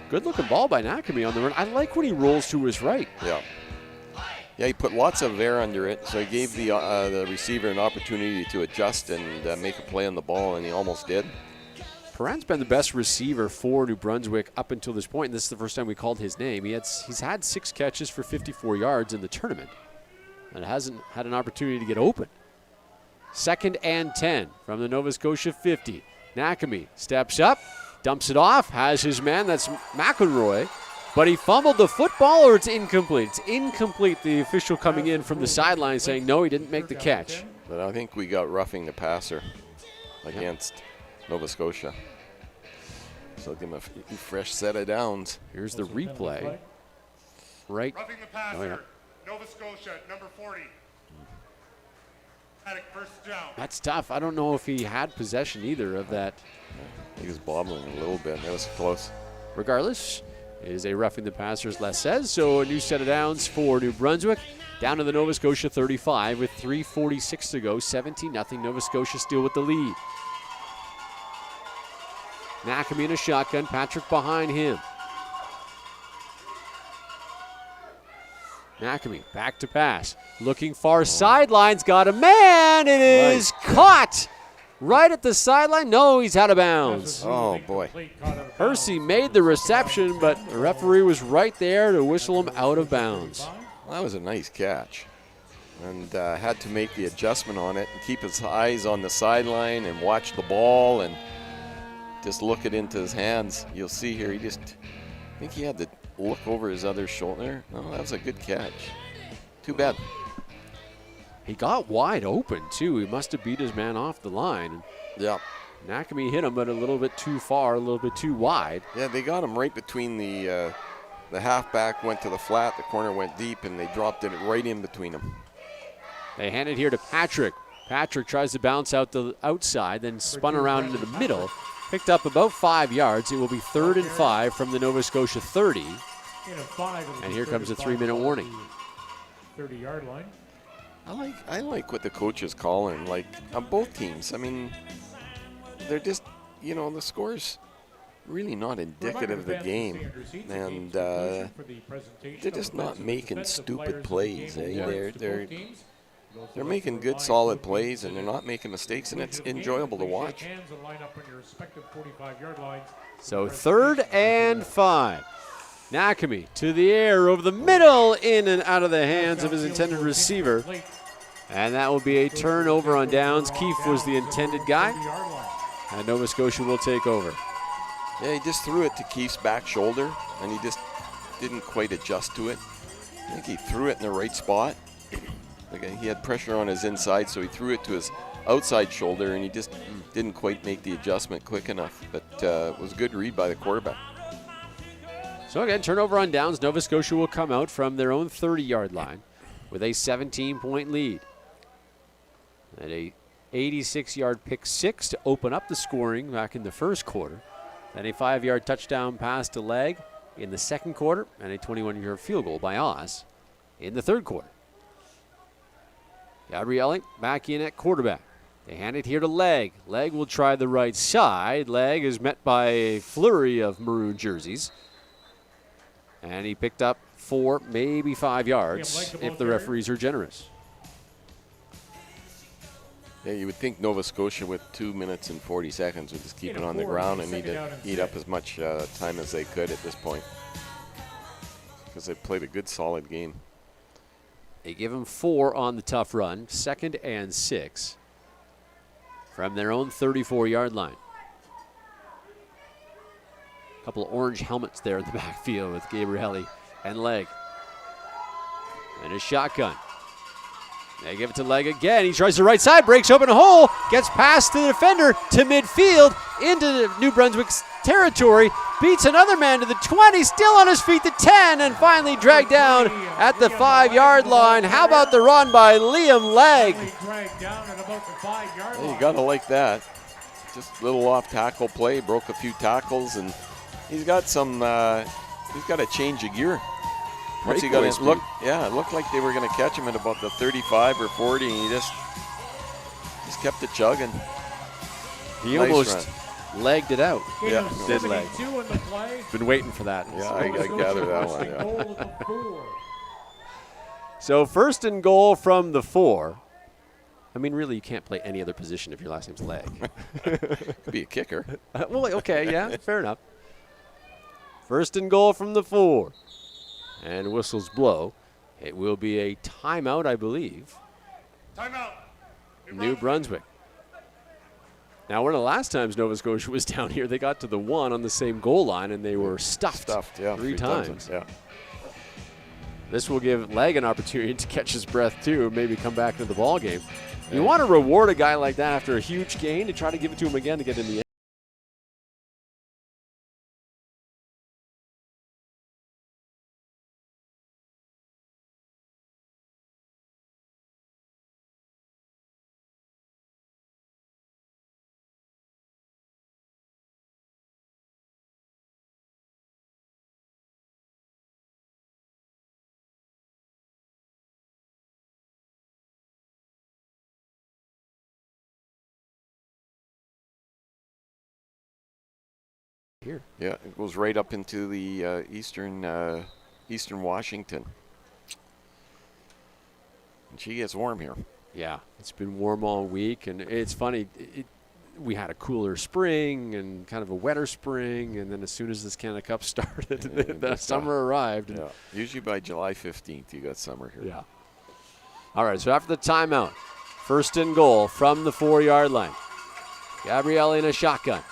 [SPEAKER 2] Good-looking ball by Nakami on the run. I like when he rolls to his right.
[SPEAKER 3] Yeah. Yeah, he put lots of air under it, so he gave the receiver an opportunity to adjust and make a play on the ball, and he almost did.
[SPEAKER 2] Perrin's been the best receiver for New Brunswick up until this point, and this is the first time we called his name. He's had 6 catches for 54 yards in the tournament and hasn't had an opportunity to get open. 2nd and 10 from the Nova Scotia 50. Nakami steps up, dumps it off, has his man, that's McElroy, but he fumbled the football, or it's incomplete? It's incomplete. The official coming in from the sideline saying, no, he didn't make the catch.
[SPEAKER 3] But I think we got roughing the passer against Nova Scotia. So give him a fresh set of downs.
[SPEAKER 2] Here's the replay. Right.
[SPEAKER 5] Roughing the passer, Nova Scotia, number 40. Paddock, first down.
[SPEAKER 2] That's tough. I don't know if he had possession either of that.
[SPEAKER 3] He was bobbling a little bit. That was close.
[SPEAKER 2] Regardless, it is a roughing the passer, as Les says. So a new set of downs for New Brunswick. Down to the Nova Scotia 35 with 3:46 to go. 17-0. Nova Scotia still with the lead. Nakami in a shotgun. Patrick behind him. Nakami back to pass. Looking far sidelines. Got a man. It is caught right at the sideline. No, he's out of bounds.
[SPEAKER 3] Oh, boy.
[SPEAKER 2] Hersey made the reception, but the referee was right there to whistle him out of bounds.
[SPEAKER 3] Well, that was a nice catch. And had to make the adjustment on it and keep his eyes on the sideline and watch the ball and just look it into his hands. You'll see here, I think he had to look over his other shoulder. No, that was a good catch. Too bad.
[SPEAKER 2] He got wide open, too. He must have beat his man off the line.
[SPEAKER 3] Yeah.
[SPEAKER 2] Nakami hit him, but a little bit too far, a little bit too wide.
[SPEAKER 3] Yeah, they got him right between the halfback went to the flat, the corner went deep, and they dropped it right in between them.
[SPEAKER 2] They hand it here to Patrick. Patrick tries to bounce out the outside, then spun around into the middle. Picked up about 5 yards. It will be 3rd and 5 from the Nova Scotia 30. And here comes a 3-minute warning.
[SPEAKER 1] 30-yard line.
[SPEAKER 3] I like what the coach is calling, like on both teams. I mean, they're just, the score's really not indicative of the game. And they're just not making stupid plays. They're making good, solid plays, and they're not making mistakes, and it's enjoyable to watch.
[SPEAKER 2] So 3rd and 5. Nakami to the air, over the middle, in and out of the hands of his intended receiver. And that will be a turnover on downs. Keefe was the intended guy, and Nova Scotia will take over.
[SPEAKER 3] Yeah, he just threw it to Keefe's back shoulder, and he just didn't quite adjust to it. I think he threw it in the right spot. Okay, he had pressure on his inside, so he threw it to his outside shoulder, and he just didn't quite make the adjustment quick enough. But it was a good read by the quarterback.
[SPEAKER 2] So again, turnover on downs. Nova Scotia will come out from their own 30-yard line with a 17-point lead. And a 86-yard pick six to open up the scoring back in the first quarter. Then a 5-yard touchdown pass to Legg in the second quarter, and a 21-yard field goal by Oz in the third quarter. Gabrielli back in at quarterback. They hand it here to Legg. Legg will try the right side. Legg is met by a flurry of maroon jerseys. And he picked up 4, maybe 5 yards if the referees are generous.
[SPEAKER 3] Yeah, you would think Nova Scotia with 2 minutes and 40 seconds would just keep it on the ground and eat up as much time as they could at this point, because they played a good, solid game.
[SPEAKER 2] They give him 4 on the tough run, 2nd and 6 from their own 34-yard line. A couple of orange helmets there in the backfield with Gabrielli and Legg. And a shotgun. They give it to Legg again. He tries the right side, breaks open a hole, gets past the defender to midfield into New Brunswick's territory, beats another man to the 20, still on his feet to 10, and finally dragged down at the 5-yard line. How about the run by Liam Legg?
[SPEAKER 3] You gotta like that. Just a little off-tackle play, broke a few tackles, and he's got some. He's got a change of gear. Once he got his look, it looked like they were going to catch him at about the 35 or 40, and he just kept it chugging.
[SPEAKER 2] He
[SPEAKER 3] nice
[SPEAKER 2] almost legged it out.
[SPEAKER 3] Yeah,
[SPEAKER 2] did leg. Been waiting for that.
[SPEAKER 3] Yeah, I gather that one. Yeah.
[SPEAKER 2] So 1st and goal from the 4. I mean, really, you can't play any other position if your last name's Legg.
[SPEAKER 3] Could be a kicker.
[SPEAKER 2] Well, okay, yeah, fair enough. 1st and goal from the 4. And whistles blow. It will be a timeout, I believe.
[SPEAKER 5] Timeout.
[SPEAKER 2] New Brunswick. Now, one of the last times Nova Scotia was down here, they got to the 1 on the same goal line, and they were stuffed
[SPEAKER 3] yeah,
[SPEAKER 2] 3 times.
[SPEAKER 3] Yeah.
[SPEAKER 2] This will give Legg an opportunity to catch his breath, too, and maybe come back into the ball game. You want to reward a guy like that after a huge gain to try to give it to him again to get in the end. Here.
[SPEAKER 3] Yeah, it goes right up into the eastern Washington. And she gets warm here.
[SPEAKER 2] Yeah, it's been warm all week, and it's funny. We had a cooler spring and kind of a wetter spring, and then as soon as this Canada Cup started, the summer arrived.
[SPEAKER 3] Yeah, usually by July 15th, you got summer here.
[SPEAKER 2] Yeah. All right, so after the timeout, 1st and goal from the 4-yard line. Gabrielli in a shotgun.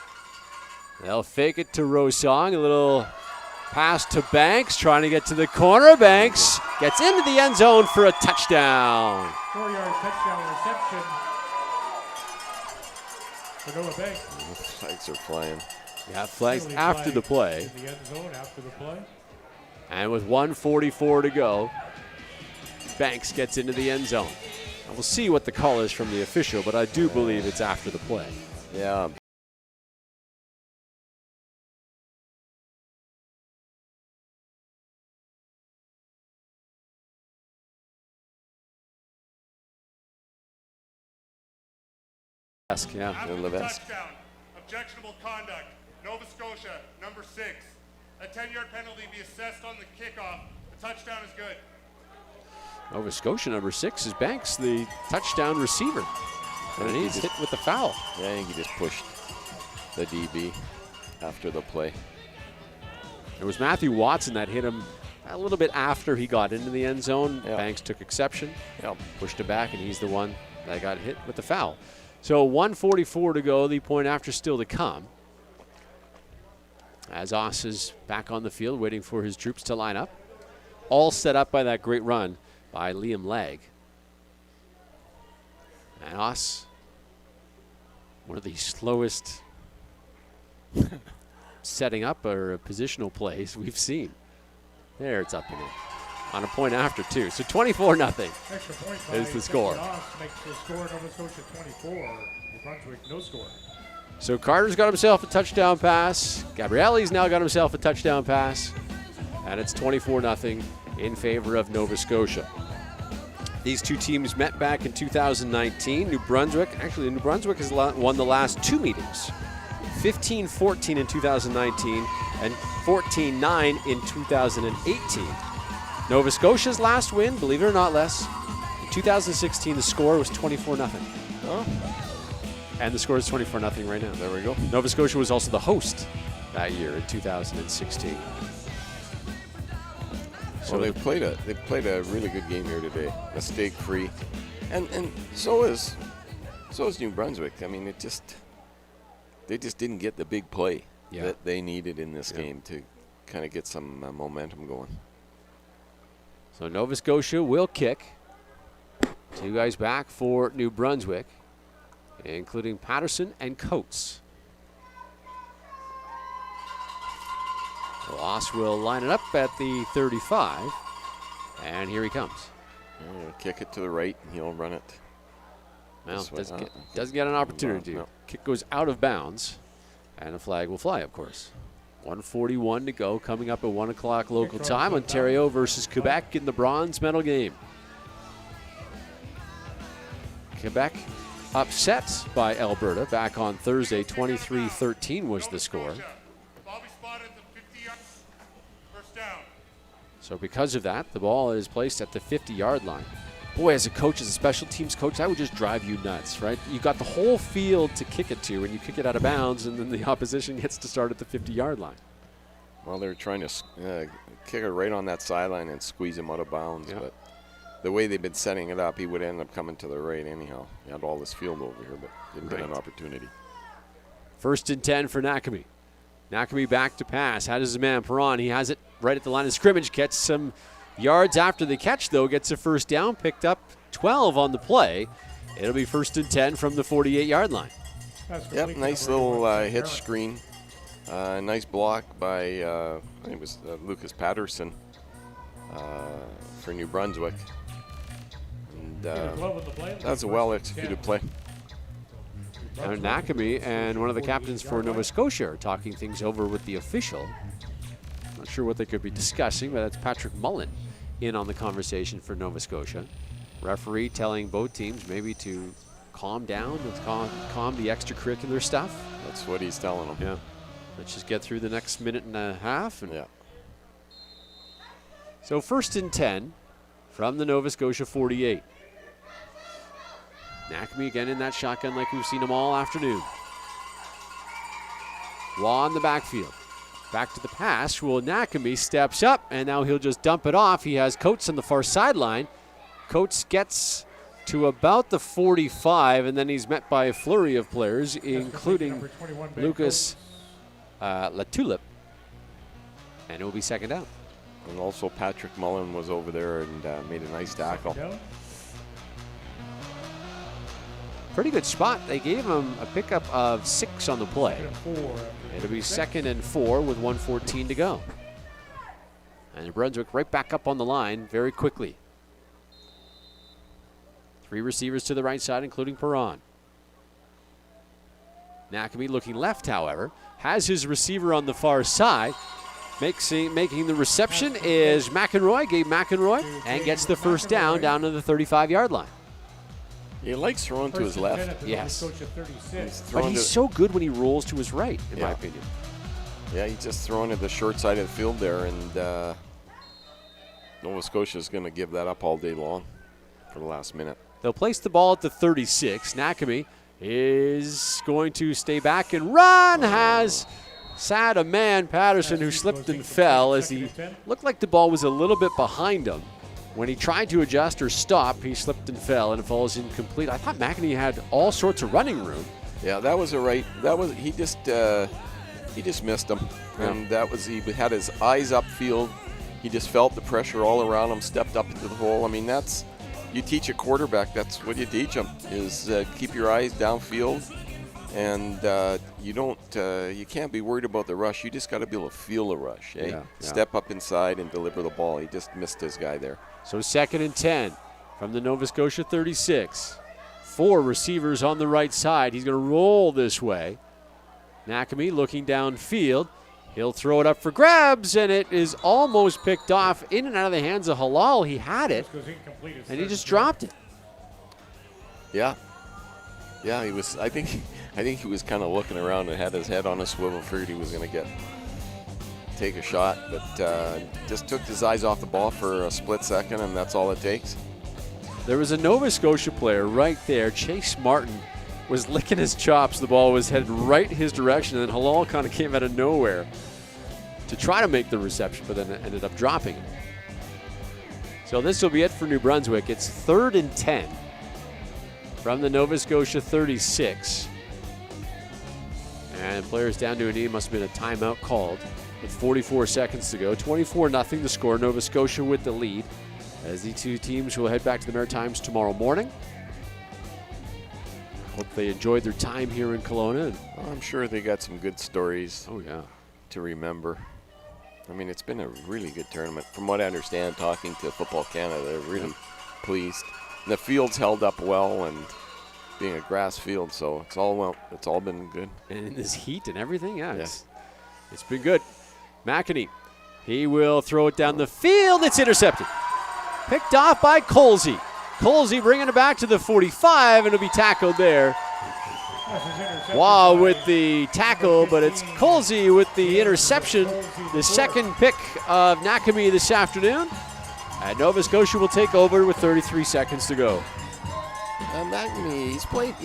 [SPEAKER 2] They'll fake it to Rosong. A little pass to Banks, trying to get to the corner. Banks gets into the end zone for a touchdown.
[SPEAKER 1] 4-yard touchdown reception. for Noah Banks.
[SPEAKER 3] The flags are flying.
[SPEAKER 2] Yeah, flags
[SPEAKER 1] Penalty
[SPEAKER 2] after
[SPEAKER 1] flag
[SPEAKER 2] the play.
[SPEAKER 1] In the end zone after the play.
[SPEAKER 2] And with 1:44 to go, Banks gets into the end zone. And we'll see what the call is from the official, but I do believe it's after the play.
[SPEAKER 3] Yeah.
[SPEAKER 2] Yeah.
[SPEAKER 5] After the
[SPEAKER 3] Levesque.
[SPEAKER 5] touchdown, objectionable conduct, Nova Scotia, number 6. A 10-yard penalty be assessed on the kickoff. The touchdown is good.
[SPEAKER 2] Nova Scotia number 6 is Banks, the touchdown receiver. And he's hit with the foul.
[SPEAKER 3] Yeah, I think he just pushed the DB after the play.
[SPEAKER 2] It was Matthew Watson that hit him a little bit after he got into the end zone.
[SPEAKER 3] Yeah.
[SPEAKER 2] Banks took exception,
[SPEAKER 3] Yeah.
[SPEAKER 2] pushed it back, and he's the one that got hit with the foul. So 1:44 to go, the point after still to come. As Oss is back on the field waiting for his troops to line up. All set up by that great run by Liam Legg. And Oss, one of the slowest setting up or positional plays we've seen. There, it's up and in. On a point after, too. So 24-0
[SPEAKER 1] Extra point by
[SPEAKER 2] is the score.
[SPEAKER 1] Oss makes the score Nova Scotia 24. New Brunswick, no score.
[SPEAKER 2] So Carter's got himself a touchdown pass. Gabrielli's now got himself a touchdown pass. And it's 24-0 in favor of Nova Scotia. These two teams met back in 2019. New Brunswick has won the last two meetings. 15-14 in 2019 and 14-9 in 2018. Nova Scotia's last win, believe it or not, Les, in 2016 the score was 24-0.
[SPEAKER 3] Oh,
[SPEAKER 2] And the score is 24-0 right now.
[SPEAKER 3] there we go.
[SPEAKER 2] Nova Scotia was also the host that year in 2016.
[SPEAKER 3] So they've played a really good game here today, mistake free, and so is New Brunswick. I mean, they just didn't get the big play that they needed in this game to kind of get some momentum going.
[SPEAKER 2] So Nova Scotia will kick. Two guys back for New Brunswick, including Patterson and Coates. Oss will line it up at the 35, and here he comes.
[SPEAKER 3] He'll kick it to the right, and he'll run it.
[SPEAKER 2] Well,
[SPEAKER 3] This way.
[SPEAKER 2] doesn't get an opportunity.
[SPEAKER 3] No.
[SPEAKER 2] Kick goes out of bounds, and a flag will fly, of course. 1:41 to go, coming up at 1 o'clock local time. Ontario versus Quebec in the bronze medal game. Quebec upset by Alberta back on Thursday. 23-13 was the score.
[SPEAKER 5] Bobby spotted the 50-yard first down.
[SPEAKER 2] So because of that, the ball is placed at the 50-yard line. Boy, as a coach, as a special teams coach, that would just drive you nuts, right? You got the whole field to kick it to, and you kick it out of bounds, and then the opposition gets to start at the 50-yard line.
[SPEAKER 3] Well, they're trying to kick it right on that sideline and squeeze him out of bounds,
[SPEAKER 2] Yeah.
[SPEAKER 3] but the way they've been setting it up, he would end up coming to the right anyhow. He had all this field over here, but didn't get an opportunity.
[SPEAKER 2] 1st and 10 for Nakami. Nakami back to pass. How does his man Perron? He has it right at the line of scrimmage. Gets some yards after the catch, though. Gets a first down. Picked up 12 on the play. It'll be 1st and 10 from the 48-yard line.
[SPEAKER 3] Yep, nice little hitch screen. Nice block by, I think it was Lucas Patterson for New Brunswick. And that's a well-executed play.
[SPEAKER 2] And Nakami and one of the captains for Nova Scotia are talking things over with the official. Not sure what they could be discussing, but that's Patrick Mullen in on the conversation for Nova Scotia. Referee telling both teams maybe to calm down, let's calm the extracurricular stuff.
[SPEAKER 3] That's what he's telling them.
[SPEAKER 2] Yeah. Let's just get through the next minute and a half. And
[SPEAKER 3] Yeah.
[SPEAKER 2] So 1st and 10 from the Nova Scotia 48. Nakami again in that shotgun like we've seen him all afternoon. Waugh in the backfield. Back to the pass. Well, Nakami steps up, and now he'll just dump it off. He has Coates on the far sideline. Coates gets to about the 45, and then he's met by a flurry of players, including Lucas Latulip. And it will be 2nd down.
[SPEAKER 3] And also Patrick Mullen was over there and made a nice tackle.
[SPEAKER 2] pretty good spot. They gave him a pickup of 6 on the play.
[SPEAKER 1] Second and 4.
[SPEAKER 2] It'll be 2nd and 4 with 1:14 to go. And Brunswick right back up on the line very quickly. 3 receivers to the right side, including Perron. Nakami looking left, however, has his receiver on the far side. Making the reception is McEnroy, Gabe McEnroy, and gets the first down to the 35-yard line.
[SPEAKER 3] He likes throwing to his left.
[SPEAKER 2] Yes.
[SPEAKER 1] Scotia 36.
[SPEAKER 2] But he's so good when he rolls to his right, in my opinion.
[SPEAKER 3] Yeah, he's just throwing to the short side of the field there, and Nova Scotia is going to give that up all day long for the last minute.
[SPEAKER 2] They'll place the ball at the 36. Nakami is going to stay back and run. Has sad a man, Patterson, who slipped and fell as he looked like the ball was a little bit behind him. When he tried to adjust or stop, he slipped and fell, and it falls incomplete. I thought McEnroe had all sorts of running room.
[SPEAKER 3] Yeah, that was he just missed him, and he had his eyes upfield. He just felt the pressure all around him, stepped up into the hole. I mean, you teach a quarterback, that's what you teach them, is keep your eyes downfield, and you can't be worried about the rush. You just got to be able to feel the rush. Eh? Step up inside and deliver the ball. He just missed his guy there.
[SPEAKER 2] So 2nd and 10 from the Nova Scotia 36. 4 receivers on the right side. He's going to roll this way. Nakami looking downfield. He'll throw it up for grabs, and it is almost picked off in and out of the hands of Halal. He had it, and he just dropped it.
[SPEAKER 3] Yeah, he was. I think he was kind of looking around and had his head on a swivel, figured he was going to take a shot, but just took his eyes off the ball for a split second, and that's all it takes.
[SPEAKER 2] There was a Nova Scotia player right there. Chase Martin was licking his chops. The ball was headed right his direction, and Halal kind of came out of nowhere to try to make the reception, but then ended up dropping it. So this will be it for New Brunswick. It's 3rd and 10 from the Nova Scotia 36. And players down to a knee. Must have been a timeout called with 44 seconds to go. 24-0 the score. Nova Scotia with the lead as the two teams will head back to the Maritimes tomorrow morning. Hope they enjoyed their time here in Kelowna.
[SPEAKER 3] I'm sure they got some good stories
[SPEAKER 2] to
[SPEAKER 3] remember. I mean, it's been a really good tournament. From what I understand, talking to Football Canada, they're really pleased. And the field's held up well, and being a grass field, so it's all been good.
[SPEAKER 2] And in this heat and everything, it's been good. McEnroe, he will throw it down the field. It's intercepted. Picked off by Colsey. Colsey bringing it back to the 45, and it'll be tackled there. Wow, with the tackle, but it's Colsey with the interception. The second pick of Nakami this afternoon. And Nova Scotia will take over with 33 seconds to go.
[SPEAKER 3] Nakami, he's played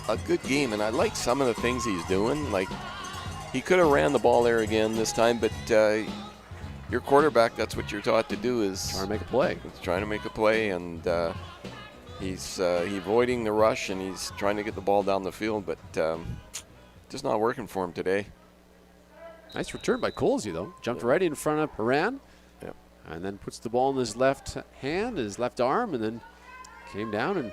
[SPEAKER 3] a good game, and I like some of the things he's doing. Like, he could have ran the ball there again this time, but your quarterback, that's what you're taught to do, is
[SPEAKER 2] trying to make a play.
[SPEAKER 3] Trying to make a play, and he's avoiding the rush, and he's trying to get the ball down the field, but just not working for him today.
[SPEAKER 2] Nice return by Colsey, though. Jumped right in front of Perran, and then puts the ball in his left hand, his left arm, and then came down and,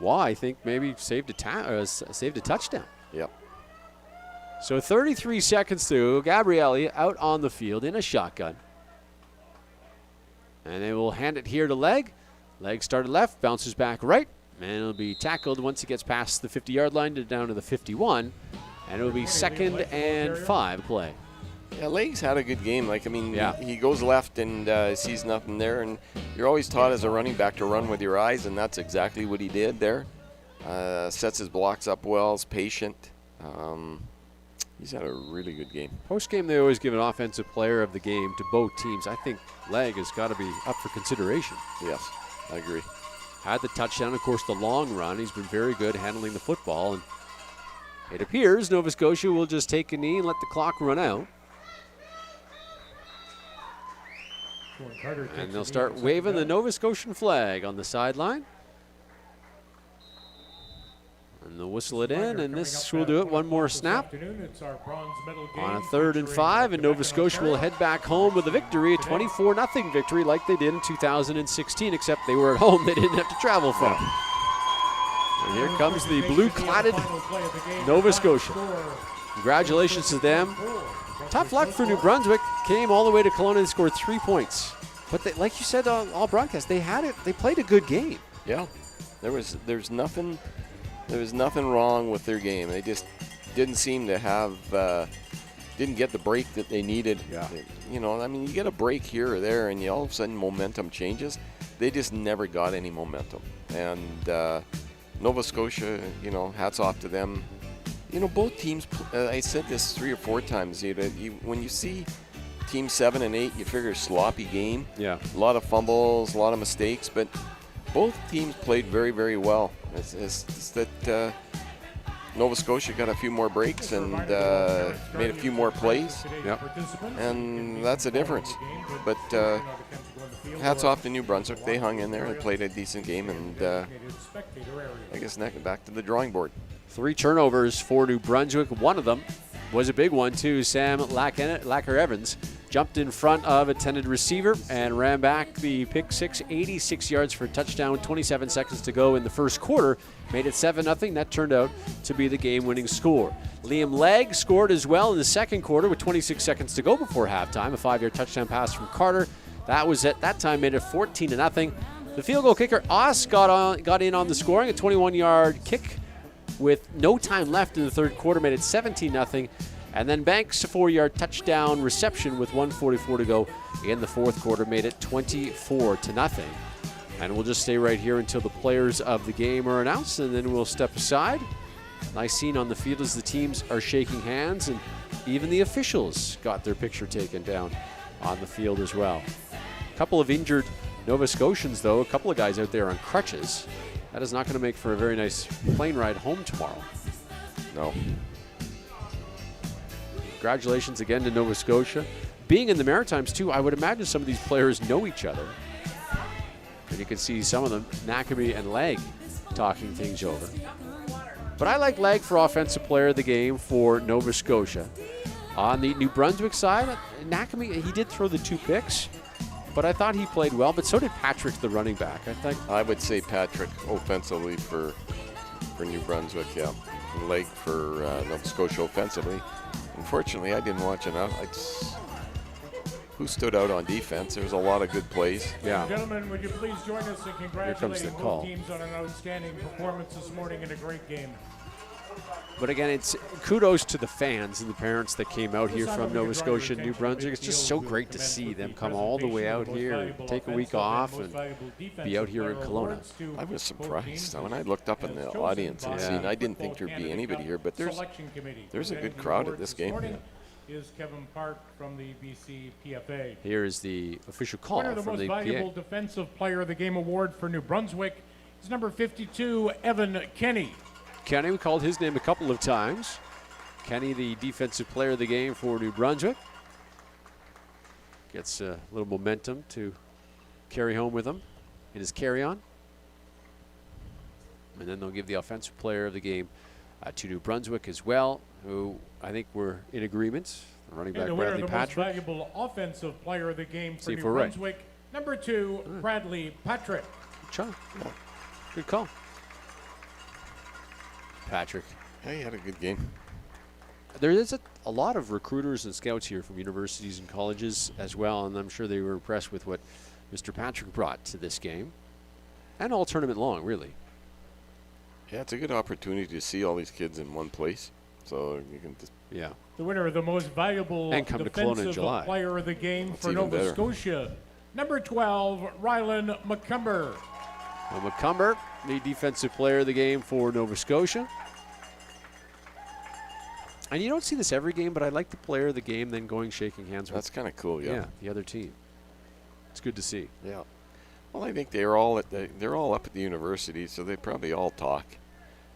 [SPEAKER 2] I think maybe saved a touchdown.
[SPEAKER 3] Yep.
[SPEAKER 2] So 33 seconds through, Gabrielli out on the field in a shotgun. And they will hand it here to Legg. Legg started left, bounces back right, and it'll be tackled once he gets past the 50-yard line down to the 51. And it'll be 2nd and 5 play.
[SPEAKER 3] Yeah, Legg's had a good game. He goes left and sees nothing there, and you're always taught as a running back to run with your eyes, and that's exactly what he did there. Sets his blocks up well, is patient. He's had a really good game.
[SPEAKER 2] Post-game, they always give an offensive player of the game to both teams. I think Legg has got to be up for consideration.
[SPEAKER 3] Yes, I agree.
[SPEAKER 2] Had the touchdown, of course, the long run. He's been very good handling the football. And it appears Nova Scotia will just take a knee and let the clock run out. And they'll start waving the Nova Scotian flag on the sideline. And they'll whistle it in, and this will do it. One more snap. On a 3rd and 5, and Nova Scotia will head back home with a victory, a 24-0 victory like they did in 2016, except they were at home. They didn't have to travel far. And here comes the blue-cladded Nova Scotia. Congratulations to them. Tough luck for New Brunswick. Came all the way to Kelowna and scored 3 points. But they, like you said all broadcast, they had it. They played a good game.
[SPEAKER 3] Yeah, there's nothing wrong with their game. They just didn't seem to have didn't get the break that they needed.
[SPEAKER 2] Yeah.
[SPEAKER 3] You know, I mean, you get a break here or there, and all of a sudden momentum changes. They just never got any momentum. And Nova Scotia, you know, hats off to them. You know, both teams. I said this 3 or 4 times. When you see Team 7 and 8, you figure sloppy game.
[SPEAKER 2] Yeah.
[SPEAKER 3] A lot of fumbles, a lot of mistakes, but both teams played very, very well. It's that Nova Scotia got a few more breaks and made a few more plays.
[SPEAKER 2] Yep.
[SPEAKER 3] And that's the difference. But hats off to New Brunswick. They hung in there and played a decent game, and I guess back to the drawing board.
[SPEAKER 2] 3 turnovers for New Brunswick. One of them was a big one, too. Sam Lacker-Evans jumped in front of a tended receiver and ran back the pick six, 86 yards for a touchdown, 27 seconds to go in the first quarter. Made it 7-0. That turned out to be the game-winning score. Liam Legg scored as well in the second quarter with 26 seconds to go before halftime. A 5-yard touchdown pass from Carter. That was at that time made it 14-0. The field goal kicker, Oss, got in on the scoring. A 21-yard kick with no time left in the third quarter made it 17-0. And then Banks, a 4-yard touchdown reception with 1:44 to go in the fourth quarter, made it 24-0. And we'll just stay right here until the players of the game are announced, and then we'll step aside. Nice scene on the field as the teams are shaking hands, and even the officials got their picture taken down on the field as well. A couple of injured Nova Scotians, though, a couple of guys out there on crutches. That is not going to make for a very nice plane ride home tomorrow.
[SPEAKER 3] No.
[SPEAKER 2] Congratulations again to Nova Scotia. Being in the Maritimes, too, I would imagine some of these players know each other. And you can see some of them, Nakami and Legg, talking things over. But I like Legg for Offensive Player of the Game for Nova Scotia. On the New Brunswick side, Nakami, he did throw the 2 picks, but I thought he played well, but so did Patrick, the running back.
[SPEAKER 3] I would say Patrick offensively for New Brunswick, yeah. And Legg for Nova Scotia offensively. Unfortunately, I didn't watch enough. Who stood out on defense? There was a lot of good plays.
[SPEAKER 2] Yeah.
[SPEAKER 1] Gentlemen, would you please join us in congratulating both teams on an outstanding performance this morning in a great game.
[SPEAKER 2] But again, it's kudos to the fans and the parents that came out here from Nova Scotia and New Brunswick. It's just so great to see them come all the way out here, take a week off, and be out here in Kelowna.
[SPEAKER 3] I was surprised when I looked up in the audience and seen. I didn't think there'd be anybody here, but there's a good crowd at this game.
[SPEAKER 1] Is Kevin Park from the BC PFA.
[SPEAKER 2] Here is the official call
[SPEAKER 1] Winner of the
[SPEAKER 2] from
[SPEAKER 1] Most
[SPEAKER 2] the
[SPEAKER 1] Valuable
[SPEAKER 2] PA.
[SPEAKER 1] Defensive Player of the Game award for New Brunswick is number 52, Evan Kenny.
[SPEAKER 2] Kenny, we called his name a couple of times. Kenny, the Defensive Player of the Game for New Brunswick. Gets a little momentum to carry home with him in his carry-on. And then they'll give the Offensive Player of the Game to New Brunswick as well, who I think we're in agreement. The running back,
[SPEAKER 1] and the winner
[SPEAKER 2] Bradley
[SPEAKER 1] of the
[SPEAKER 2] Patrick.
[SPEAKER 1] Most Valuable Offensive Player of the Game for
[SPEAKER 2] See if
[SPEAKER 1] New
[SPEAKER 2] we're right.
[SPEAKER 1] Brunswick, number 2, Bradley Patrick.
[SPEAKER 2] Good shot. Good call. Patrick.
[SPEAKER 3] Yeah, he had a good game.
[SPEAKER 2] There is a lot of recruiters and scouts here from universities and colleges as well, and I'm sure they were impressed with what Mr. Patrick brought to this game. And all tournament long, really.
[SPEAKER 3] Yeah, it's a good opportunity to see all these kids in one place. So you can just
[SPEAKER 1] The winner of the Most Valuable
[SPEAKER 2] And come to Kelowna in
[SPEAKER 1] Defensive
[SPEAKER 2] July.
[SPEAKER 1] Player of the Game
[SPEAKER 3] That's
[SPEAKER 1] for
[SPEAKER 3] even
[SPEAKER 1] Nova
[SPEAKER 3] better.
[SPEAKER 1] Scotia, number 12, Rylan McCumber.
[SPEAKER 2] Well, McCumber, the Defensive Player of the Game for Nova Scotia. And you don't see this every game, but I like the player of the game then going shaking hands with
[SPEAKER 3] That's kind of cool, yeah.
[SPEAKER 2] the other team. It's good to see.
[SPEAKER 3] Yeah. Well, I think they're all up at the university, so they probably all talk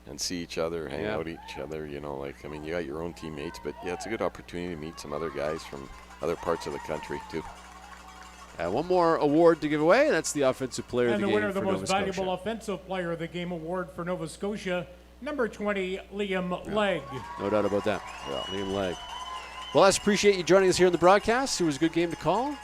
[SPEAKER 3] and see each other, hang out each other. You know, like, I mean, you got your own teammates, but yeah, it's a good opportunity to meet some other guys from other parts of the country too.
[SPEAKER 2] One more award to give away. That's the Offensive Player of
[SPEAKER 1] And
[SPEAKER 2] the
[SPEAKER 1] the
[SPEAKER 2] Game
[SPEAKER 1] winner of the
[SPEAKER 2] for
[SPEAKER 1] Most
[SPEAKER 2] Nova
[SPEAKER 1] Valuable
[SPEAKER 2] Scotia.
[SPEAKER 1] Offensive Player of the Game award for Nova Scotia, number 20, Liam Legg.
[SPEAKER 2] No doubt about that. Liam Legg. Well, I appreciate you joining us here on the broadcast. It was a good game to call.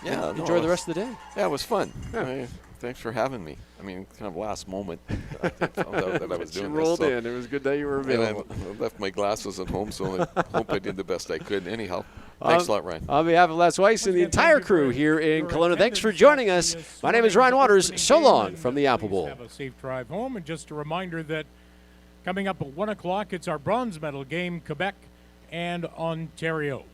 [SPEAKER 3] Yeah,
[SPEAKER 2] Enjoy the rest of the day.
[SPEAKER 3] Yeah, it was fun.
[SPEAKER 2] Yeah.
[SPEAKER 3] Thanks for having me. mean, kind of last moment, I found out that I was doing
[SPEAKER 2] You rolled
[SPEAKER 3] this. So,
[SPEAKER 2] in. It was good that you were
[SPEAKER 3] and
[SPEAKER 2] available.
[SPEAKER 3] I left my glasses at home, so I hope I did the best I could. Anyhow, thanks a lot, Ryan.
[SPEAKER 2] On behalf of Les Weiss and the entire crew here in Kelowna, thanks for joining us. My name is Ryan Waters. So long from the Apple Bowl.
[SPEAKER 1] Have a safe drive home, and just a reminder that coming up at 1 o'clock, it's our bronze medal game, Quebec and Ontario.